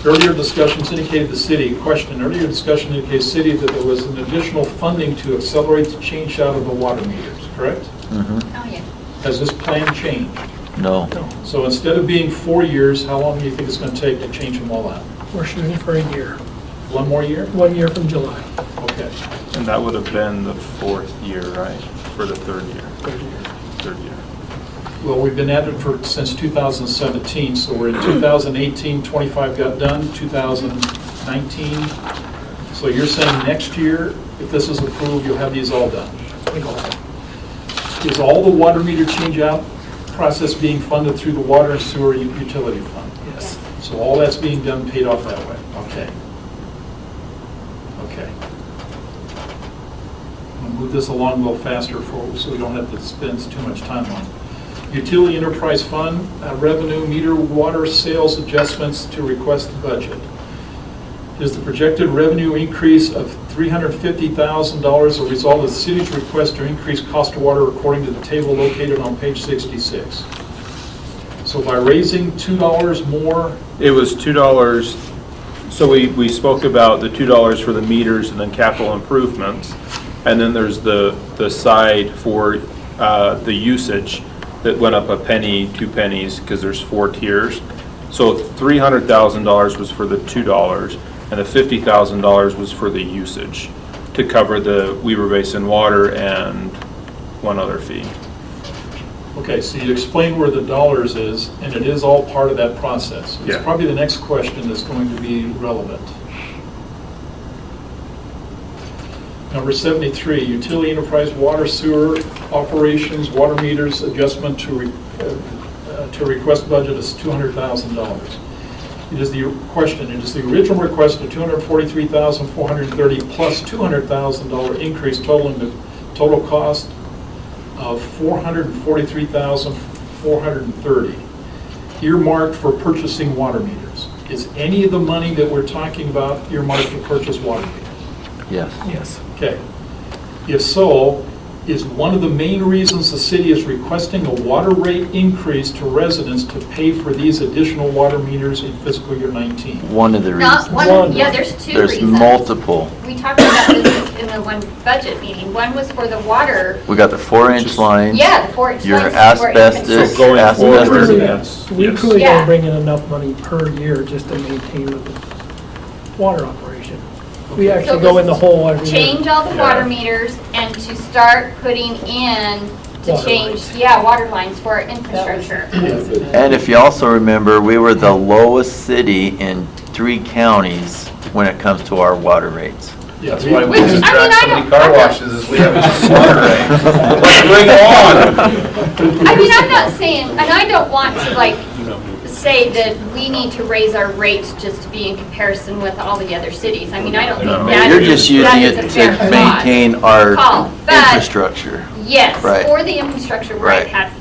Earlier discussions indicated the city, earlier discussion indicated city that there was an additional funding to accelerate the change out of the water meters, correct? Mhm. Oh, yeah. Has this plan changed? No. So instead of being 4 years, how long do you think it's going to take to change them all out? We're shooting for a year, 1 more year? 1 year from July, Okay. And that would have been the 4th year, right? For the 3rd year. third year. 3rd year. Well, we've been at it since 2017, so we're in 2018, 25 got done, 2019. So you're saying next year, if this is approved, you'll have these all done? Is all the water meter change-out process being funded through the water and sewer utility fund? Yes. So all that's being done, paid off that way? Okay. Okay. I'll move this along a little faster so we don't have to spend too much time on it. Utility Enterprise Fund, revenue, meter, water sales adjustments to request the budget. Is the projected revenue increase of $350,000 a result of the city's request to increase cost of water according to the table located on page 66? So by raising $2 more, It was $2, So we spoke about the $2 for the meters and then capital improvements. And then there's the side for the usage that went up a penny, 2 pennies, because there's 4 tiers. So $300,000 was for the $2, and the $50,000 was for the usage to cover the Weber Basin water and one other fee. Okay, so you explained where the dollars is, and it is all part of that process. It's Yeah. probably the next question that's going to be relevant. Number 73, utility enterprise water sewer operations, water meters adjustment to request budget is $200,000. It is the question, it is the original request of $243,430 plus $200,000 increase totaling the total cost of $443,430 earmarked for purchasing water meters. Is any of the money that we're talking about earmarked to purchase water meters? Yes. Yes. Okay. If so, is one of the main reasons the city is requesting a water rate increase to residents to pay for these additional water meters in fiscal year 19? One of the Not reasons. one, yeah, there's 2 There's reasons. multiple. We talked about this in the one budget meeting. One was for the water, We got the 4-inch lines. yeah, the 4-inch Your lines for asbestos, infrastructure. Going forward, asbestos. yes. We Yes. clearly Yeah. don't bring in enough money per year just to maintain the water operation. We actually go in the hole every year. Change all the water meters and to start putting in to Water change, lines. yeah, water lines for our infrastructure. And if you also remember, we were the lowest city in 3 counties when it comes to our water rates. Yeah, That's why we Which, I mean, distract I so many don't- car I'm not- washes, is we have a water rate. Bring it on! I mean, I'm not saying, and I don't want to like say that we need to raise our rates just to be in comparison with all the other cities. I mean, I don't think No. that You're is, just that using is it a fair to thought. maintain our Call, but- infrastructure. Yes, Right. for the infrastructure, where I've Right. had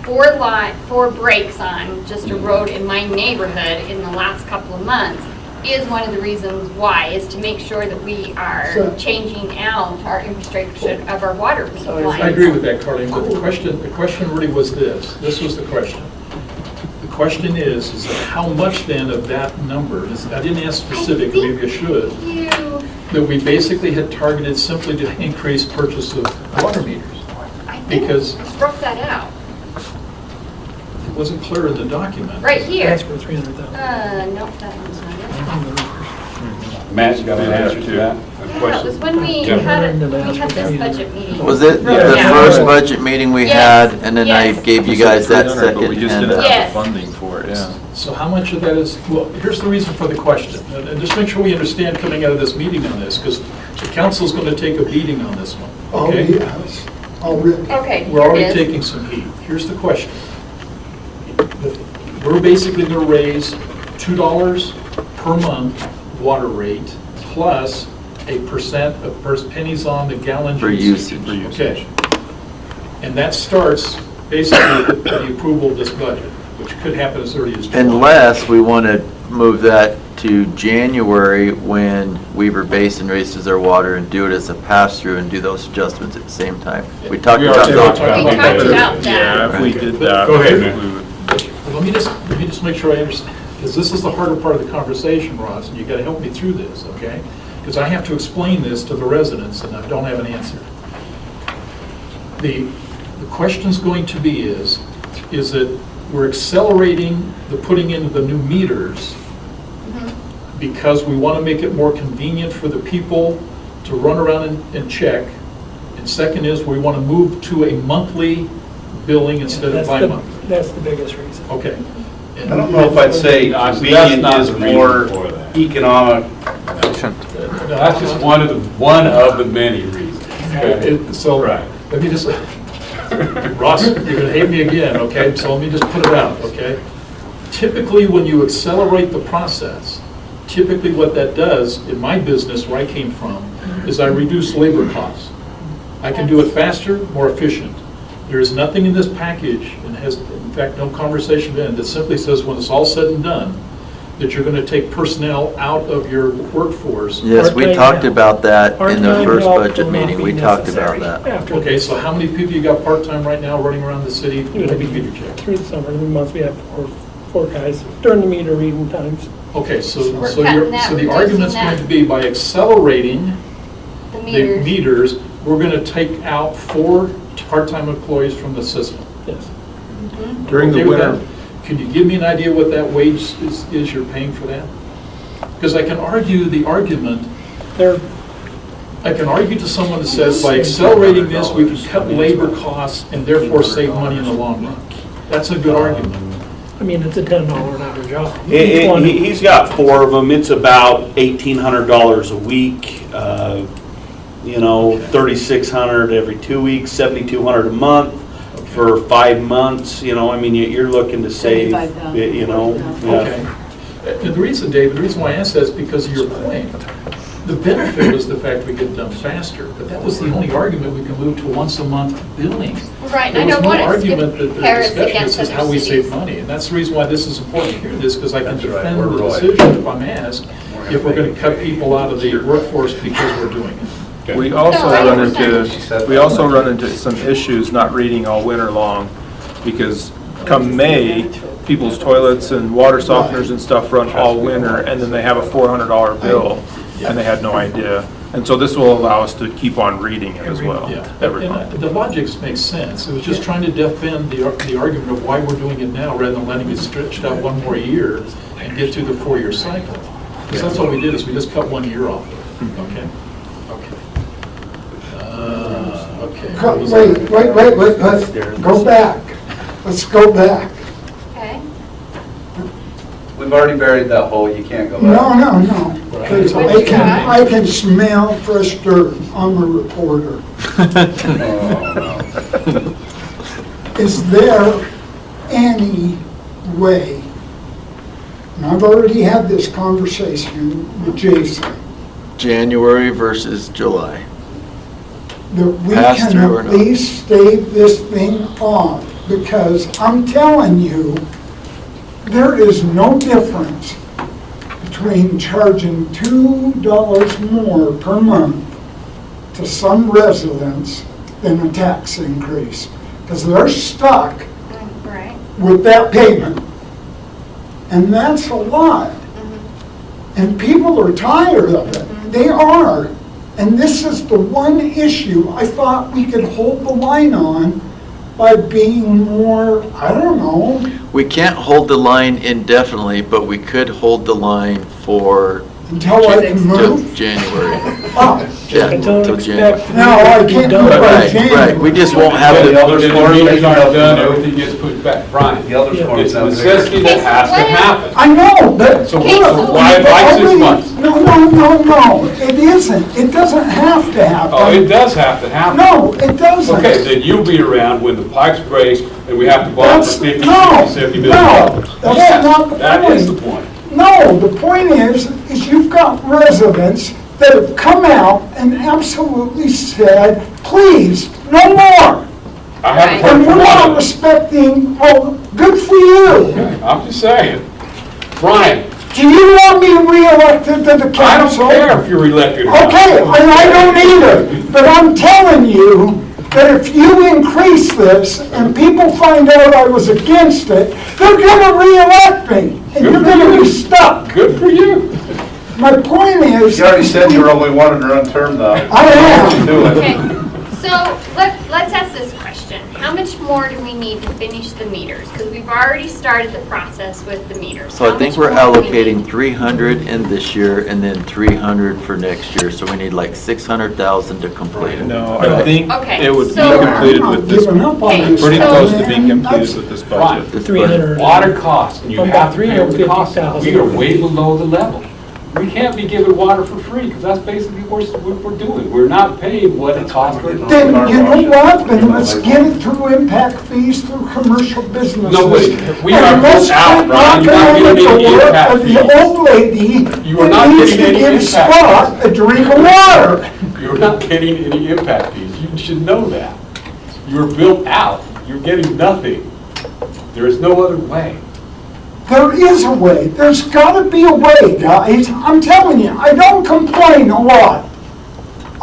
4 breaks on just a road in my neighborhood in the last couple of months, is one of the reasons why, is to make sure that we are changing out our infrastructure of our water lines. I agree with that, Carleen, but the question really was this. This was the question. The question is that how much then of that number, I didn't ask specific, maybe I should, You, that we basically had targeted simply to increase purchase of water meters. I think Because- you broke that out, It wasn't clear in the document. right here. That's for 300,000. No, that one's not it. Matt, you got an answer to that? A Yeah, it question? was when we Yeah. had this budget meeting. Was it the Yeah. first budget meeting we Yes, had, and then I yes. gave you guys that 300, second? But we just and, didn't Yes. have the funding for it, yeah. So how much of that is, well, here's the reason for the question. And just make sure we understand coming out of this meeting on this, because the council's going to take a beating on this one, okay? Okay, We're here already it is. taking some heat. Here's the question. We're basically going to raise $2 per month water rate plus a percent of pennies on the gallon For usage. usage. Okay. And that starts basically with the approval of this budget, which could happen as early as July. Unless we want to move that to January when Weber Basin raises their water and do it as a pass-through and do those adjustments at the same time. We talked We about already that. talked We talked about that. Yeah, if we did that. Go ahead, we man. would- Let me just make sure I understand, because this is the harder part of the conversation, Ross, and you got to help me through this, okay? Because I have to explain this to the residents, and I don't have an answer. The question's going to be is that we're accelerating the putting in the new meters because we want to make it more convenient for the people to run around and check. And second is, we want to move to a monthly billing instead of That's bi-monthly. That's the biggest reason. Okay. And I don't know if I'd say That's convenient not is the reason more for that. economic. That's just one of the many reasons. okay? So, Right. let me just, Ross, you're gonna hate me again, okay? So let me just put it out, okay? Typically, when you accelerate the process, typically what that does, in my business where I came from, is I reduce labor costs. I can do it faster, more efficient. There is nothing in this package, and has, in fact, no conversation been, that simply says when it's all said and done, that you're gonna take personnel out of your workforce. Yes, we Part-time talked help. about that in the Part-time first help budget will not meeting. be We talked about necessary that. after Okay, so how many people you got part-time right now running around the city doing meter check? Through the summer, every month we have four guys during the meter reading times. Okay, so We're so cutting you're, that, so the reducing argument's that. going to be by accelerating The the meters. meters, we're going to take out 4 part-time employees from the system. Yes. During the Okay with winter, that? Can you give me an idea what that wage is you're paying for that? Because I can argue the argument, They're, I can argue to someone that says by accelerating this, we can cut labor costs and therefore save money in the long run. That's a good argument. I mean, it's a $10 an hour job. He's got 4 of them, it's about $1,800 a week, $3,600 every 2 weeks, $7,200 a month for 5 months, I mean, you're looking to save, Okay. And the reason, David, the reason why I asked that is because of your point. The benefit was the fact we get it done faster, but that was the only argument we can move to once-a-month billing. Right, and There I was don't no want us to argument that the compare us discussion against is other how we save cities. money, and that's the reason why this is important to hear this, because I can That's right, defend we're the right. decision if I'm asked, if we're going to cut people out of the workforce because we're doing it. we also No, I run understand. we also run into some issues not reading all winter long, because come May, people's toilets and water softeners and stuff run all winter, and then they have a $400 bill, and they had no idea. And so this will allow us to keep on reading it as well, Yeah, every and month. the logic makes sense. It was just trying to defend the argument of why we're doing it now rather than letting it stretch out one more year and get to the 4-year cycle. Because that's all we did, is we just cut 1 year off of it, okay? Okay. Wait, let's go back. Let's go back. Okay. We've already buried that hole, you can't go No, back. no. 'Cause I can smell fresh dirt. I'm a reporter. Is there any way, and I've already had this conversation with Jason, January versus July. that we Pass can through or at not? least stave this thing off? Because I'm telling you, there is no difference between charging $2 more per month to some residents than a tax increase. Because they're stuck Right. with that payment. And that's a lot. And people are tired of it. They are. And this is the one issue I thought we could hold the line on by being more, I don't know. We can't hold the line indefinitely, but we could hold the line for Until I can till move? January. Oh, Yeah, Until till expect. January. no, I can't move by Right, January. right, we just won't have The the, other meters aren't done, everything gets pushed back. Brian, The other score it's a sounds bigger. necessity that has to happen. I know, but. So Okay, so why 6 months? No, it isn't. It doesn't have to happen. Oh, it does have to happen. No, it doesn't. Okay, then you'll be around when the pipes break and we have to borrow for That's, 50, no, 60, 70 million no, dollars. that's Yes, not the that is the point. point. No, the point is you've got residents that have come out and absolutely said, please, no more. I haven't And heard we're from not one of them. respecting, well, good for you. Okay, I'm just saying. Brian, Do you want me reelected to the I don't council? care if you're elected or not. Okay, and I don't either, but I'm telling you that if you increase this and people find out I was against it, they're gonna reelect me, and you're gonna be stuck. Good for you. My point is. You already said you were only one to run term though. I am. Do it. Okay, so let's ask this question. How much more do we need to finish the meters? Because we've already started the process with the meters. so I How think much we're more do we allocating need? 300 in this year and then 300 for next year, so we need like 600,000 to complete it. No, I think Okay, it would be so- completed I'm with not this, giving up on Okay, this pretty stuff, close to man. being That's- completed with this budget. This 300. Water costs, and you About have to pay what it costs. 350,000. We are way below the level. We can't be giving water for free, because that's basically what we're doing. We're not paying what it costs for it. Then, you know what, then let's get it through impact fees through commercial businesses. Nobody- we are And let's built out, quit Brian. You're not knocking on getting the any door impact of the fees. old lady You are that not needs getting to any give impact Spot a drink of water. You're not getting any impact fees. You should know that. You're built out. You're getting nothing. There is no other way. There is a way. There's gotta be a way, guys. I'm telling you, I don't complain a lot.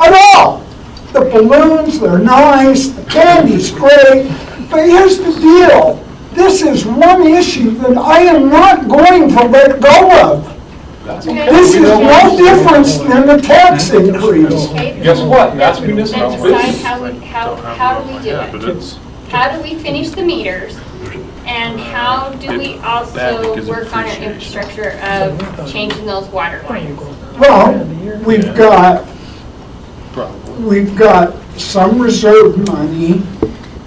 At all. The balloons, they're nice, the candy's great, but here's the deal. This is one issue that I am not going to let go of. That's Okay. okay. This is no difference than the tax increase. Okay. Guess what? That's Then municipal decide business. how do we do it? How do we finish the meters? And how do we also work on our infrastructure of changing those water lines? Well, we've got some reserve money.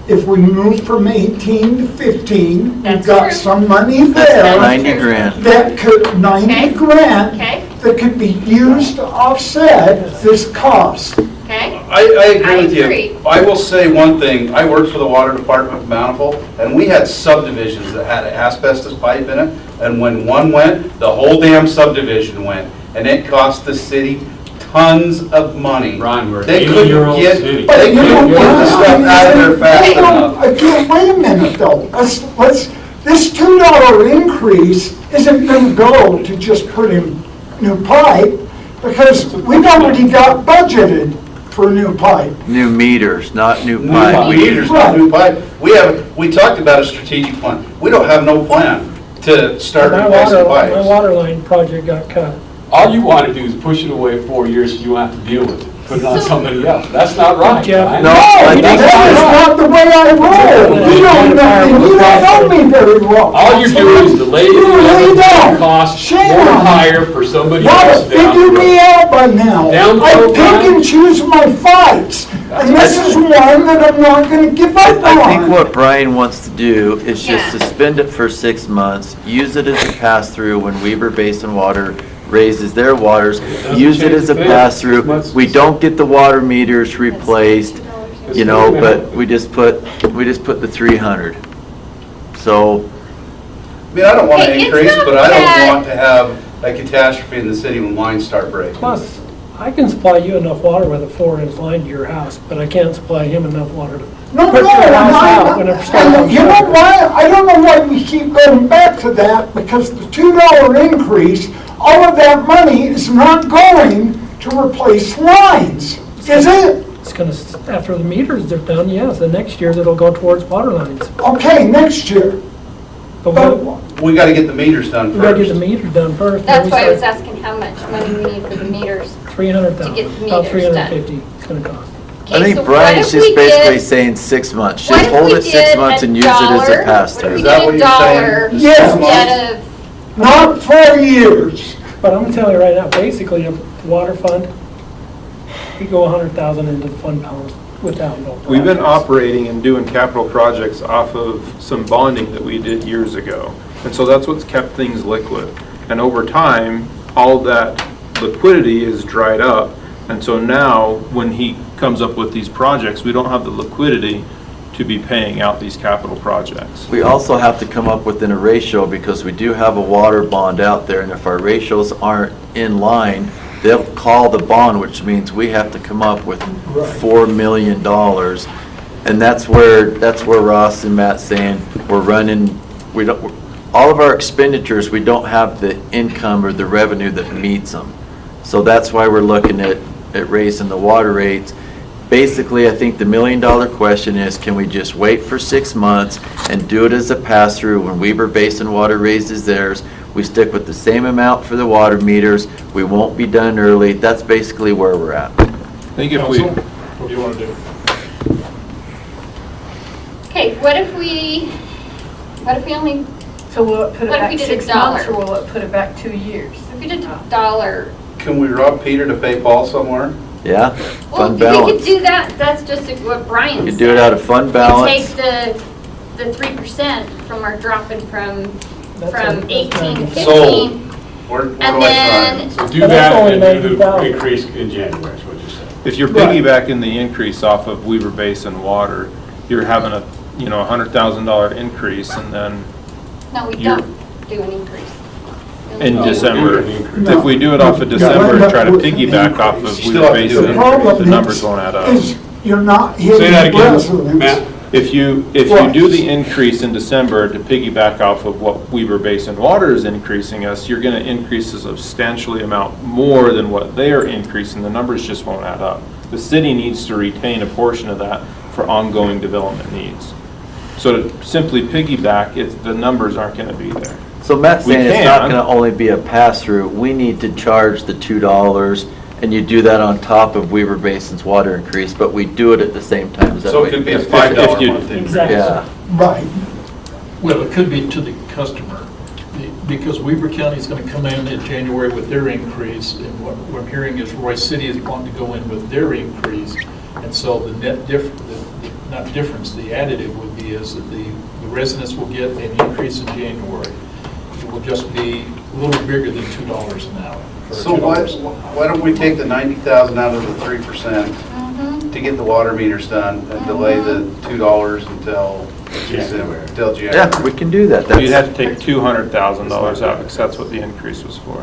If we move from 18 to 15, we've That's got true. some money That's there. 90 grand. That could, 90 Okay. grand, Okay. that could be used to offset this cost. Okay? I agree I with you. agree. I will say one thing, I worked for the water department of Bountiful, and we had subdivisions that had asbestos pipe in it, and when one went, the whole damn subdivision went, and it cost the city tons of money. Ron, we're an They couldn't 80-year-old get, city. But they you know couldn't get the what? stuff out of there fast enough. Again, wait a minute though, this $2 increase isn't gonna go to just put in new pipe, because we've already got budgeted for new pipe. New meters, not new New pipe. meters, not new pipe. We talked about a strategic plan. We don't have no plan to start My replacing my pipes. water line project got cut. All you want to do is push it away 4 years so you don't have to deal with it. Put it on somebody else. That's not right. Jeff, Brian. No, I think That is not the way I roll. You don't know me very well. All you're doing is delaying You really the don't. cost Shame more on you. higher for somebody You ought else to down figure the me road. out by now. Down the I road, pick Brian. and choose my fights, and this is one that I'm not gonna give up I think on. what Brian wants to do is just Yeah. suspend it for 6 months, use it as a pass-through when Weber Basin Water raises their waters, use it as a pass-through. We don't get the water meters replaced, you know, but we just put the 300. So, I mean, I don't want to Hey, it's increase, not but I bad. don't want to have a catastrophe in the city when lines start breaking. Plus, I can supply you enough water with a 4-inch line to your house, but I can't supply him enough water to No, put no, your house out I'm when it not, starts. and you know why? I don't know why we keep going back to that, because the $2 increase, all of that money is not going to replace lines, is it? It's gonna, after the meters are done, yes, the next year it'll go towards water lines. Okay, next year. But But We got to get the meters done we gotta get the first. meters done first. That's why I was asking how much money we need for the meters. to get 300,000, the about meters done. 350 it's gonna cost. I Okay, think so what Brian's if just we basically did- saying 6 months. what Just if hold we it 6 did months a and use it as dollar? a What if pass-through. we Is that did what a you're saying? dollar Yes. instead of, not 4 years. But I'm gonna tell you right now, basically, a water fund, we go 100,000 into the fund balance without no. We've been projects. operating and doing capital projects off of some bonding that we did years ago. And so that's what's kept things liquid. And over time, all that liquidity is dried up. And so now, when he comes up with these projects, we don't have the liquidity to be paying out these capital projects. We also have to come up with a ratio because we do have a water bond out there, and if our ratios aren't in line, they'll call the bond, which means we have to come up with $4 million. And that's where Ross and Matt's saying, we're running, all of our expenditures, we don't have the income or the revenue that meets them. So that's why we're looking at raising the water rates. Basically, I think the $1 million question is, can we just wait for 6 months and do it as a pass-through? When Weber Basin Water raises theirs, we stick with the same amount for the water meters. We won't be done early. That's basically where we're at. I think if we, Council, what do you want to do? okay, what if we only, So will it put it What if back we did 6 $1? months, or will it put it back 2 years? if we did a dollar? Can we rob Peter to pay Paul somewhere? Yeah? Well, Fund we balance. could do that, that's just like what Brian said. You do it out of fund We balance. take the 3% from our dropping from That's 18 to 15. So, where do And I then, sign? So do But that's that only and do the 90,000. increase in January, is what you said. if you're piggybacking the increase off of Weber Basin Water, you're having a, $100,000 increase and then no, we You're- don't do an increase. in No, December. we do an increase. If we do it off of December and try to piggyback off of Still Weber have to do Basin, it. The problem the numbers is, won't add up. is you're not Say that hitting again, residents. Matt. If you do the increase in December to piggyback off of what Weber Basin Water is increasing us, you're gonna increase a substantially amount more than what they are increasing. The numbers just won't add up. The city needs to retain a portion of that for ongoing development needs. So to simply piggyback, the numbers aren't gonna be there. So Matt's We saying it's not can. gonna only be a pass-through, we need to charge the $2, and you do that on top of Weaver Basin's water increase, but we do it at the same time, is that So what it could be a you- $5 if you- a month increase. Exactly. Yeah, Right. Well, it could be to the customer, because Weaver County's going to come in January with their increase, and what I'm hearing is Roy City is wanting to go in with their increase, and so the net not difference, the additive would be is that the residents will get an increase in January. It will just be a little bigger than $2 an hour. or So why don't we take the 90,000 out of the 3% to get the water meters done and delay the $2 until December, until January? yeah, we can do that. You'd That's, have to take $200,000 out because that's what the increase was for.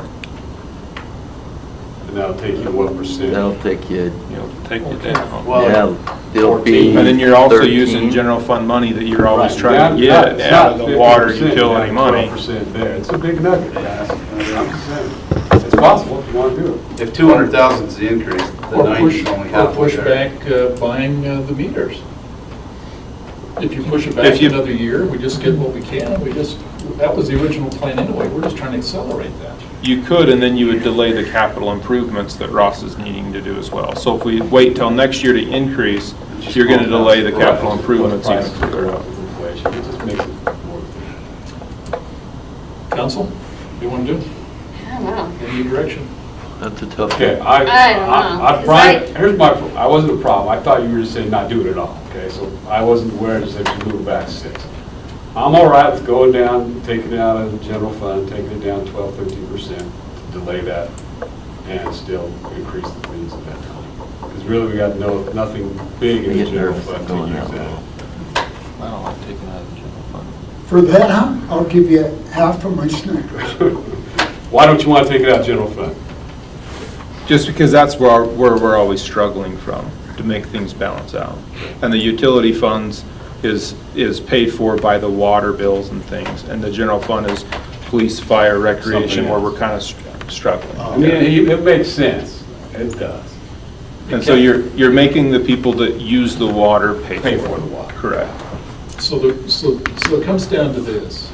And that'll take you what percent? that'll take you, You'll take it down. Well, yeah, it'll be And then you're also 13. using general fund money that you're always Right, trying to not- get it's out of not the water 50%, utility money. 12% there, it's a big nugget, guys. It's possible if you want to do it. If 200,000 is the increase, the Or 90 push, is only or halfway push there. back buying the meters. If you push it If back you- another year, we just get what we can, that was the original plan anyway, we're just trying to accelerate that. You could, and then you would delay the capital improvements that Ross is needing to do as well. So if we wait till next year to increase, you're going to delay the capital Right, improvements even prices go further. up with inflation. It just makes it more. Council, what do you want to do? I don't know. Any direction? That's a tough Okay, one. I don't know. I, It's Brian, like- here's my, I wasn't a problem. I thought you were just saying not do it at all, okay? So I wasn't aware that you move back 6. I'm all right with going down, taking it out of the general fund, taking it down 12, 13%, delay that, and still increase the fees at that time. Because really, we got nothing big in I the get general nervous fund to going use that that. low. I don't like taking out of the general fund. For that, I'll give you half of my Snickers. Why don't you want to take it out of general fund? Just because that's where we're always struggling from, to make things balance out. And the utility funds is paid for by the water bills and things, and the general fund is police, fire, recreation, Something where else. we're kind of struggling. I mean, it makes sense. It does. And so you're making the people that use the water pay for the water. Correct. So it comes down to this.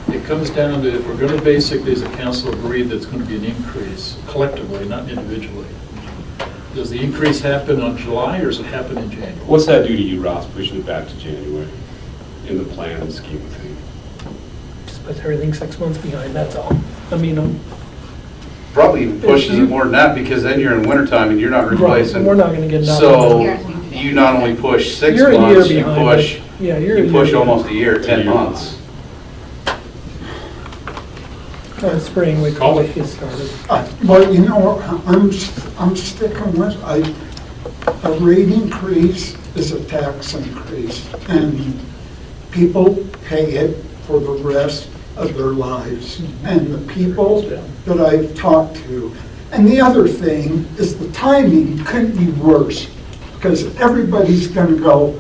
It comes down to, if we're going to basically, as a council, agree that it's going to be an increase collectively, not individually. Does the increase happen on July, or does it happen in January? What's that do to you, Ross, pushing it back to January in the plan and scheme of things? Just puts everything 6 months behind, that's all. I mean, Probably even pushes it more than that, because then you're in wintertime and you're not replacing. we're not gonna get nothing. So you not only push 6 You're a year months, you behind, push, but- yeah, you're a you push year almost a year, 10 months. spring, we Call probably it. get started. But you know, I'm sticking with, a rate increase is a tax increase, and people pay it for the rest of their lives. And the people that I've talked to, and the other thing is the timing couldn't be worse, because everybody's gonna go,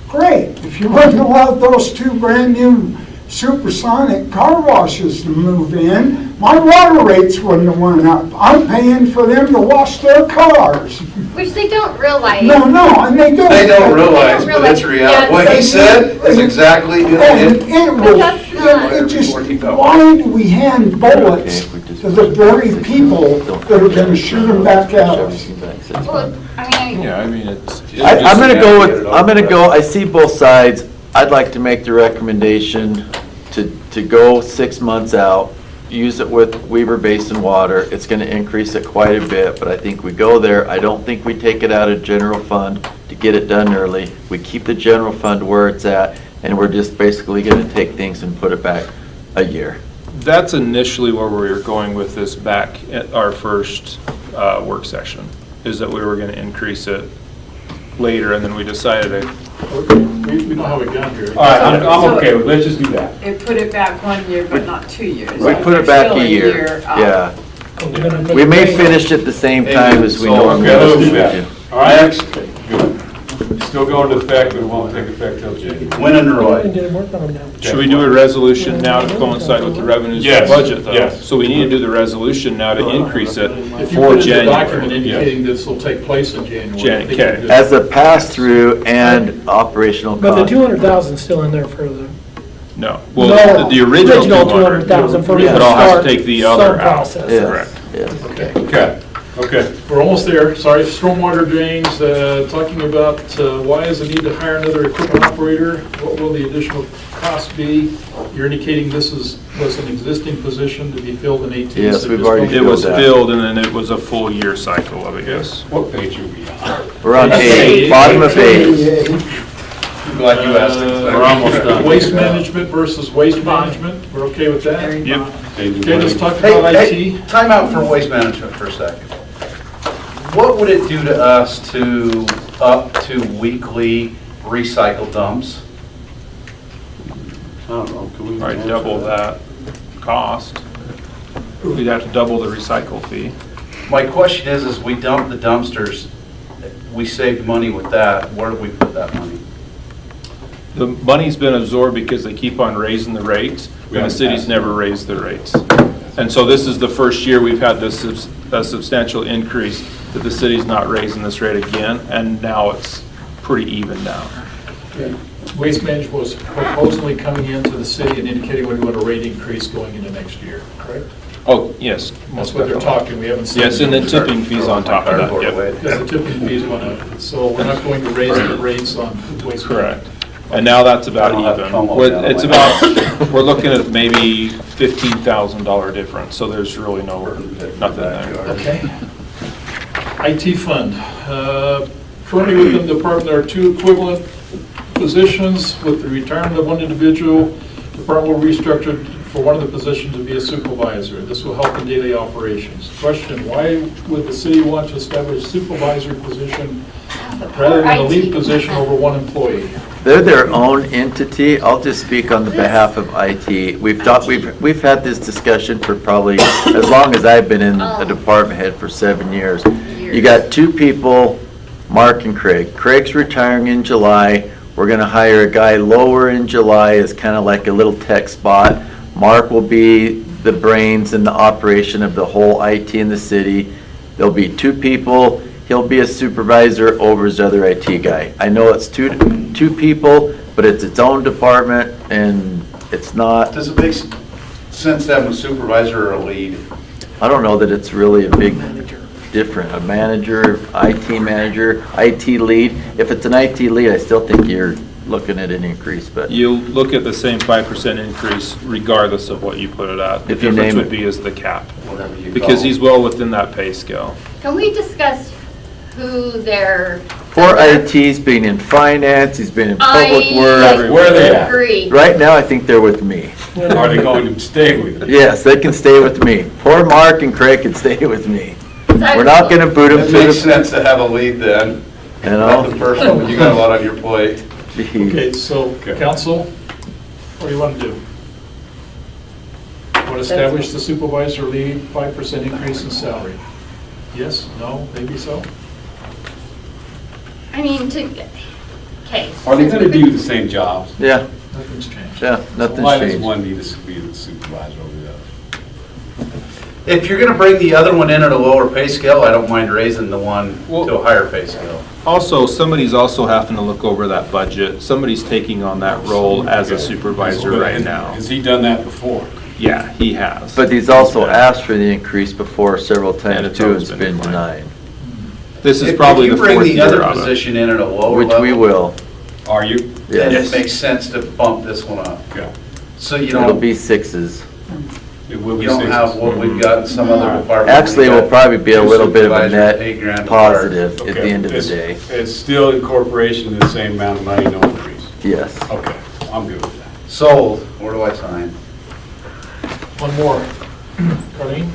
great, if you wouldn't allow those 2 brand-new supersonic car washes to move in, my water rates wouldn't have went up. I'm paying for them to wash their cars. Which they don't realize. No, and they don't. They don't realize, but it's Yeah, reality. What he said is exactly, And it. it will, that's not- it just, why do we hand bullets to the very people that are gonna shoot them back at us? Well, I mean, Yeah, I mean, it's. I'm gonna go, I see both sides. I'd like to make the recommendation to go 6 months out, use it with Weaver Basin water. It's gonna increase it quite a bit, but I think we go there. I don't think we take it out of general fund to get it done early. We keep the general fund where it's at, and we're just basically gonna take things and put it back a year. That's initially where we were going with this back at our first work session, is that we were going to increase it later, and then we decided to. We know how we got here. All right, I'm okay with, let's just do that. It put it back 1 year, but not 2 years. We put it back a year, yeah. We may finish at the same time as we So, normally okay, let's do do. that. All right, good. Still going into effect, but it won't take effect till January. Win and Roy. And didn't work on them now. Should we do a resolution now to coincide with the revenues of the Yes, budget, though? yes. So we need to do the resolution now to increase it If you for put in the document January. indicating this will take place in January. I think you're Okay. good. As a pass-through and operational But the cost. 200,000 is still in there for the No. Well, No, the original 200,000 for But the I'll have start, to take the other start out. process. Yes, Correct. yes. Okay. Okay. We're almost there. Sorry, stormwater drains, talking about why is the need to hire another equipment operator? What will the additional cost be? You're indicating this was an existing position to be filled in 18. Yes, so we've just already It was that. filled, and then it was a full year cycle of it, yes. What page are we on? We're on Eight. 8, bottom of 8. I'm glad you asked it. We're almost done. Waste management versus waste management, we're okay with that? Yep. Okay, let's talk Hey, about hey, IT. time out for waste management for a second. What would it do to us to up to weekly recycle dumps? I don't know, can we? Right, double that cost. We'd have to double the recycle fee. My question is we dump the dumpsters, we saved money with that, where do we put that money? The money's been absorbed because they keep on raising the rates, and the city's never raised the rates. And so this is the first year we've had this a substantial increase that the city's not raising this rate again, and now it's pretty even now. Waste management was proposally coming into the city and indicating we want a rate increase going into next year, correct? Oh, yes. That's most what they're definitely. talking, we haven't seen. Yes, and the tipping fees on top of that, yep. Because the tipping fees went up, so we're not going to raise the rates on waste. Correct. And now that's about I don't have to even. come up With- that It's way. about, we're looking at maybe $15,000 difference, so there's really nothing there. Okay. IT fund. Currently within the department, there are 2 equivalent positions. With the retirement of one individual, the department will restructure for one of the positions to be a supervisor. This will help in daily operations. Question, why would the city want to establish a supervisor position rather than a lead position over one employee? They're their own entity. I'll just speak on the behalf of IT. We've had this discussion for probably as long as I've been in the department head, for 7 years. You got 2 people, Mark and Craig. Craig's retiring in July. We're gonna hire a guy lower in July as kind of like a little tech spot. Mark will be the brains and the operation of the whole IT in the city. There'll be 2 people. He'll be a supervisor over his other IT guy. I know it's two people, but it's its own department, and it's not, Does it make sense to have a supervisor or a lead? I don't know that it's really a big different. A manager, IT manager, IT lead. If it's an IT lead, I still think you're looking at an increase, but You'll look at the same 5% increase regardless of what you put it at. The If you difference name would it. be is the cap, Whatever you because call he's it. well within that pay scale. Can we discuss who their? for IT's been in finance, he's been in public works. Where are they at? Agree. Right now, I think they're with me. Are they going to stay with you? Yes, they can stay with me. Poor Mark and Craig can stay with me. We're not gonna boot them It to makes the, sense to have a lead then, you nothing know? personal, but you got a lot on your plate. Geez. Okay, so, Okay. council, what do you want to do? Want to establish the supervisor lead, 5% increase in salary? Yes, no, maybe so? I mean, okay. Are they going to do the same jobs? Yeah, Nothing's changed. yeah, nothing's Why does changed. one need to be the supervisor over the other? If you're gonna bring the other one in at a lower pay scale, I don't mind raising the one to a higher pay scale. Also, somebody's also having to look over that budget. Somebody's taking on that role as a supervisor right now. Has he done that before? Yeah, he has. But he's also asked for the increase before several And times it's too, and always it's been been declined. denied, This is If probably the you bring fourth the year other of it. position in at a lower which level. we will. Are you? Then it Yes. makes sense to bump this one up. Okay. So you It'll don't, be 6s. It will be you don't sixes. have what we've got in some other departments. Actually, it will probably be a little bit of a net $8,000 positive at the Okay. end of the It's- day. It's still incorporation of the same amount of money, no increase. Yes. Okay, I'm good with that. Sold. Where do I sign? One more. Carlene,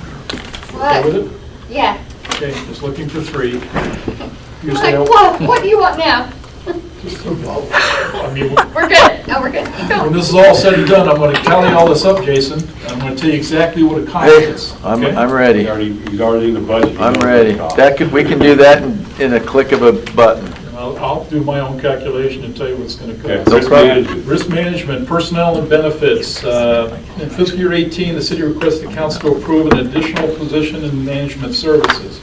okay with it? Yeah. Okay, just looking for 3. I'm Usually, like, I'll- what do you want now? I mean, We're good. No, we're good. Keep when going. this is all said and done, I'm going to tally all this up, Jason, and I'm going to tell you exactly what it costs us. okay? I'm ready. He's already in the budget. He I'm knows what ready. it costs. That could, we can do that in a click of a button. And I'll do my own calculation and tell you what it's going to Okay, cost. risk problem. management. Risk management, personnel and benefits. In fiscal year 18, the city requests the council to approve an additional position in management services.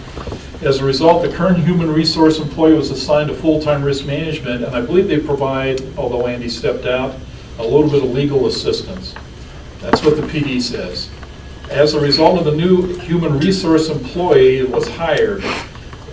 As a result, the current human resource employee was assigned to full-time risk management, and I believe they provide, although Andy stepped out, a little bit of legal assistance. That's what the PD says. As a result of the new human resource employee that was hired,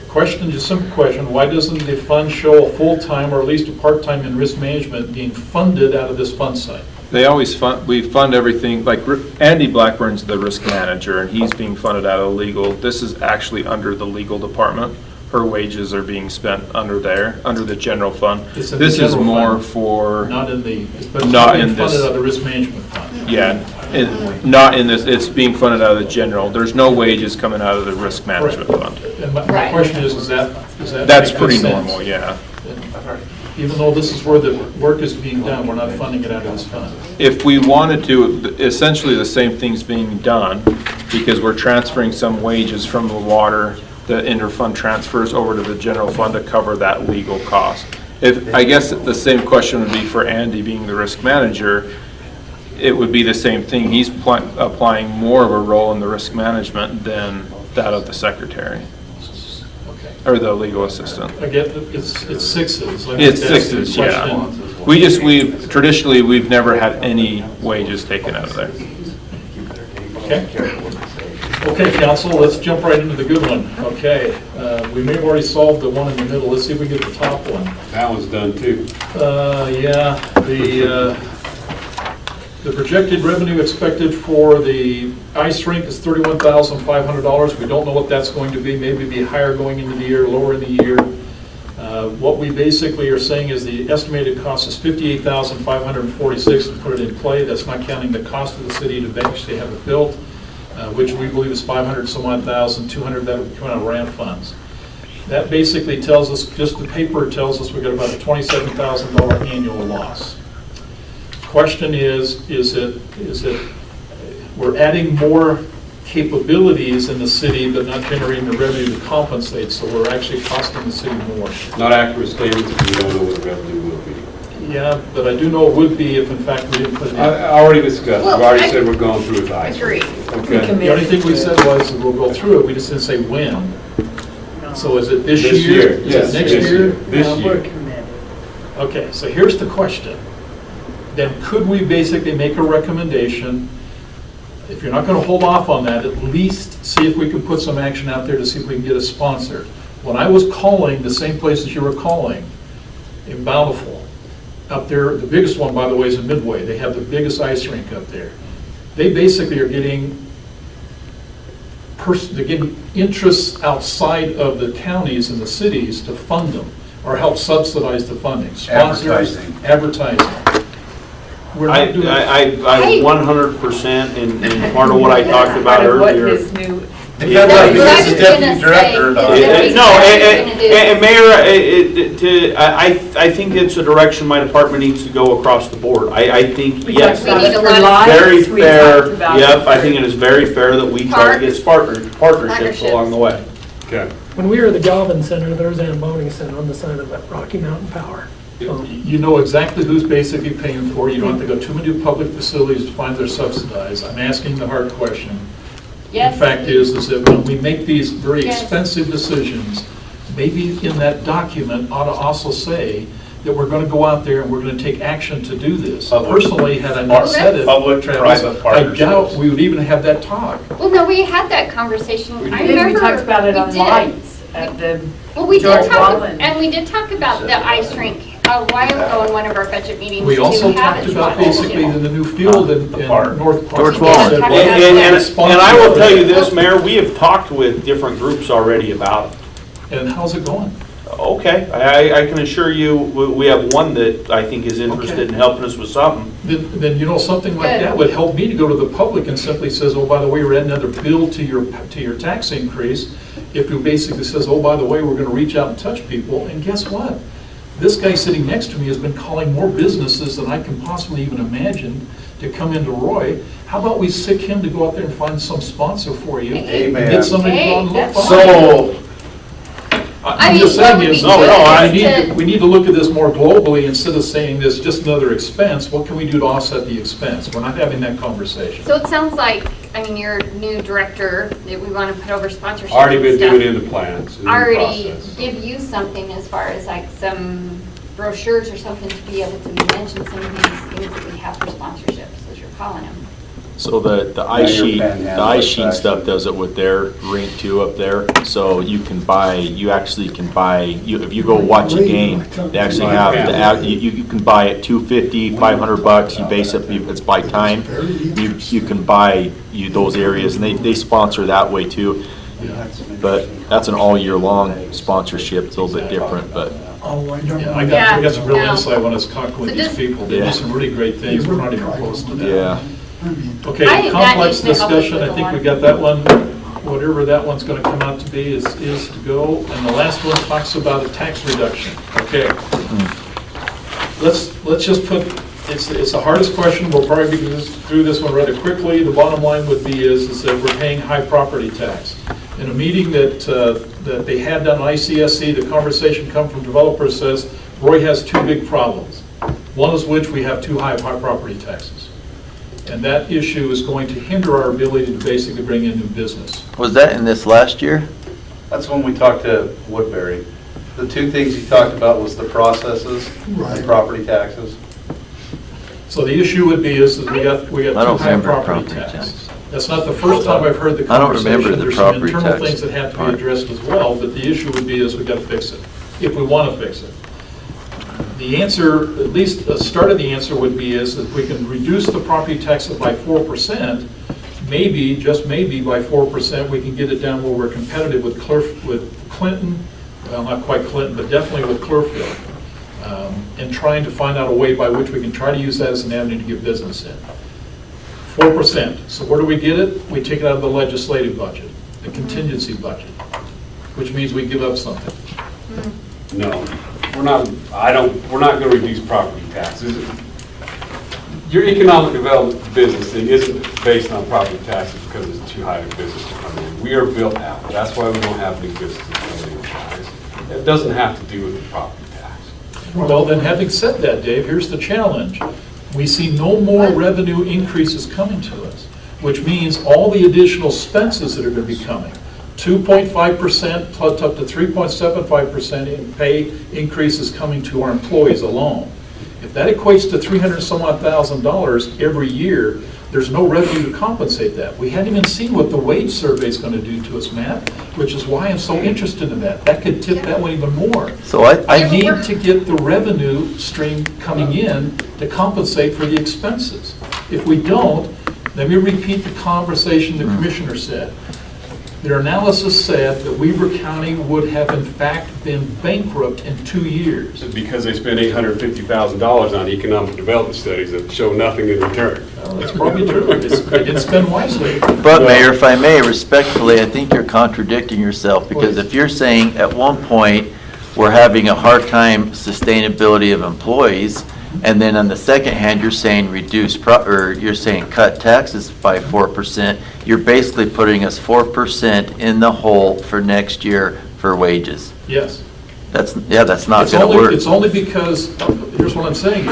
question, just simple question, why doesn't the fund show a full-time or at least a part-time in risk management being funded out of this fund site? They always fund, we fund everything, like Andy Blackburn's the risk manager, and he's being funded out of legal. This is actually under the legal department. Her wages are being spent under there, under the general fund. It's in the This is general more fund. for, Not in the, but it's Not being in this. funded out of the risk management fund. yeah, not in this, it's being funded out of the general. There's no wages coming out of the risk management fund. And my Right. question is that That's make pretty good sense? normal, yeah. Even though this is where the work is being done, we're not funding it out of this fund. If we wanted to, essentially the same thing's being done, because we're transferring some wages from the water, the interfund transfers over to the general fund to cover that legal cost. I guess the same question would be for Andy being the risk manager. It would be the same thing. He's applying more of a role in the risk management than that of the secretary, Okay. or the legal assistant. Again, it's sixes. Let me It's ask you a sixes, yeah. question. Traditionally, we've never had any wages taken out of there. Okay. Okay, council, let's jump right into the good one. Okay, we may have already solved the one in the middle. Let's see if we get the top one. That one's done too. Yeah, the projected revenue expected for the ice rink is $31,500. We don't know what that's going to be. Maybe be higher going into the year, lower in the year. What we basically are saying is the estimated cost is $58,546 to put it in play. That's not counting the cost of the city to actually have it built, which we believe is 500 some odd thousand, 200 that would come out of RAMP funds. That basically tells us, just the paper tells us we've got about a $27,000 annual loss. Question is it, we're adding more capabilities in the city, but not generating the revenue to compensate, so we're actually costing the city more. Not accurate statements, we don't know what the revenue will be. Yeah, but I do know it would be if in fact we didn't put it in. I already discussed, Well, we've already I said we're going through it. guys. Agreed. Okay. The only thing we said was that we'll go through it, we just didn't say when. So is it this This year? year, Is yes, it next this year? year, this year. Okay, so here's the question. Then could we basically make a recommendation, if you're not going to hold off on that, at least see if we can put some action out there to see if we can get a sponsor. When I was calling the same places you were calling, in Bountiful, up there, the biggest one, by the way, is in Midway. They have the biggest ice rink up there. They basically are getting they're getting interests outside of the counties and the cities to fund them or help subsidize the funding. Sponsors, advertising. We're not doing. I 100%, and part of what I talked about Part of what earlier. his new, Depends on if That's what I he's was the deputy gonna director or say. not. Yeah. No, Exactly what and Mayor, I think it's a direction my department needs to go across the board. I think, we yes, talked about We it need a for lot of- very lights, we fair, talked about yep, it I think it is very fair that we try to get partnerships Partnerships. along the way. Okay. When we were at the Galvin Center, there was Zamboni Center on the side of it, Rocky Mountain Power. You know exactly who's basically paying for it. You don't have to go too many public facilities to find they're subsidized. I'm asking the hard question. Yes. The fact is that when we make these very Yes. expensive decisions, maybe in that document ought to also say that we're going to go out there and we're going to take action to do this. Public- Personally, had I not said it, Public-private Travis, I partnerships. doubt we would even have that talk. Well, no, we had that conversation. I did, remember. we talked about it we on did. lights at the, Well, we did George talk, Wallen. and we did talk about the ice rink a while ago in one of our budget meetings We to also have talked it about sponsored. basically the new field in park. North Park. George Wallen. Said, And- well, And I will tell you this, Mayor, we have talked with different groups already about it. And how's it going? Okay, I can assure you, we have one that I think is interested in helping us with something. Then, you know, something like Good. that would help me to go to the public and simply says, oh, by the way, we're adding another bill to your tax increase. If you basically says, oh, by the way, we're gonna reach out and touch people, and guess what? This guy sitting next to me has been calling more businesses than I can possibly even imagine to come into Roy. How about we sick him to go out there and find some sponsor for you? and Amen. Get somebody to go and look Hey, for it. So, I I'm mean, just what saying would is, be no, good I is need, to- we need to look at this more globally instead of saying this just another expense. What can we do to offset the expense? We're not having that conversation. So it sounds like, I mean, your new director that we want to put over sponsorship Already and been stuff, doing it in the plans, in the already process. give you something as far as like some brochures or something to be able to mention some of these things that we have for sponsorships, as you're calling them. So the ice sheet stuff does it with their rink too up there. So you can buy, if you go watch a game, they actually have, you can buy it $250, $500, you base it, it's by time. You can buy those areas and they sponsor that way too. But that's an all year long sponsorship, it's a little bit different, but. Oh, I don't Yeah, know. I got some real insight when I was talking with So these just- people. They do some really great things. We're not even close to that. Yeah. I Okay, think that complex needs to help us discussion, with I think the we got that one, whatever that one's gonna come out to be is to go. And the last one talks about a tax reduction. Okay. Let's just put, it's the hardest question, we'll probably be through this one rather quickly. The bottom line would be is that we're paying high property tax. In a meeting that they had done on ICSC, the conversation come from developers says, Roy has two big problems. One is which we have too high property taxes. And that issue is going to hinder our ability to basically bring in new business. Was that in this last year? That's when we talked to Woodbury. The two things he talked about was the processes and property taxes. So the issue would be is that we got I too don't high remember property property tax. tax. That's not the first time I've heard the I don't conversation. remember the There's some property internal tax things that have to be part. addressed as well, but the issue would be is we got to fix it, if we want to fix it. The answer, at least the start of the answer would be is if we can reduce the property taxes by 4%, maybe, just maybe by 4%, we can get it down where we're competitive with Clinton, well, not quite Clinton, but definitely with Clearfield, and trying to find out a way by which we can try to use that as an avenue to get business in. 4%. So where do we get it? We take it out of the legislative budget, the contingency budget, which means we give up something. No, we're not, we're not going to reduce property taxes. Your economic development business thing isn't based on property taxes because it's too high a business to come in. We are built out. That's why we don't have new businesses coming in, guys. It doesn't have to do with the property tax. Well, then having said that, Dave, here's the challenge. We see no more revenue increases coming to us, which means all the additional expenses that are going to be coming, 2.5% plus up to 3.75% in pay increases coming to our employees alone. If that equates to $300,000 every year, there's no revenue to compensate that. We hadn't even seen what the wage survey is going to do to us, Matt, which is why I'm so interested in that. That could tip that one even more. So I need to get the revenue stream coming in to compensate for the expenses. If we don't, let me repeat the conversation the commissioner said. Their analysis said that Weaver County would have in fact been bankrupt in 2 years. Because they spent $850,000 on economic development studies that show nothing in return. Well, that's probably true. They didn't spend wisely. But Mayor, if I may, respectfully, I think you're contradicting yourself, because if you're saying at one point, we're having a hard time sustainability of employees, and then on the second hand, you're saying you're saying cut taxes by 4%, you're basically putting us 4% in the hole for next year for wages. Yes. That's not It's gonna only- work. It's only because, here's what I'm saying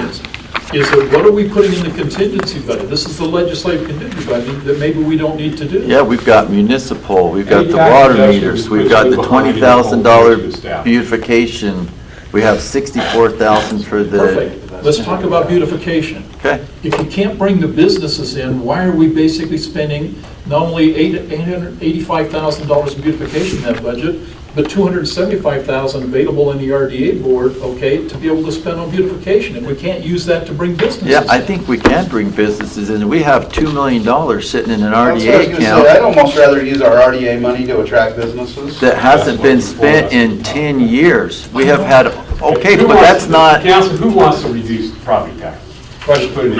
is that what are we putting in the contingency budget? This is the legislative contingency budget that maybe we don't need to do. Yeah, we've got municipal, we've got Any the tax water reduction meters, we've got the puts you behind in the $20,000 whole staff. beautification, we have $64,000 for the, Perfect. Let's talk about beautification. okay? If you can't bring the businesses in, why are we basically spending not only $885,000 in beautification in that budget, but $275,000 available in the RDA board, okay, to be able to spend on beautification? If we can't use that to bring businesses Yeah, I in. think we can bring businesses in. We have $2 million sitting in an That's what I was RDA gonna say. I'd account almost rather use our RDA money to attract businesses. that hasn't been spent in 10 years. We have had, okay, Who but wants that's to- not, Council, who wants to reduce property taxes? Question put it in.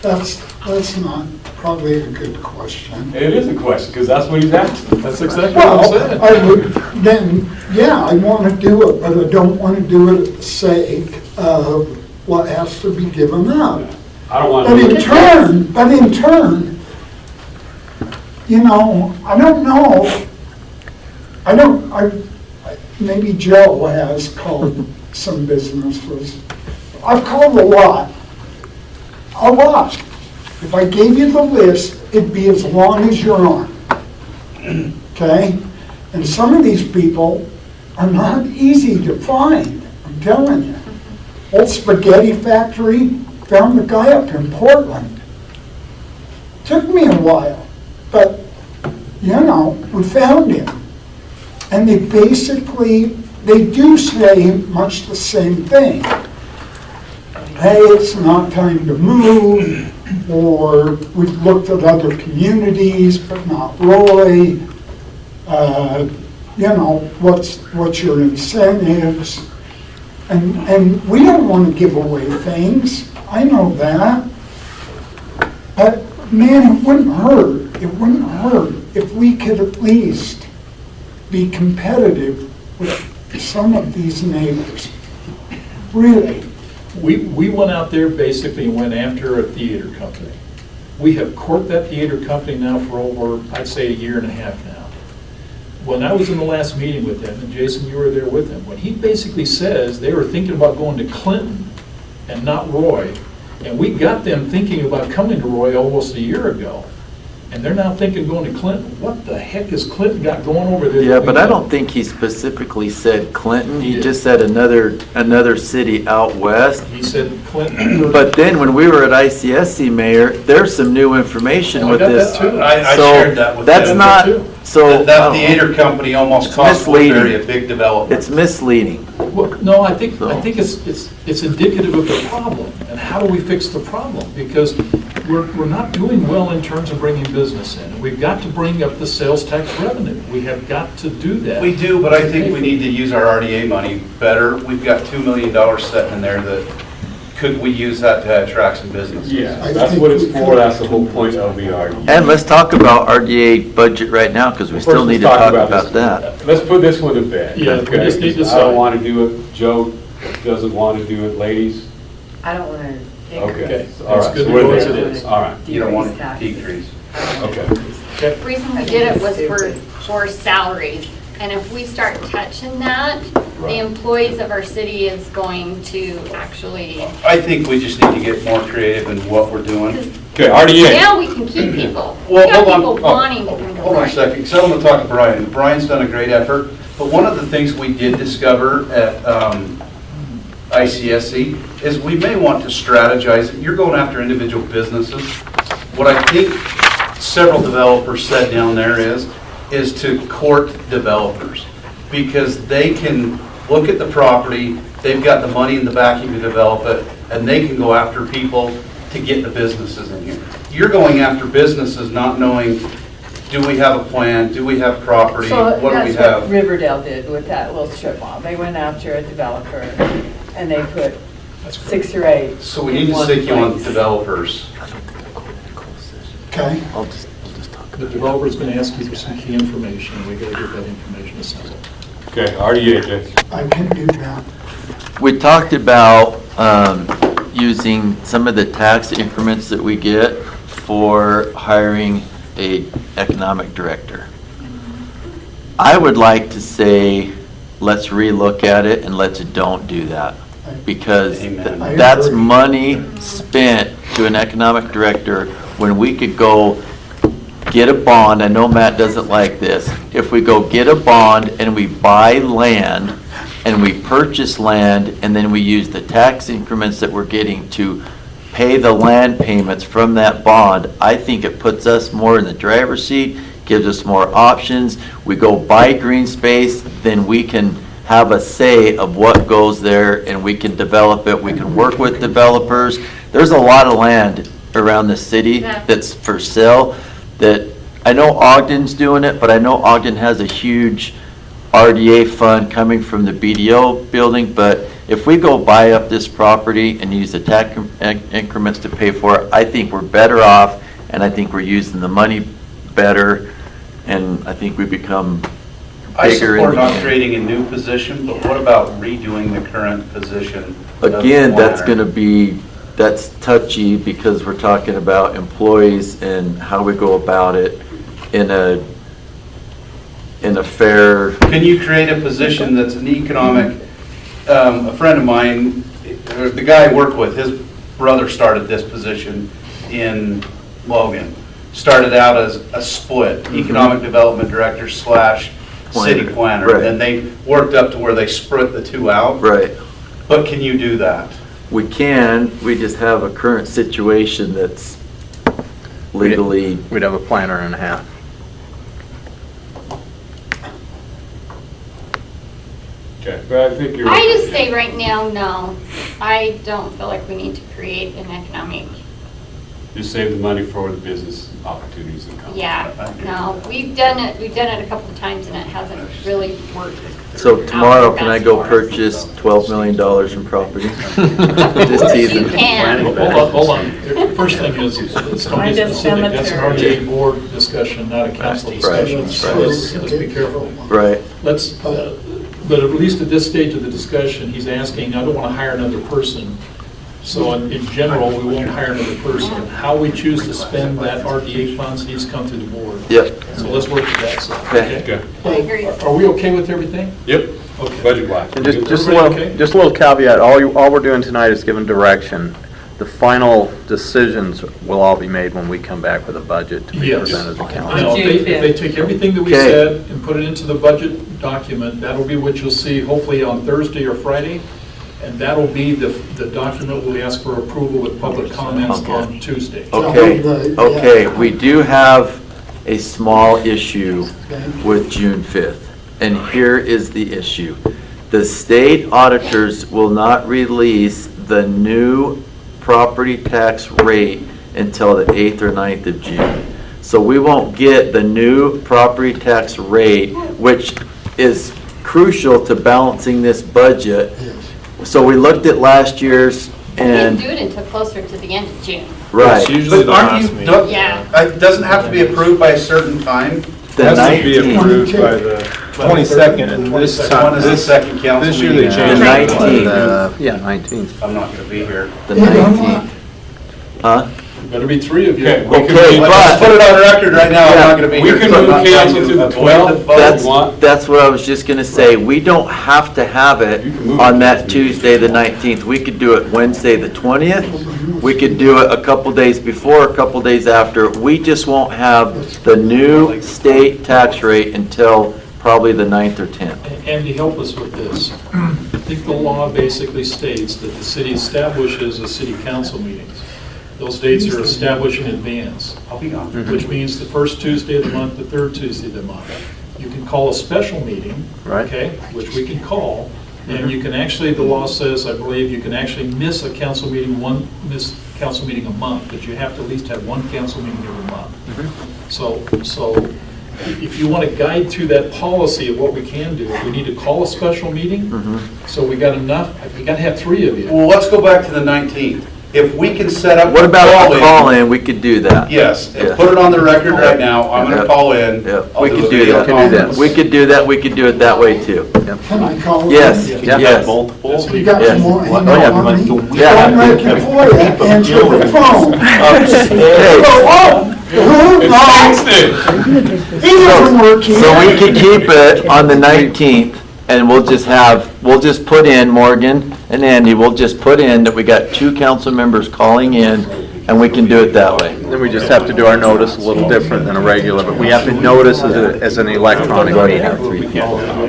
That's not probably a good question. It is a question, because that's what he's asking. That's exactly what I'm Well, saying. I would, then, yeah, I want to do it, but I don't want to do it for the sake of what has to be given up. I don't want But in to. turn, you know, I don't know, maybe Joe has called some businesses. I've called a lot. If I gave you the list, it'd be as long as your arm. Okay? And some of these people are not easy to find, I'm telling you. Old Spaghetti Factory, found the guy up in Portland. Took me a while, but, we found him. And they do say much the same thing. Hey, it's not time to move, or we've looked at other communities, but not Roy. What's your incentives? And we don't want to give away things. I know that. But man, it wouldn't hurt if we could at least be competitive with some of these neighbors. Really. We went out there basically and went after a theater company. We have courted that theater company now for over, I'd say, a year and a half now. When I was in the last meeting with him, and Jason, you were there with him, when he basically says they were thinking about going to Clinton and not Roy, and we got them thinking about coming to Roy almost a year ago, and they're now thinking going to Clinton. What the heck has Clinton got going over there? Yeah, but I don't think he specifically said Clinton. He just said another city out west. He said Clinton. But then when we were at ICSC, Mayor, there's some new information Oh, I with got this. that too. I So shared that with that's them. not, so. That theater company almost cost misleading. Woodbury a big development. It's misleading. Well, no, I think it's indicative of the problem, and how do we fix the problem? Because we're not doing well in terms of bringing business in. We've got to bring up the sales tax revenue. We have got to do that. We do, but I think we need to use our RDA money better. We've got $2 million sitting in there that, could we use that to attract some business? Yeah, that's what it's for, that's the whole point of the RDA. And let's talk about RDA budget right now, because we still need to talk about that. Let's put this one to bed. Yeah, we just need to I don't want to do it, Joe doesn't want to do it, ladies. I don't want to. Okay. All It's right, good so to we're go as there. it is. All right, You don't want to decrease. okay. The reason we did it was for salaries. And if we start touching that, Right. the employees of our city is going to actually, I think we just need to get more creative in what we're doing. Okay, RDA. now we can keep people. We Well, got hold on. people wanting to come to Hold on a Roy. second, because I'm going to talk to Brian. Brian's done a great effort, but one of the things we did discover at ICSC is we may want to strategize. You're going after individual businesses. What I think several developers said down there is to court developers, because they can look at the property, they've got the money in the backing to develop it, and they can go after people to get the businesses in here. You're going after businesses not knowing, do we have a plan, do we have property, So what do we that's what have? Riverdale did with that little strip mall. They went after a developer and they put 6 or 8. So we need to stick you on developers. Okay? The developer's going to ask you for some key information, and we got to get that information assembled. Okay, RDA, Jay. I can do that. We talked about using some of the tax increments that we get for hiring a economic director. I would like to say, let's relook at it and let's don't do that. Because Amen. that's agree. money spent to an economic director when we could go get a bond. I know Matt doesn't like this. If we go get a bond and we buy land and we purchase land and then we use the tax increments that we're getting to pay the land payments from that bond, I think it puts us more in the driver's seat, gives us more options. We go buy green space, then we can have a say of what goes there and we can develop it. We can work with developers. There's a lot of land around the city Yeah. that's for sale that, I know Ogden's doing it, but I know Ogden has a huge RDA fund coming from the BDO building, but if we go buy up this property and use the tax increments to pay for it, I think we're better off, and I think we're using the money better, and I think we become I bigger in support the not game. creating a new position, but what about redoing the current position? of Again, that's planner? gonna be, that's touchy, because we're talking about employees and how we go about it in a fair. Can you create a position that's an economic, a friend of mine, or the guy I work with, his brother started this position in Logan. Started out as a split, economic development director / city Planner, planner. right. And they worked up to where they split the two out. Right. But can you do that? We can, we just have a current situation that's legally, We'd have a planner and a half. Okay, but I think you're. I just say right now, no. I don't feel like we need to create an economic, Just save the money for the business opportunities that come. yeah, no. We've done it a couple of times and it hasn't really worked. so tomorrow, out can I best go for us. purchase $12 million from property? Of Just course teasing. you can. Hold on. First thing is, it's company Find a specific, that's an cemetery. RDA board discussion, not a council Right, discussion. right. So let's be careful. Right, Let's, but at least at this stage of the discussion, he's asking, I don't want to hire another person. So in general, we won't hire another person. How we choose to spend that RDA funds needs to come through the board. yep. So let's work with that side, Okay. okay? I agree. Are we okay with everything? Yep, Okay. budget wise. And just a Everybody little, okay? just a little caveat, all we're doing tonight is giving direction. The final decisions will all be made when we come back with a budget to be Yes. presented to You council. know, if they take everything that we Okay. said and put it into the budget document, that'll be what you'll see hopefully on Thursday or Friday. And that'll be the document we'll ask for approval with public comments on Tuesday. Okay, okay, we do have a small issue with June 5th, and here is the issue. The state auditors will not release the new property tax rate until the 8th or 9th of June. So we won't get the new property tax rate, which is crucial to balancing this budget. So we looked at last year's We didn't and, do it until closer to the end of June. right, It's usually But the aren't last you, meeting. don't- Yeah. it doesn't have to be approved by a certain time? the Has to be 19th. approved by the 22nd, and this When time, is the second council this year they meeting? changed. The it. 19th. Yeah, 19th. I'm not gonna be here. The 19th. Huh? Better be three of you. Okay, we can Okay, move- Let's put it on record right now, I'm not gonna be We here. can so I'm move not trying council to the avoid 12th. vote. That's, you want? that's what I was just gonna say. We don't have to have it You can move on it. that Tuesday, the 19th. We could do it Wednesday, the 20th. We could do it a couple days before, a couple days after. We just won't have the new state tax rate until probably the 9th or 10th. Andy, help us with this. I think the law basically states that the city establishes a city council meetings. Those dates are established in advance, I'll be gone. which means the first Tuesday of the month, the third Tuesday of the month. You can call a special meeting, Right. okay, which we can call, and you can actually, the law says, I believe, you can actually miss a council meeting, miss council meeting a month, but you have to at least have one council meeting every month. So if you want to guide through that policy of what we can do, we need to call a special meeting, so we got enough, we got to have three of you. Well, let's go back to the 19th. If we can set up. What about a call-in- call-in? We could do that. Yes, Yeah. and put it on the record right now, I'm gonna Yep. call in. Yep, I'll we a could do video that. conference. We could do that, we could do it that way too. Can I call it? Yes, yes. You got Yes. some more, hang yeah, on, honey. Yeah. Don't make it for you, answer the phone. Okay. He doesn't work here. So we could keep it on the 19th, and we'll just put in, Morgan and Andy, we'll just put in that we got two council members calling in, and we can do it that way. Then we just have to do our notice a little different than a regular, but we have to notice as an electronic meeting.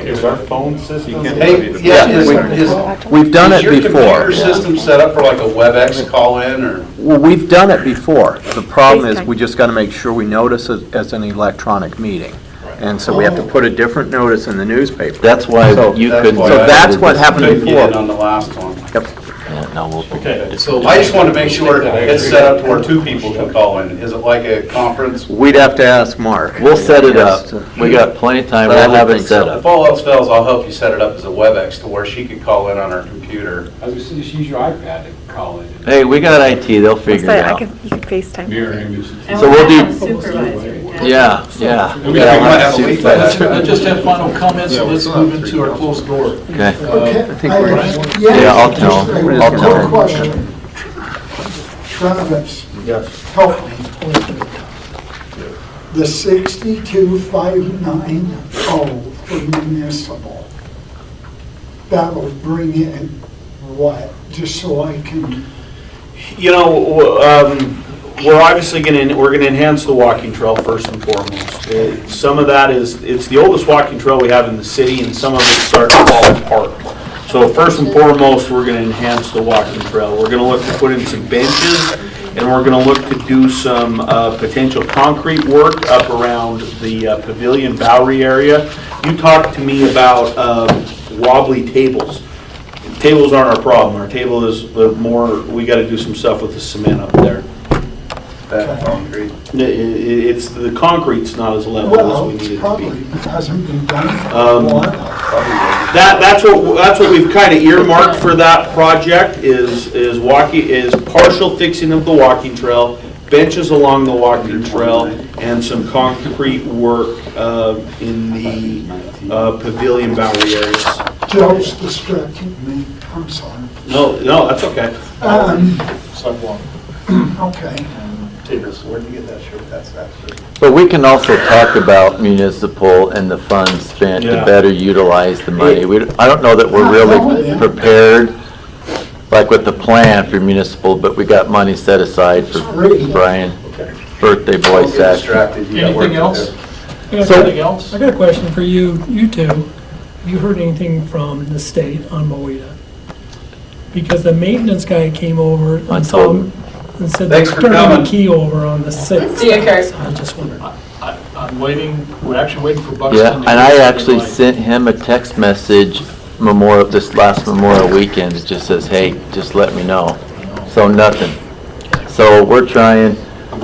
Is our phone system? Hey, yeah, We've done it is your before. computer system set up for like a WebEx call-in, or? Well, we've done it before. The problem is, we just got to make sure we notice it as an electronic meeting. And so we have to put a different notice in the newspaper. That's why So- you That's couldn't. why So I that's what happened couldn't get in before. on the last one. Yep. Yeah, no, we'll. Okay, so. I just want to make sure it's set up to where two people can call in. Is it like a conference? We'd have to ask Mark. We'll set it up. Yes. We got plenty of time, But I we'll would have it think set so. up. If all else fails, I'll help you set it up as a WebEx to where she could call in on her computer. I was just use your iPad to call in. Hey, we got IT, they'll figure it out. You could FaceTime. Mirror image. And So we'll have do- a supervisor. Yeah, yeah. We might have a week Let's left. just have final comments, and let's move into our closed door. Okay. Okay, think we're- Yeah, I'll tell him. just a I'll tell quick him. question. Travis, help me. The 62,590 for municipal, that'll bring in what? Just so I can, You know, we're obviously we're gonna enhance the walking trail first and foremost. Some of that is, it's the oldest walking trail we have in the city, and some of it's starting to fall apart. So first and foremost, we're gonna enhance the walking trail. We're gonna look to put in some benches, and we're gonna look to do some potential concrete work up around the Pavilion Bowery area. You talked to me about wobbly tables. Tables aren't our problem. Our table is the more, we gotta do some stuff with the cement up there. That concrete. It's, the concrete's not as level as we need it to Probably be. hasn't been done for Um, a while. That's what we've kind of earmarked for that project is partial fixing of the walking trail, benches along the walking trail, and some concrete work in the Pavilion Bowery areas. Joe's distracting me, I'm sorry. No, that's okay. Sidewalk Okay. and tables. Where'd you get that shirt? That's actually. But we can also talk about municipal and the funds spent to Yeah. better utilize the money. I don't know that we're really prepared, like with the plan for municipal, but we got money set aside for Brian, birthday boy Don't get sesh. distracted. You got work Anything to else? do. Anything else? I got a question for you two. Have you heard anything from the state on Moita? Because the maintenance guy came over I and told him. and said Thanks they're for turning coming. the key over on the 6th. See you, Kurt. I just wondered. I'm waiting, we're actually waiting for Buxton. Yeah, to and get I the actually light. sent him a text message this last Memorial weekend. It just says, hey, just let me know. So nothing. So we're trying,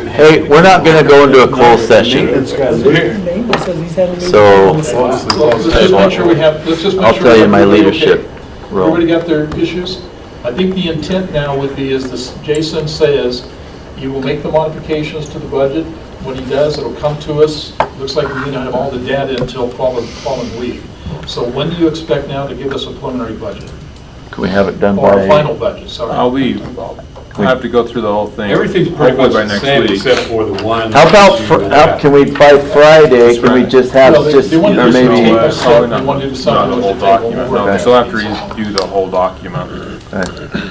hey, we're not gonna go into a closed session. Maintenance guy's here. Maintenance says he's having a meeting So- on the 6th. Let's just make sure we have, let's just make sure. I'll tell you my everybody okay. leadership role. Everybody got their issues? I think the intent now would be, as this, Jason says, he will make the modifications to the budget. When he does, it'll come to us. Looks like we may not have all the data until following week. So when do you expect now to give us a preliminary budget? Can we have it done Or a by, final budget, sorry. I'll have to go through the whole thing. Everything's pretty hopefully much by the next same week. except for the one. how about, issue can we, by Friday, can we just have, Well, just, they want to or do some maybe, table No, set, probably they want to do not something the with whole the table. document, We'll no, work so on after it. you do the whole document,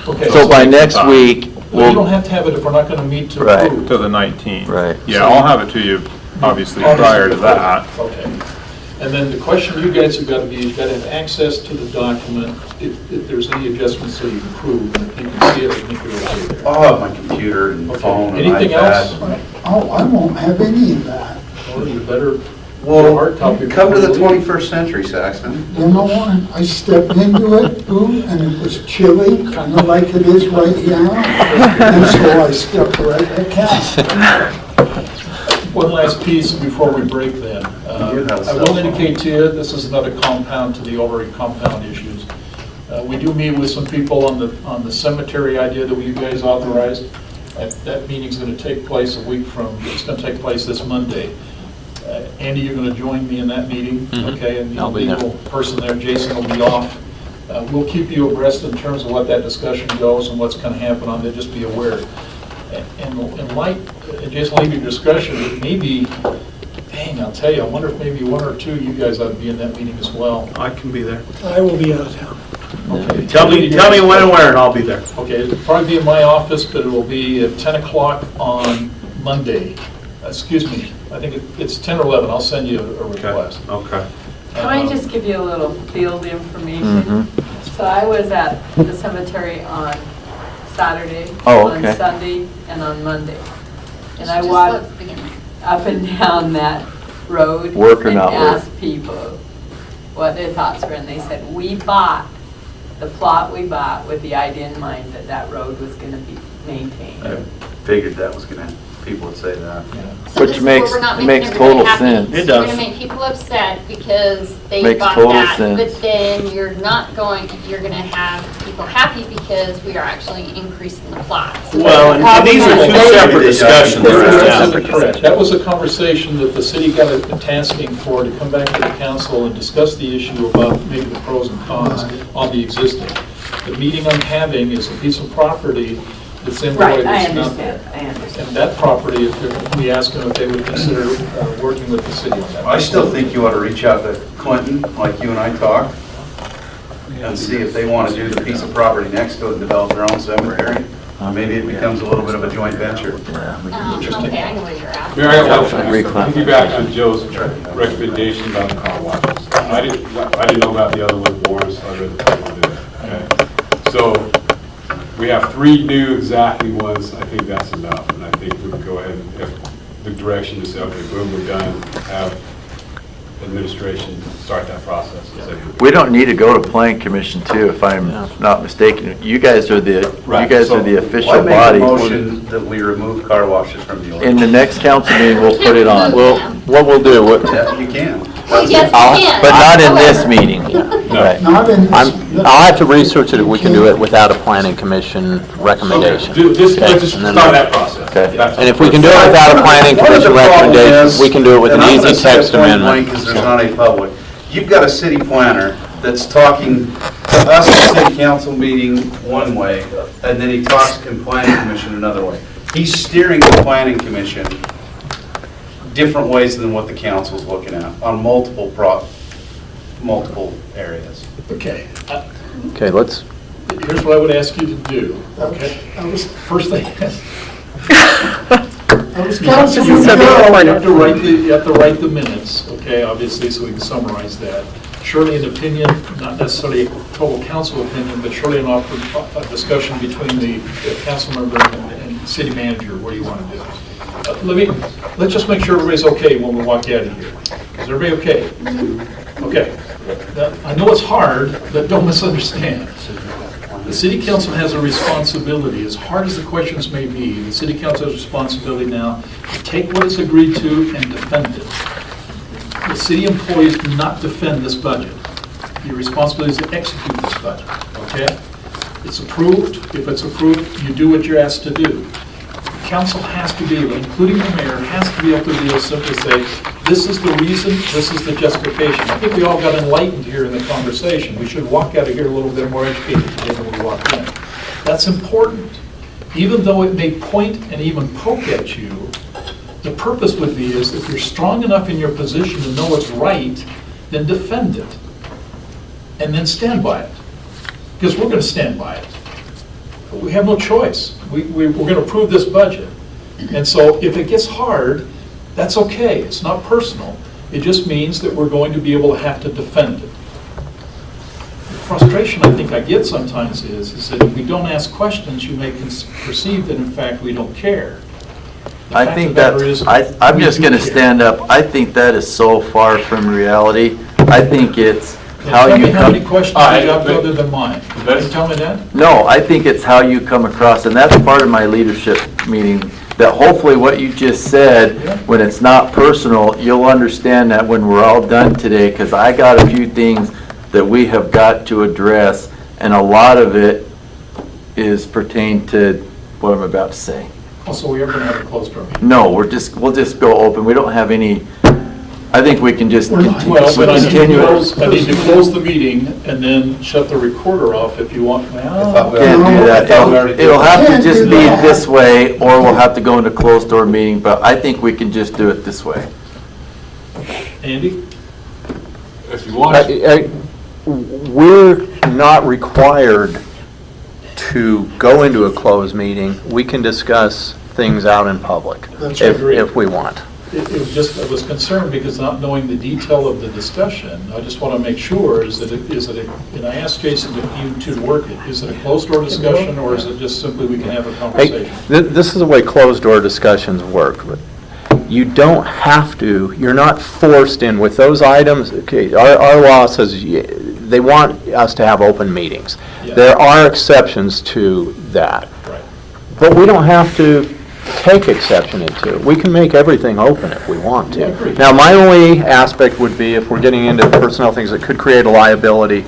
Okay, so by next week, Well, you don't we'll, have to have it if we're not going to meet to Right. approve. to the 19th. Right. Yeah, I'll have it to you, obviously, prior to that. Okay. And then the question you guys have got to be, you've got to have access to the document if there's any adjustments that you can prove, and if you can see it, I think you're okay there. I'll have my computer and Okay. phone and Anything else? iPad. Oh, I won't have any of that. Or you better, Well, hard copy come to the before we leave. 21st century, Saxon. You know what? I stepped into it, ooh, and it was chilly, kind of like it is right now. And so I stepped right back out. One last piece before we break then. You have a I cell will phone. indicate to you, this is another compound to the overall compound issues. We do meet with some people on the cemetery idea that you guys authorized. That meeting's going to take place it's going to take place this Monday. Andy, you're going to join me in that meeting, okay? And the I'll be there. legal person there, Jason, will be off. We'll keep you abreast in terms of what that discussion goes and what's going to happen on there, just be aware. And in light, Jason, leave your discussion, it may be, dang, I'll tell you, I wonder if maybe one or two of you guys ought to be in that meeting as well. I can be there. I will be out of town. Okay. Tell me when and where, and I'll be there. Okay, it'll probably be in my office, but it will be at 10 o'clock on Monday. Excuse me, I think it's 10 or 11, I'll send you a request. Okay. Can I just give you a little field information? So I was at the cemetery on Saturday, Oh, on okay. Sunday, and on Monday. And I Just walked look, begin. up and down that road Work or and not work? asked people what their thoughts were, and they said, we bought the plot we bought with the idea in mind that that road was going to be maintained. I figured that was gonna, people would say that. So Which this is where makes- we're not makes making everybody total happy. sense. It We're does. gonna make people upset because they Makes bought total that, sense. but then you're gonna have people happy because we are actually increasing the plots. Well, and these are two separate discussions right now. That's correct. That was a conversation that the city got a tasking for, to come back to the council and discuss the issue about maybe the pros and cons on the existing. The meeting I'm having is a piece of property that's in Roy Right, I that's not understand, there. I understand. And that property, if we ask them if they would consider working with the city on that. I still think you ought to reach out to Clinton, like you and I talked, and see if they want to do the piece of property next to it and develop their own cemetery. Maybe it becomes a little bit of a joint venture. Okay, I know where you're at. Mayor, I got one. Reclaim. Piggyback on Joe's recommendation about the car washes. I didn't know about the other one, Warren, so I read the paper today. So we have 3 new exactly ones. I think that's enough. And I think we can go ahead, if the direction is, okay, boom, we're done, have administration start that process. We don't need to go to planning commission too, if I'm not mistaken. You guys are the, official body. I make a motion that we remove car washes from the In ordinance. the next council meeting, we'll put it on. What we'll do, Yeah, you can. Well, yes, we can. But not in this However- meeting. right. Not in I'll have to research it, if we can do it without a planning commission recommendation. Just, Okay, let's just and then- start that process. Okay. That's- And if we can do it without a planning One of the commission problem recommendation, is, we can do it with an and I'm easy gonna say it text point blank amendment. because there's not a public. You've got a city planner that's talking to us at city council meeting one way, and then he talks in planning commission another way. He's steering the planning commission different ways than what the council's looking at on multiple areas. Okay, Okay, let's, here's what I would ask you to do, okay? First thing is, you have to- you have to write the minutes, okay, obviously, so we can summarize that. Surely an opinion, not necessarily a total council opinion, but surely a discussion between the council member and city manager, what do you want to do? Let's just make sure everybody's okay when we walk out of here. Is everybody okay? Okay. Now, I know it's hard, but don't misunderstand. The city council has a responsibility, as hard as the questions may be, the city council has a responsibility now to take what is agreed to and defend it. The city employees do not defend this budget. Your responsibility is to execute this budget, okay? It's approved. If it's approved, you do what you're asked to do. The council has to be able, including the mayor, has to be able to simply say, this is the reason, this is the justification. I think we all got enlightened here in the conversation. We should walk out of here a little bit more educated than when we walked in. That's important. Even though it may point and even poke at you, the purpose would be is if you're strong enough in your position to know it's right, then defend it. And then stand by it. Because we're going to stand by it. We have no choice. We're going to approve this budget. And so if it gets hard, that's okay. It's not personal. It just means that we're going to be able to have to defend it. The frustration I think I get sometimes is that if we don't ask questions, you may perceive that in fact we don't care. The I fact think of the that, matter is, I'm we just do gonna care. stand up. I think that is so far from reality. I think it's how Tell you me how many come. questions you got other than mine. Can you tell me that? No, I think it's how you come across, and that's part of my leadership meeting, that hopefully what you just said, when it's not personal, you'll understand that when we're all done today, because I got a few things that we have got to address, and a lot of it is pertained to what I'm about to say. Also, we are going to have a closed door meeting. No, we'll just go open. We don't have any, I think we can just Well, then I need to continue. close, I need to close the meeting and then shut the recorder off if you want. Well, Can't do that. It'll have to Can't just do be that. this way, or we'll have to go into closed door meeting, but I think we can just do it this way. Andy? If you want. We're not required to go into a closed meeting. We can discuss things out in public That's agreed. if we want. It was just, I was concerned because not knowing the detail of the discussion, I just want to make sure and I asked Jason if you two work it, is it a closed door discussion or is it just simply we can have a Hey, conversation? this is the way closed door discussions work. You don't have to, you're not forced in with those items. Okay, our law says they want us to have open meetings. Yeah. There are exceptions to that. Right. But we don't have to take exception into it. We can make everything open if we want Yeah, to. agreed. Now, my only aspect would be if we're getting into personnel things that could create a liability,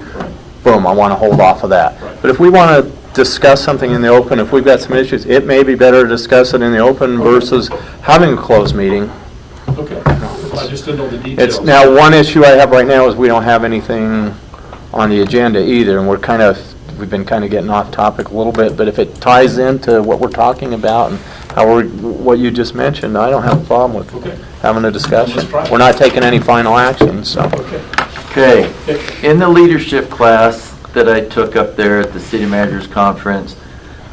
boom, I want to hold off of that. Right. But if we want to discuss something in the open, if we've got some issues, it may be better to discuss it in the open versus having a closed meeting. Okay, I just didn't know the details. It's, now, one issue I have right now is we don't have anything on the agenda either, and we've been kind of getting off topic a little bit, but if it ties into what we're talking about and what you just mentioned, I don't have a problem with Okay. having a discussion. Let's try it. We're not taking any final action, so. Okay. Okay, in the leadership class that I took up there at the city managers conference,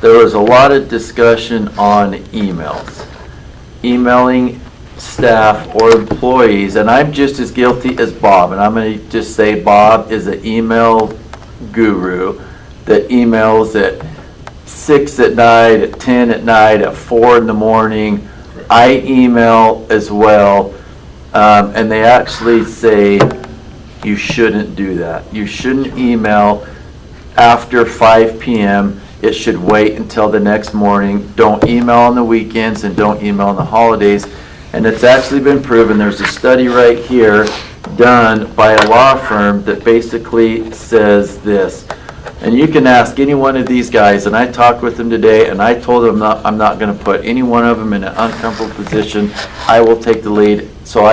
there was a lot of discussion on emails. Emailing staff or employees, and I'm just as guilty as Bob, and I'm going to just say Bob is an email guru. that emails at 6 at night, at 10 at night, at 4 in the morning. I email as well, and they actually say you shouldn't do that. You shouldn't email after 5 p.m. It should wait until the next morning. Don't email on the weekends and don't email on the holidays. And it's actually been proven, there's a study right here done by a law firm that basically says this. And you can ask any one of these guys, and I talked with them today, and I told them I'm not going to put any one of them in an uncomfortable position. I will take the lead, so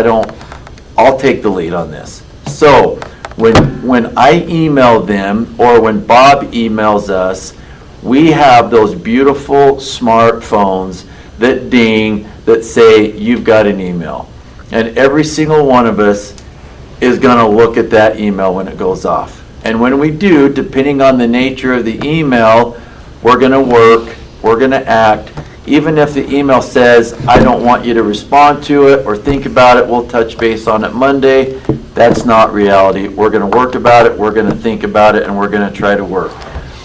I'll take the lead on this. So when I email them, or when Bob emails us, we have those beautiful smartphones that ding, that say, you've got an email. And every single one of us is going to look at that email when it goes off. And when we do, depending on the nature of the email, we're going to work, we're going to act. Even if the email says, I don't want you to respond to it or think about it, we'll touch base on it Monday, that's not reality. We're going to work about it, we're going to think about it, and we're going to try to work.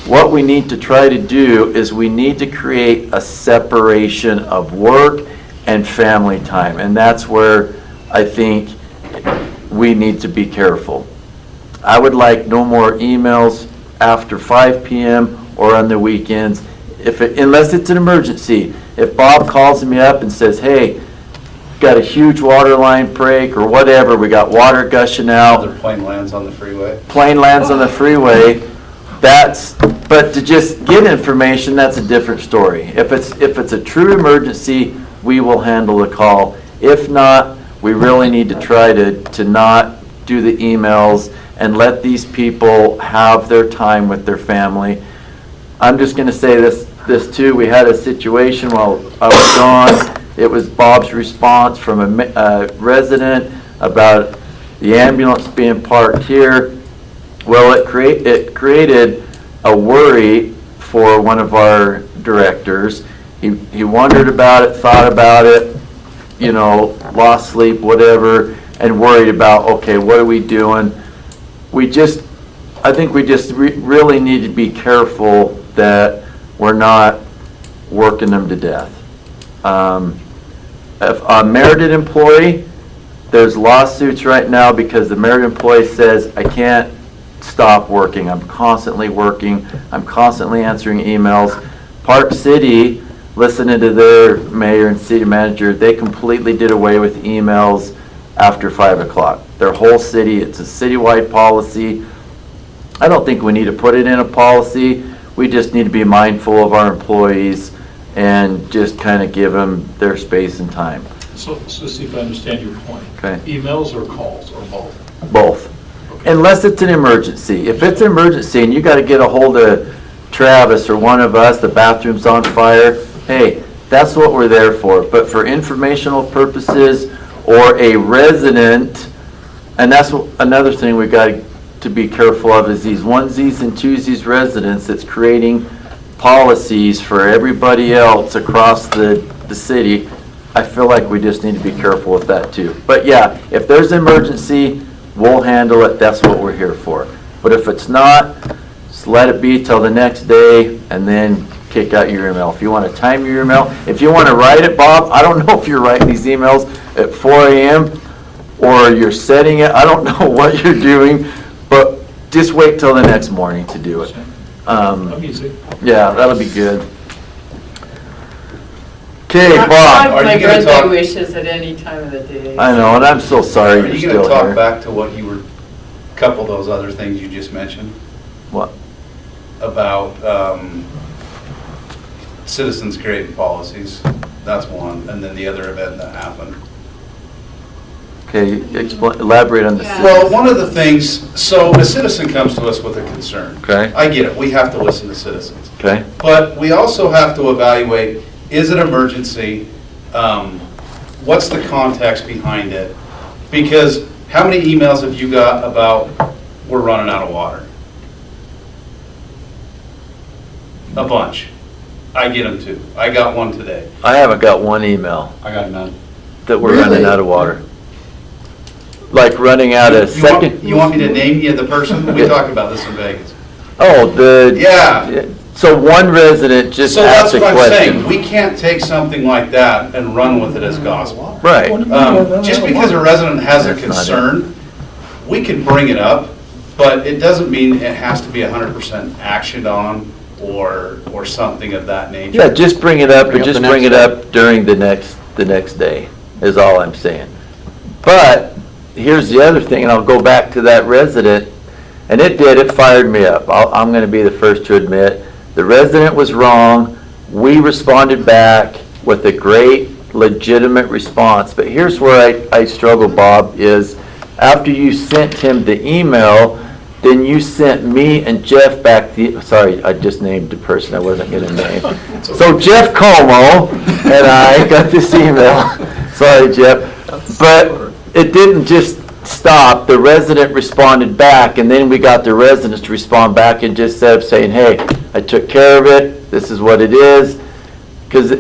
What we need to try to do is we need to create a separation of work and family time. And that's where I think we need to be careful. I would like no more emails after 5 p.m. or on the weekends, unless it's an emergency. If Bob calls me up and says, hey, got a huge water line break or whatever, we got water gushing out. Their plane lands on the freeway. Plane lands on the freeway, but to just get information, that's a different story. If it's a true emergency, we will handle the call. If not, we really need to try to not do the emails and let these people have their time with their family. I'm just going to say this too. We had a situation while I was gone. It was Bob's response from a resident about the ambulance being parked here. Well, it created a worry for one of our directors. He wondered about it, thought about it, lost sleep, whatever, and worried about, okay, what are we doing? I think we just really need to be careful that we're not working them to death. If a merited employee, there's lawsuits right now because the merited employee says, I can't stop working. I'm constantly working. I'm constantly answering emails. Park City, listening to their mayor and city manager, they completely did away with emails after 5 o'clock. Their whole city, it's a citywide policy. I don't think we need to put it in a policy. We just need to be mindful of our employees and just kind of give them their space and time. So see if I understand your point. Okay. Emails or calls or both? Both. Okay. Unless it's an emergency. If it's an emergency and you got to get a hold of Travis or one of us, the bathroom's on fire, hey, that's what we're there for. But for informational purposes or a resident, and that's another thing we got to be careful of is these onesies and twosies residents that's creating policies for everybody else across the city. I feel like we just need to be careful with that too. But yeah, if there's an emergency, we'll handle it. That's what we're here for. But if it's not, just let it be till the next day and then kick out your email. If you want to time your email, if you want to write it, Bob, I don't know if you're writing these emails at 4 a.m. or you're setting it. I don't know what you're doing, but just wait till the next morning to do it. Easy. Yeah, that'll be good. Okay, Not Bob. Are my you gonna birthday talk- wishes at any time of the day. I know, and I'm so sorry Are you're you still going to talk here. back to what you were, couple of those other things you just mentioned What? about citizens creating policies? That's one, and then the other event that happened. Okay, elaborate on the Yeah. city. Well, one of the things, so a citizen comes to us with a concern. Okay. I get it, we have to listen to citizens. Okay, But we also have to evaluate, is it emergency? What's the context behind it? Because how many emails have you got about, we're running out of water? A bunch. I get them too. I got one today. I haven't got one email I got none. that we're running out of water. Like running out of You want- second. You want me to name you the person? We talked about this in Vegas. Oh, Yeah. so one resident just So that's asked a what I'm saying, question. we can't take something like that and run with it as gospel. Right. Just because a resident has a That's not it. concern, we can bring it up, but it doesn't mean it has to be 100% actioned on or something of that nature. Yeah, just bring it up, Bring but up just the bring it next up during the next day, is all I'm saying. But here's the other thing, and I'll go back to that resident, and it fired me up. I'm gonna be the first to admit, the resident was wrong. We responded back with a great, legitimate response. But here's where I struggle, Bob, is after you sent him the email, then you sent me and Jeff back sorry, I just named the person I wasn't gonna name. So Jeff Como and I got this email. Sorry, Jeff. But it didn't just stop. The resident responded back, and then we got the residents to respond back and just said, saying, hey, I took care of it. This is what it is. Because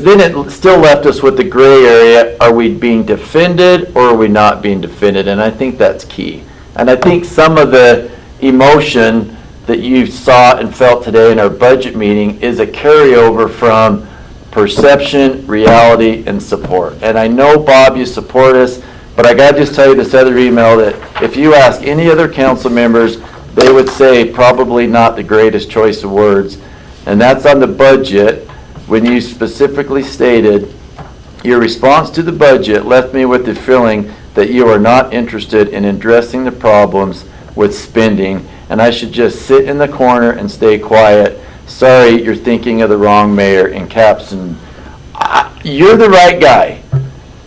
then it still left us with the gray area. Are we being defended or are we not being defended? And I think that's key. And I think some of the emotion that you saw and felt today in our budget meeting is a carryover from perception, reality, and support. And I know, Bob, you support us, but I gotta just tell you this other email that if you ask any other council members, they would say probably not the greatest choice of words. And that's on the budget, when you specifically stated, your response to the budget left me with the feeling that you are not interested in addressing the problems with spending, and I should just sit in the corner and stay quiet. Sorry, you're thinking of the wrong mayor, in caps. And you're the right guy.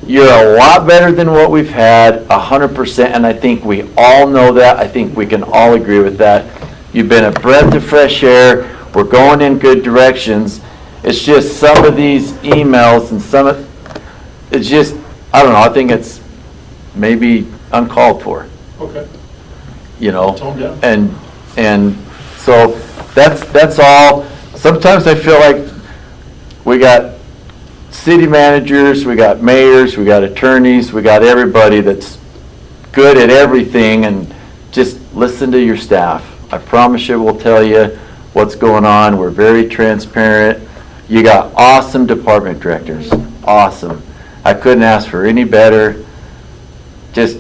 You're a lot better than what we've had, 100%, and I think we all know that. I think we can all agree with that. You've been a breath of fresh air. We're going in good directions. It's just some of these emails and it's just, I don't know, I think it's maybe uncalled for, Okay. you know? Tone down. And so that's all. Sometimes I feel like we got city managers, we got mayors, we got attorneys, we got everybody that's good at everything, and just listen to your staff. I promise you we'll tell you what's going on. We're very transparent. You got awesome department directors, awesome. I couldn't ask for any better. Just,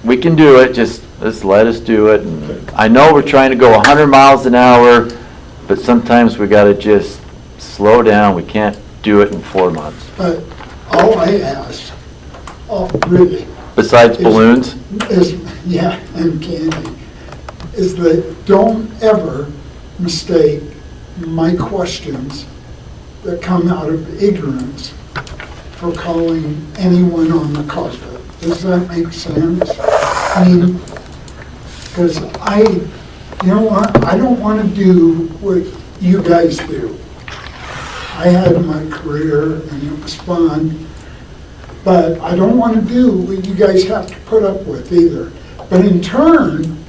we can do it, just let us do it. And I know we're trying to go 100 miles an hour, but sometimes we gotta just slow down. We can't do it in 4 months. But all I ask, really, Besides balloons? is, yeah, and candy, is that don't ever mistake my questions that come out of ignorance for calling anyone on the carpet. Does that make sense? I mean, because you know what, I don't want to do what you guys do. I had my career and it was fun, but I don't want to do what you guys have to put up with either. But in turn,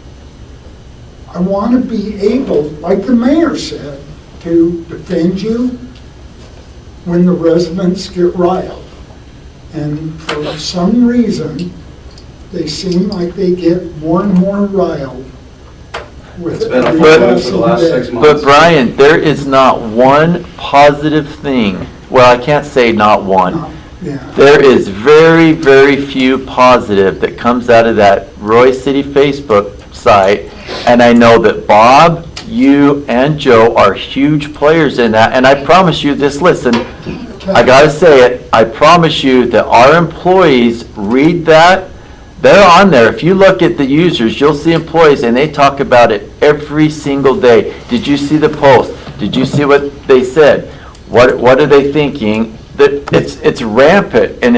I want to be able, like the mayor said, to defend you when the residents get riled. And for some reason, they seem like they get more and more riled with It's been a every fun for the passing last day. 6 months. But Brian, there is not one positive thing. Well, I can't say not one. No, yeah. There is very, very few positive that comes out of that Roy City Facebook site. And I know that Bob, you, and Joe are huge players in that. And I promise you this, listen, I gotta say it, I promise you that our employees read that. They're on there. If you look at the users, you'll see employees, and they talk about it every single day. Did you see the post? Did you see what they said? What are they thinking? That it's rampant, and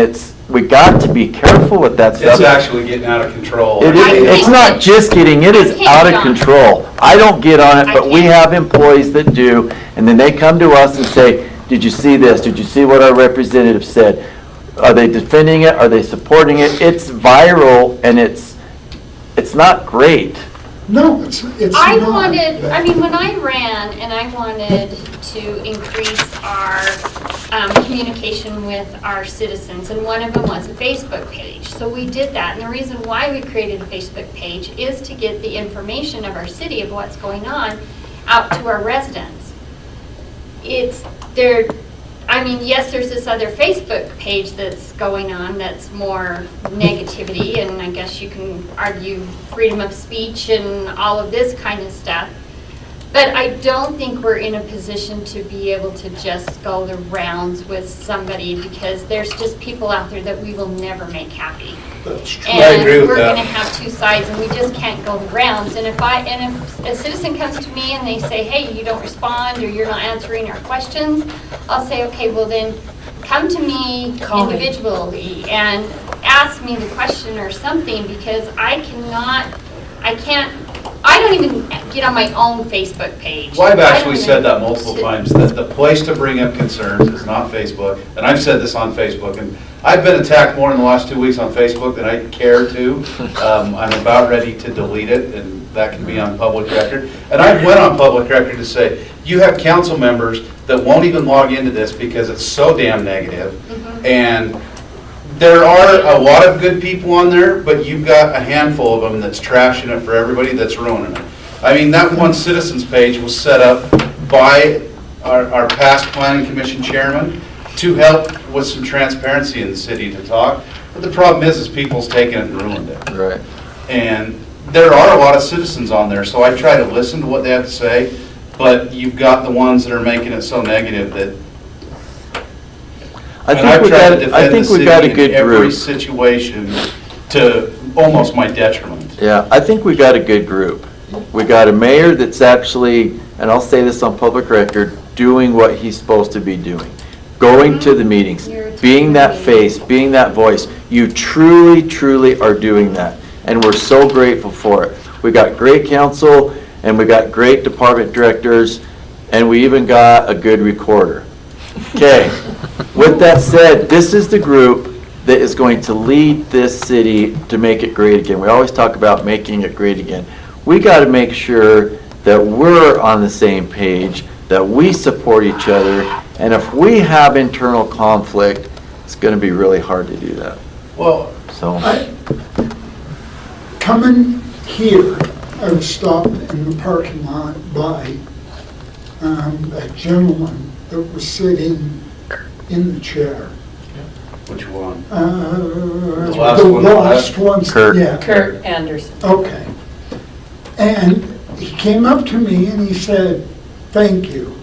we got to be careful with that stuff. It's actually getting out of control. It's not just getting, it is out of control. I don't get on it, but we have employees that do, and then they come to us and say, did you see this? Did you see what our representative said? Are they defending it? Are they supporting it? It's viral, and it's not great. No, it's I not. wanted, I mean, when I ran and I wanted to increase our communication with our citizens, and one of them was a Facebook page. So we did that, and the reason why we created a Facebook page is to get the information of our city of what's going on out to our residents. Yes, there's this other Facebook page that's going on that's more negativity, and I guess you can argue freedom of speech and all of this kind of stuff. But I don't think we're in a position to be able to just go the rounds with somebody, because there's just people out there that we will never make happy. That's true. I agree with And we're that. going to have two sides, and we just can't go the rounds. And if a citizen comes to me and they say, hey, you don't respond, or you're not answering our questions, I'll say, okay, well then, come to me Call me. individually and ask me the question or something, because I don't even get on my own Facebook page. Well, I've I don't actually even- said that multiple times, that the place to bring up concerns is not Facebook, and I've said this on Facebook, and I've been attacked more in the last 2 weeks on Facebook than I care to. I'm about ready to delete it, and that can be on public record. And I went on public record to say, you have council members that won't even log into this because it's so damn negative, and there are a lot of good people on there, but you've got a handful of them that's trashing it for everybody, that's ruining it. I mean, that one citizens page was set up by our past planning commission chairman to help with some transparency in the city to talk. But the problem is people's taken it and ruined it. Right. And there are a lot of citizens on there, so I try to listen to what they have to say, but you've got the ones that are making it so negative that I and think I've we tried to got, I defend think the we got a city good in every group. situation to almost my detriment. Yeah, I think we got a good group. We got a mayor that's actually, and I'll say this on public record, doing what he's supposed to be doing. Going to the meetings, being that face, being that voice. You truly, truly are doing that. And we're so grateful for it. We got great council, and we got great department directors, and we even got a good recorder. Okay, with that said, this is the group that is going to lead this city to make it great again. We always talk about making it great again. We got to make sure that we're on the same page, that we support each other, and if we have internal conflict, it's going to be really hard to do that. Well, So, Coming here, I was stopped in the parking lot by a gentleman that was sitting in the chair. which one? The last one on the last left? one. Kurt. Yeah. Kurt Anderson. Okay. And he came up to me and he said, "Thank you."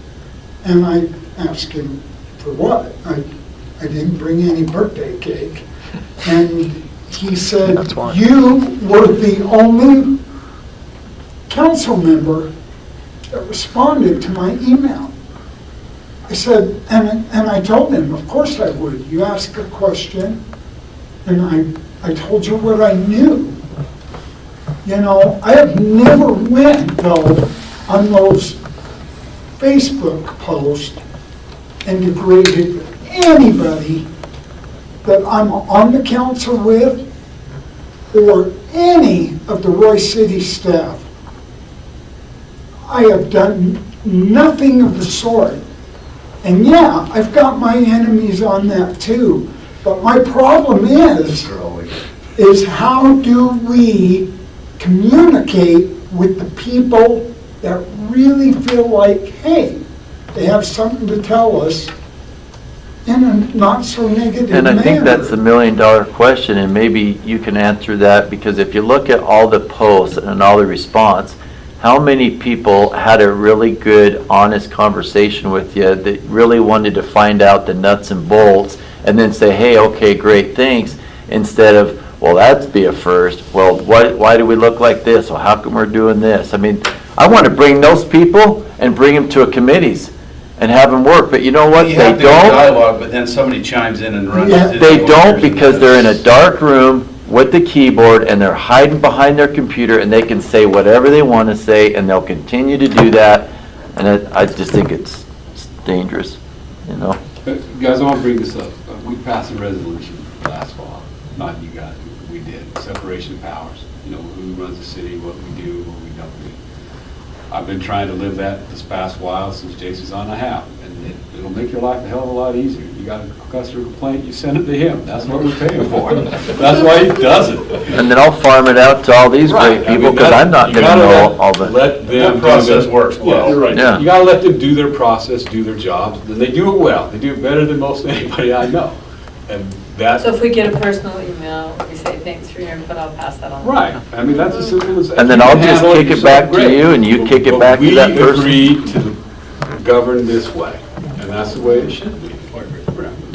And I asked him, "For what?" I didn't bring any birthday cake. And he said, That's why. "You were the only council member that responded to my email." I said, and I told him, of course I would. You ask a question, and I told you what I knew. You know, I have never went, though, on those Facebook posts and degraded anybody that I'm on the council with or any of the Royce City staff. I have done nothing of the sort. And yeah, I've got my enemies on that too. But my problem is how do we communicate with the people that really feel like, hey, they have something to tell us in a not so negative manner. and I think that's the million-dollar question, and maybe you can answer that, because if you look at all the posts and all the response, how many people had a really good, honest conversation with you that really wanted to find out the nuts and bolts and then say, hey, okay, great, thanks, instead of, well, that'd be a first. Well, why do we look like this? Well, how come we're doing this? I mean, I want to bring those people and bring them to a committees and have them work, but you know what? You They have to do don't. dialogue, but then somebody chimes in and runs. Yeah. it. They don't, because they're in a dark room with the keyboard and they're hiding behind their computer and they can say whatever they want to say and they'll continue to do that. And I just think it's dangerous, you know? Guys, I want to bring this up. We passed a resolution last fall, not you guys, we did, separation of powers. You know, who runs the city, what we do, what we don't do. I've been trying to live that this past while since Jason's on. I have, and it'll make your life a hell of a lot easier. You got a customer complaint, you send it to him. That's what we're paying for. That's why he does it. And then I'll farm it out to all these great Right. I people, mean, because I'm not you gonna gotta know all the. Let them That process do their- works well. Yeah, you're right. Yeah. You gotta let them do their process, do their jobs, and they do it well. They do it better than most anybody I know. And that's, So if we get a personal email, we say, thanks for your input, I'll pass that on. right. I mean, that's as simple as. And then if you I'll can just handle kick it yourself, back to great. you, and you kick it But back to that person. we agreed to govern this way, and that's the way it should be.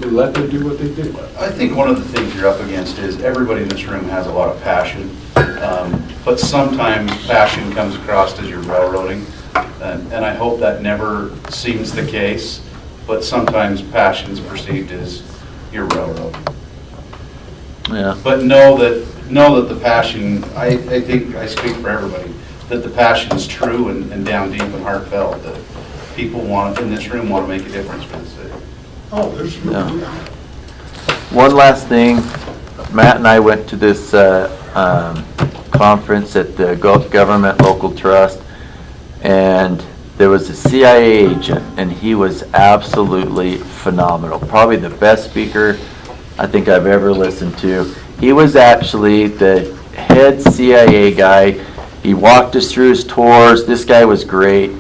Let them do what they do. I think one of the things you're up against is everybody in this room has a lot of passion, but sometimes passion comes across as you're railroading, and I hope that never seems the case, but sometimes passion's perceived as you're railroading. Yeah. But know that the passion, I think I speak for everybody, that the passion is true and down deep and heartfelt, that people in this room want to make a difference for the city. Oh, there's no Yeah. doubt. One last thing, Matt and I went to this conference at the Government Local Trust, and there was a CIA agent, and he was absolutely phenomenal. Probably the best speaker I think I've ever listened to. He was actually the head CIA guy. He walked us through his tours. This guy was great.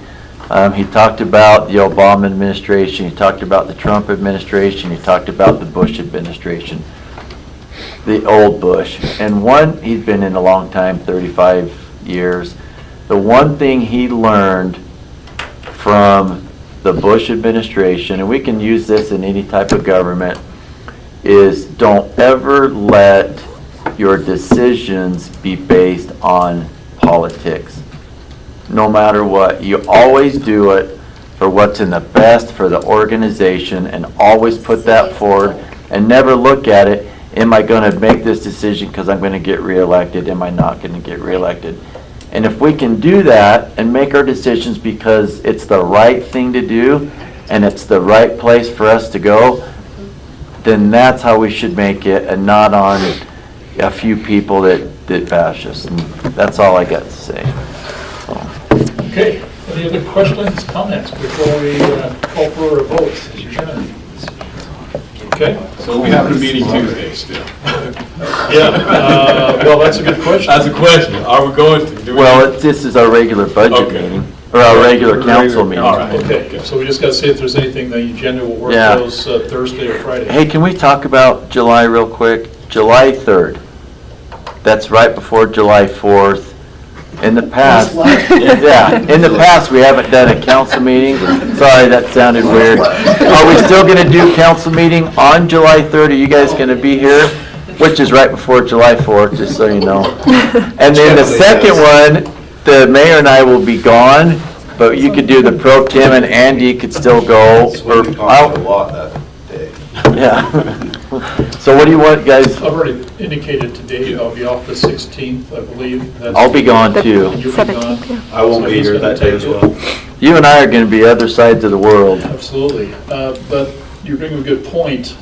He talked about the Obama administration, he talked about the Trump administration, he talked about the Bush administration, the old Bush. And he'd been in a long time, 35 years. The one thing he learned from the Bush administration, and we can use this in any type of government, is don't ever let your decisions be based on politics. No matter what, you always do it for what's in the best for the organization, and always put that forward, and never look at it, am I going to make this decision because I'm going to get reelected, am I not going to get reelected? And if we can do that and make our decisions because it's the right thing to do and it's the right place for us to go, then that's how we should make it, and not on a few people that bash us. And that's all I got to say. Okay, any other questions, comments before we call for a vote? Okay? So we have a meeting Tuesday still. Yeah, well, that's a good question. That's a question. Are we going to? Do we- Well, this is our regular budget Okay. meeting, or our regular council meeting. All right. Okay, so we just got to see if there's anything the agenda will work Yeah. those Thursday or Friday. Hey, can we talk about July real quick? July 3rd. That's right before July 4th. In the past, yeah, in the past, we haven't done a council meeting. Sorry, that sounded weird. Are we still gonna do council meeting on July 3rd? Are you guys gonna be here? Which is right before July 4th, just so you know. And then the second one, the mayor and I will be gone, but you could do the pro tem, and Andy could still go. So we talked a lot that day. Yeah. So what do you want, guys? I've already indicated today, I'll be off the 16th, I believe. That's- I'll be gone too. You'll be gone. 17th, yeah. I won't So be who's here gonna that day take as it? well. You and I are gonna be other sides of the world. Absolutely. But you bring a good point.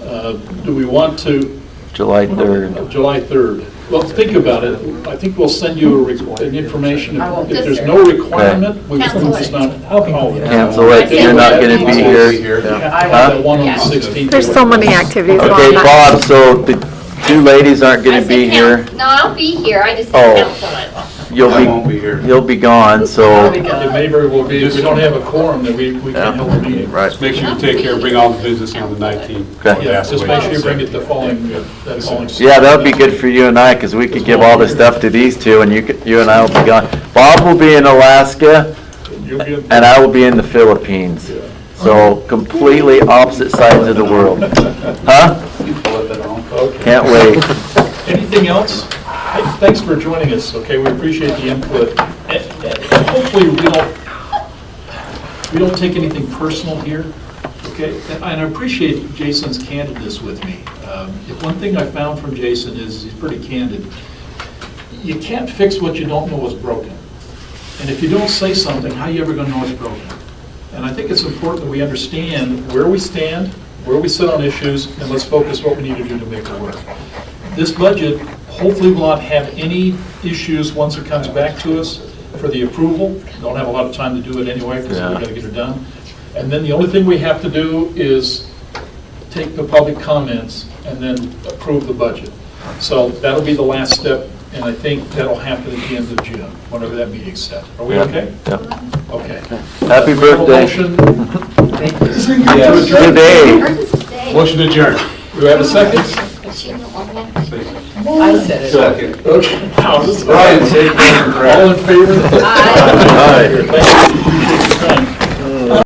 Do we want to, July 3rd. July 3rd? Well, think about it. I think we'll send you an information. I won't If be there's there. no requirement, we Cancel can it. just not call it. Cancel it, you're not gonna be here. That one on the 16th. There's so many activities on Okay, that. Bob, so the two ladies aren't I gonna said be here. No, I'll be here, I just Oh. said cancel it. You'll I won't be here. You'll be gone, so. It maybe will be, if we don't have a quorum, then we can hold a meeting. Right. Just make sure you take care, bring all the business on the 19th. Okay. Yeah, just make sure you bring it the following, that following. Yeah, that would be good for you and I, because we could give all the stuff to these two, and you and I will be gone. Bob will be in Alaska, You'll be- and I will be in the Philippines. So completely opposite sides of the world. Huh? You flip it on. Okay. Can't wait. Anything else? Hey, thanks for joining us, okay, we appreciate the input. And hopefully, we don't take anything personal here, okay? And I appreciate Jason's candidness with me. One thing I found from Jason is he's pretty candid. You can't fix what you don't know is broken. And if you don't say something, how are you ever going to know it's broken? And I think it's important that we understand where we stand, where we sit on issues, and let's focus what we need to do to make it work. This budget hopefully will not have any issues once it comes back to us. for the approval. Don't have a lot of time to do it anyway, because Yeah. we gotta get it done. And then the only thing we have to do is take the public comments and then approve the budget. So that'll be the last step, and I think that'll happen at the end of June, whenever that meeting's set. Are we okay? Yep. Okay. Happy We have a birthday. motion. Yes. Good day. Motion adjourned. Do we have a second? I said it. Okay. Now, this is- Brian, take care. All in favor? Aye. Thank you.